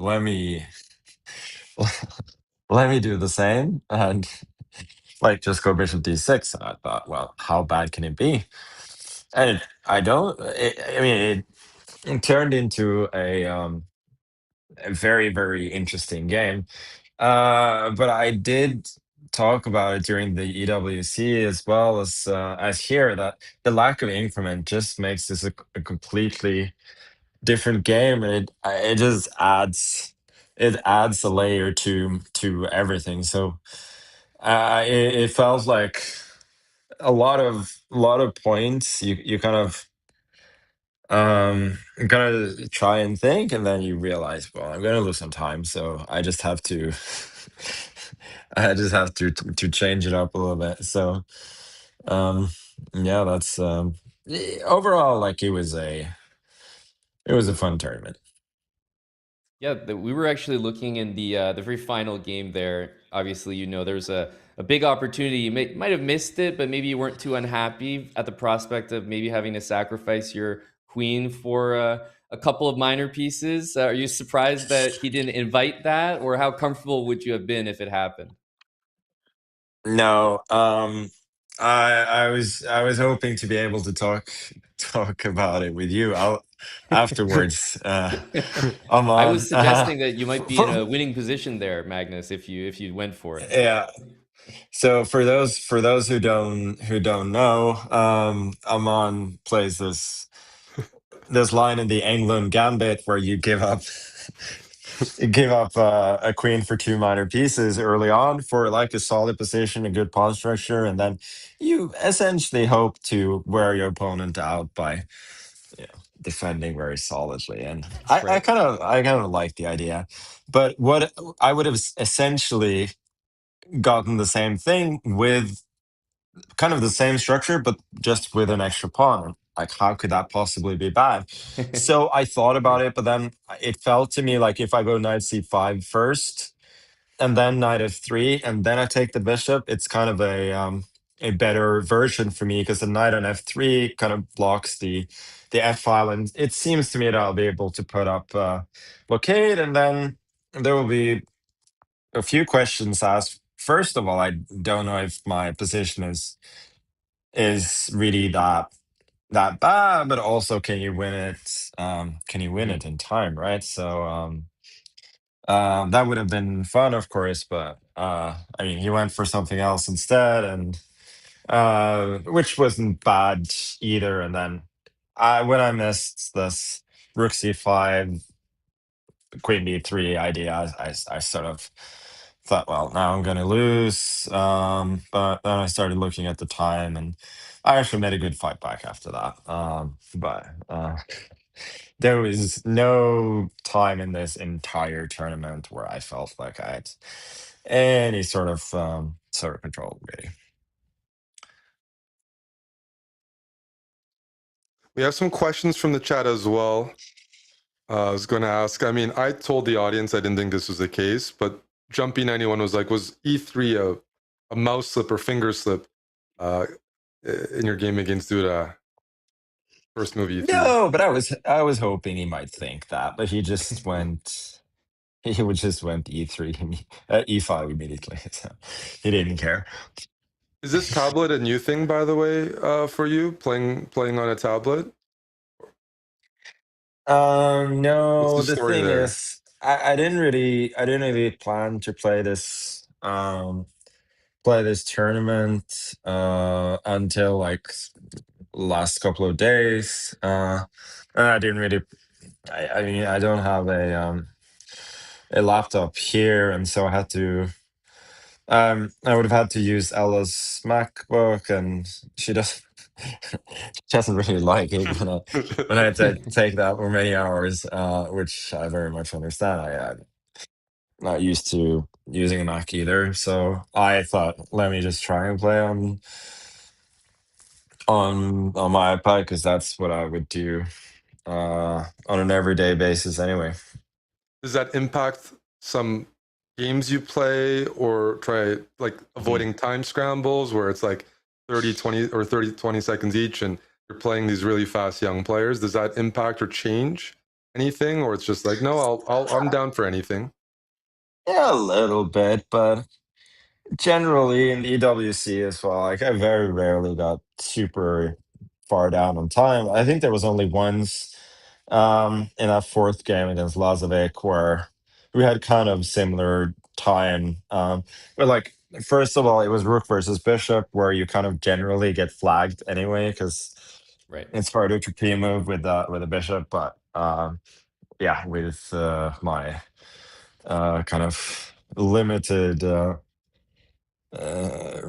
let me do the same and like just go Bishop D6. And I thought, well, how bad can it be? And I don't. I mean, it turned into a very very interesting game. But I did talk about it during the EWC as well as here, that the lack of increment just makes this a completely different game, and it just adds a layer to everything. So it felt like a lot of points you kind of try and think, and then you realize, well, I'm gonna lose some time, so I just have to I just have to change it up a little bit. So um yeah, that's overall, like, it was a fun tournament. Yeah, we were actually looking in the very final game there. Obviously, there's a big opportunity. You might have missed it, but maybe you weren't too unhappy at the prospect of maybe having to sacrifice your queen for a couple of minor pieces. Are you surprised that he didn't invite that, or how comfortable would you have been if it happened? No, I was hoping to be able to talk about it with you out afterwards. I'm I on. was suggesting that you might be in a winning position there, Magnus, if you went for it. Yeah. So for those who don't know, Amon plays this line in the England Gambit where you give up a queen for two minor pieces early on for like a solid position, a good pawn structure, and then you essentially hope to wear your opponent out by, defending very solidly. And That's I, I right. kind of I kind of like the idea, but what I would have essentially gotten the same thing with kind of the same structure, but just with an extra pawn. Like, how could that possibly be bad? So I thought about Agree. it, but then it felt to me like if I go knight c5 first, and then knight f3, and then I take the bishop, it's kind of a better version for me, because the knight on f3 kind of blocks the f file, and it seems to me that I'll be able to put up blockade, and then there will be a few questions asked. First of all, I don't know if my position is really that bad, but also, can you win it? Can you win Mhm. it in time, right? So that would have been fun, of course, but I mean, he went for something else instead, and which wasn't bad either. And then when I missed this rook c5, queen b3 idea, I sort of thought, well, now I'm gonna lose. But then I started looking at the time, and I actually made a good fight back after that. But there was no time in this entire tournament where I felt like I had any sort of control, really. We have some questions from the chat as well. I was going to ask. I mean, I told the audience I didn't think this was the case, but Jumpy91 was like, was E3 a mouse slip or finger slip uh, in your game against Duda? First move E3. No, but I was hoping he might think that, but he just went. He would just went E3, E5 immediately. So he didn't care. Is this tablet a new thing, by the way, for you playing on a tablet? What's No, the the story thing there? is, I didn't really plan to play this tournament until like last couple of days. And I didn't really. I mean, I don't have a laptop here, and so I had to. I would have had to use Ella's MacBook, and she doesn't. She doesn't really like it when I take that for many hours, which I very much understand. I'm not used to using a Mac either, so I thought, let me just try and play on my iPad because that's what I would do on an everyday basis anyway. Does that impact some games you play, or try like avoiding time scrambles where it's like 30 20 or 30 20 seconds each and you're playing these really fast young players? Does that impact or change anything, or it's just like, no, I'm down for anything? Yeah, a little bit, but generally in EWC as well, like I very rarely got super far down on time. I think there was only once in that fourth game against Lazovic where we had kind of similar time. But like first of all, it was Rook versus Bishop where you kind of generally get flagged anyway because Right. it's harder to pre-move with a Bishop. But yeah, with my kind of limited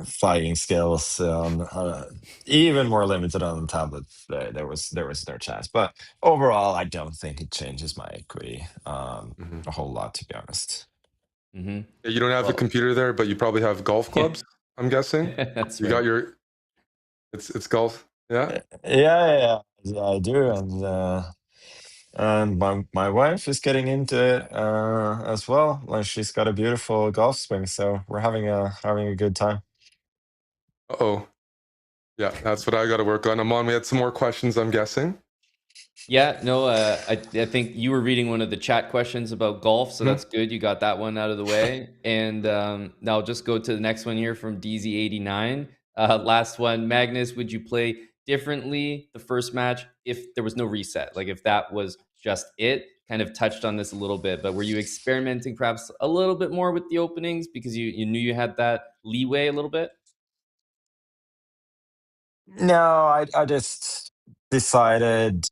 fighting skills on even more limited on the tablet. There was no chance, but overall I don't think it changes my equity a whole lot, to be honest. Mm-hmm. You don't have a Well, computer there, but you probably have golf yeah, clubs, I'm guessing. that's You right. got your it's golf. Yeah. Yeah, I do, and my wife is getting into it as well. Like she's got a beautiful golf swing, so we're having a good time. Oh, yeah, that's what I got to work on. Amon, we had some more questions, I'm guessing. Yeah, no, I think you were reading one of the chat questions about golf, so Mhm. that's good. You got that one out of the way. And now I'll just go to the next one here from DZ89. Last one, Magnus, would you play differently the first match if there was no reset? Like if that was just it? Kind of touched on this a little bit, but were you experimenting perhaps a little bit more with the openings because you knew you had that leeway a little bit? No, I just decided.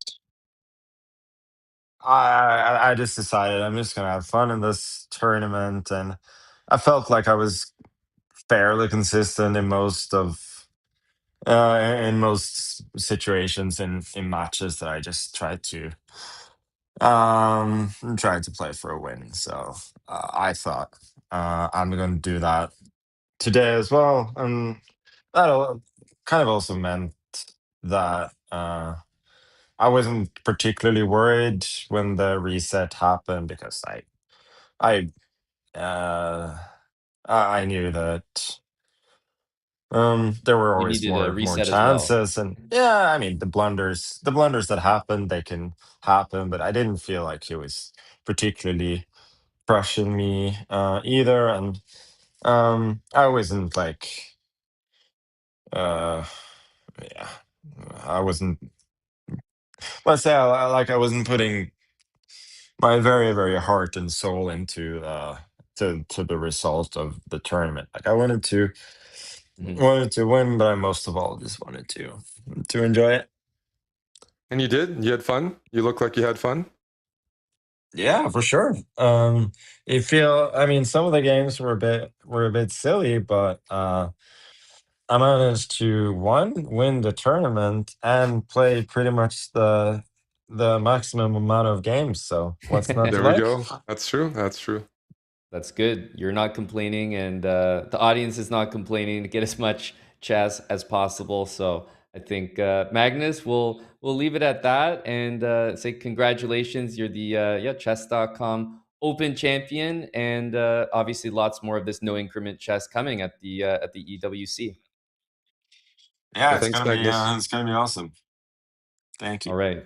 I just decided I'm just gonna have fun in this tournament, and I felt like I was fairly consistent in most situations in matches that I just tried to play for a win. So I thought I'm gonna do that today as well, and kind of also meant that I wasn't particularly worried when the reset happened because I uh I knew that there were You always needed a more reset as well. chances, and yeah, I mean the blunders that happen, they can happen, but I didn't feel like he was particularly crushing me either, and I wasn't like uh yeah, I wasn't, let's say I wasn't putting my very heart and soul into to the result of the tournament. Like I Mhm. wanted to win, but I most of all just wanted to enjoy it. And you did? You had fun? You look like you had fun? Yeah, for sure. I mean, some of the games were a bit silly, but I managed to win the tournament and play pretty much the maximum amount of games. So what's not to There we like? go. That's true. That's true. That's good. You're not complaining, and the audience is not complaining to get as much chess as possible. So I think Magnus, we'll leave it at that, and say congratulations. You're the chess.com Open champion, and obviously lots more of this no increment chess coming at the EWC. Yeah, Yeah, thanks, Magnus. it's gonna be awesome. Thank you. All right.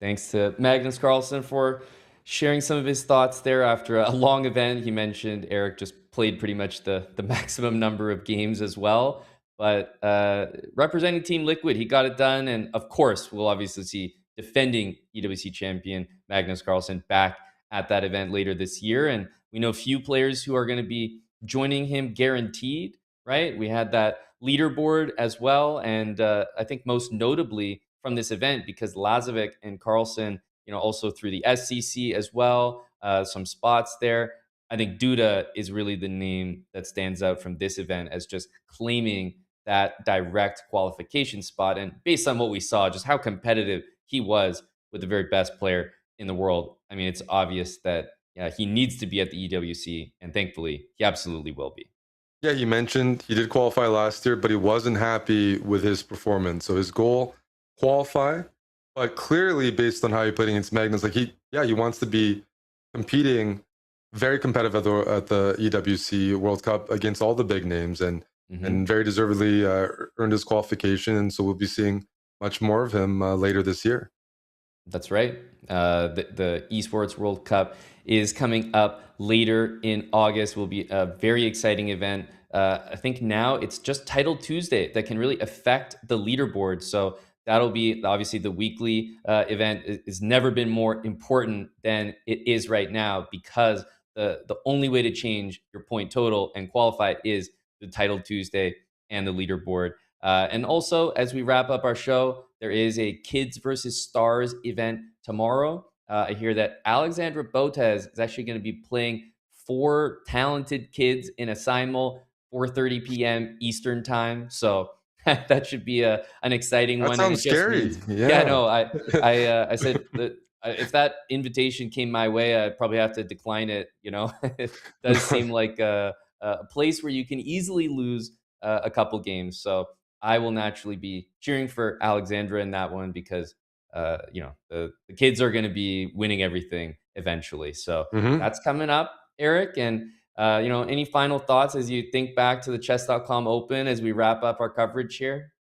Thanks to Magnus Carlsen for sharing some of his thoughts there after a long event. He mentioned Eric just played pretty much the maximum number of games as well. But representing Team Liquid, he got it done. And of course, we'll obviously see defending EWC champion Magnus Carlsen back at that event later this year. And we know few players who are going to be joining him guaranteed, right? We had that leaderboard as well. And I think most notably from this event, because Lazovic and Carlsen, also through the SCC as well, some spots there. I think Duda is really the name that stands out from this event as just claiming that direct qualification spot. And based on what we saw, just how competitive he was with the very best player in the world, I mean, it's obvious that he needs to be at the EWC, and thankfully, he absolutely will be. Yeah, he mentioned he did qualify last year, but he wasn't happy with his performance. So his goal, qualify, but clearly based on how he played against Magnus, like he wants to be competing very competitive at the EWC World Cup against all the big names, and very deservedly earned his qualification. And so we'll be seeing much more of him later this year. That's right. The Esports World Cup is coming up later in August. Will be a very exciting event. I think now it's just Title Tuesday that can really affect the leaderboard. So that'll be obviously the weekly event has never been more important than it is right now, because the only way to change your point total and qualify is the Title Tuesday and the leaderboard. And also, as we wrap up our show, there is a Kids versus Stars event tomorrow. I hear that Alexandra Botez is actually going to be playing 4 talented kids in a simul, 4:30 p.m. Eastern time. So that should be an exciting That one. sounds scary. Yeah, no, I said that if that invitation came my way, I'd probably have to decline it. It does seem like a place where you can easily lose a couple games. So I will naturally be cheering for Alexandra in that one, because the kids are going to be winning everything eventually. So that's coming up, Eric. And any final thoughts as you think back to the chess.com Open as we wrap up our coverage here?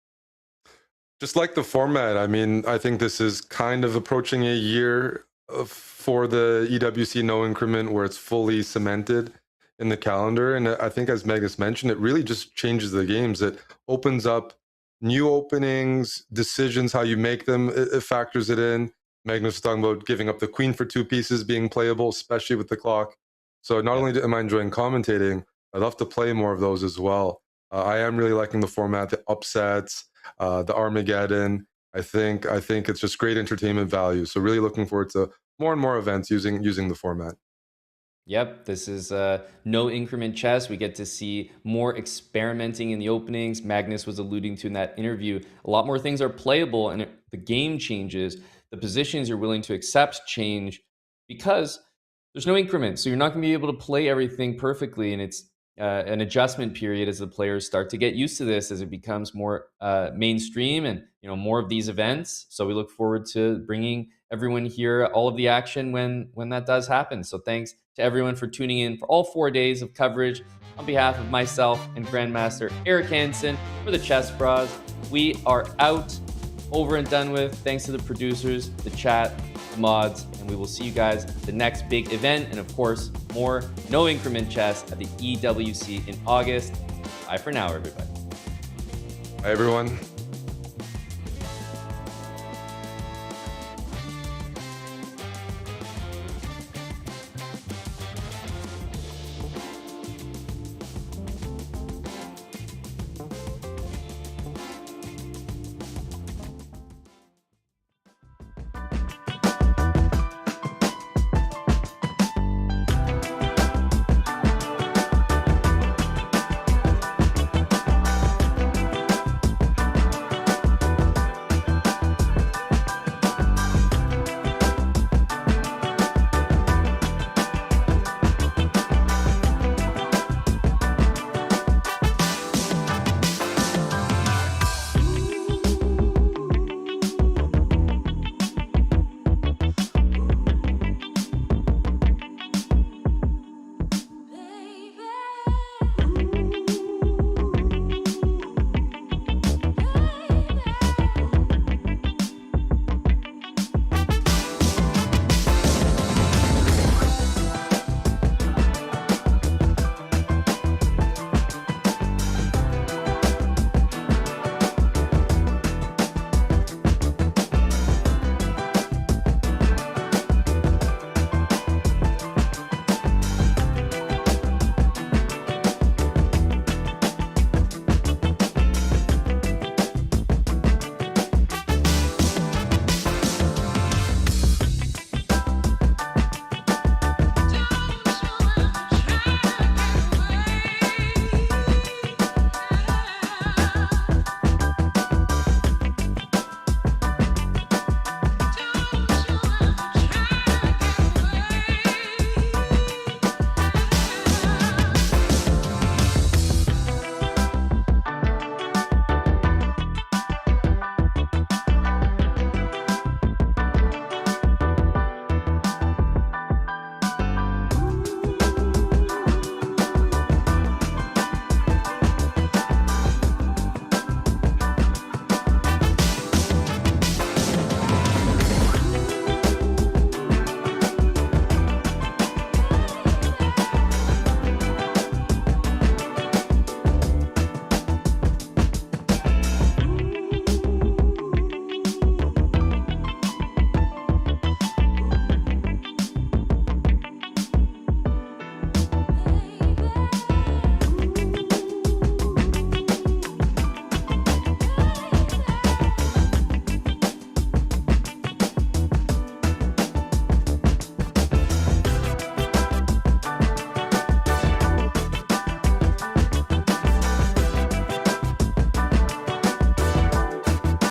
Just like the format, I mean, I think this is kind of approaching a year for the EWC no increment where it's fully cemented in the calendar. And I think, as Magnus mentioned, it really just changes the games. It opens up new openings, decisions, how you make them, it factors it in. Magnus was talking about giving up the queen for 2 pieces being playable, especially with the clock. So not only am I enjoying commentating, I'd love to play more of those as well. I am really liking the format, the upsets, the Armageddon. I think it's just great entertainment value. So really looking forward to more and more events using the format. Yep, this is no increment chess. We get to see more experimenting in the openings. Magnus was alluding to in that interview, a lot more things are playable, and the game changes. The positions you're willing to accept change because there's no increment. So you're not going to be able to play everything perfectly, and it's an adjustment period as the players start to get used to this, as it becomes more mainstream and more of these events. So we look forward to bringing everyone here all of the action when that does happen. So thanks to everyone for tuning in for all 4 days of coverage. On behalf of myself and Grandmaster Eric Hansen for the Chess Bras, we are out, over and done with. Thanks to the producers, the chat, the mods, and we will see you guys at the next big event, and of course, more no increment chess at the EWC in August. Bye for now, everybody. Bye, everyone.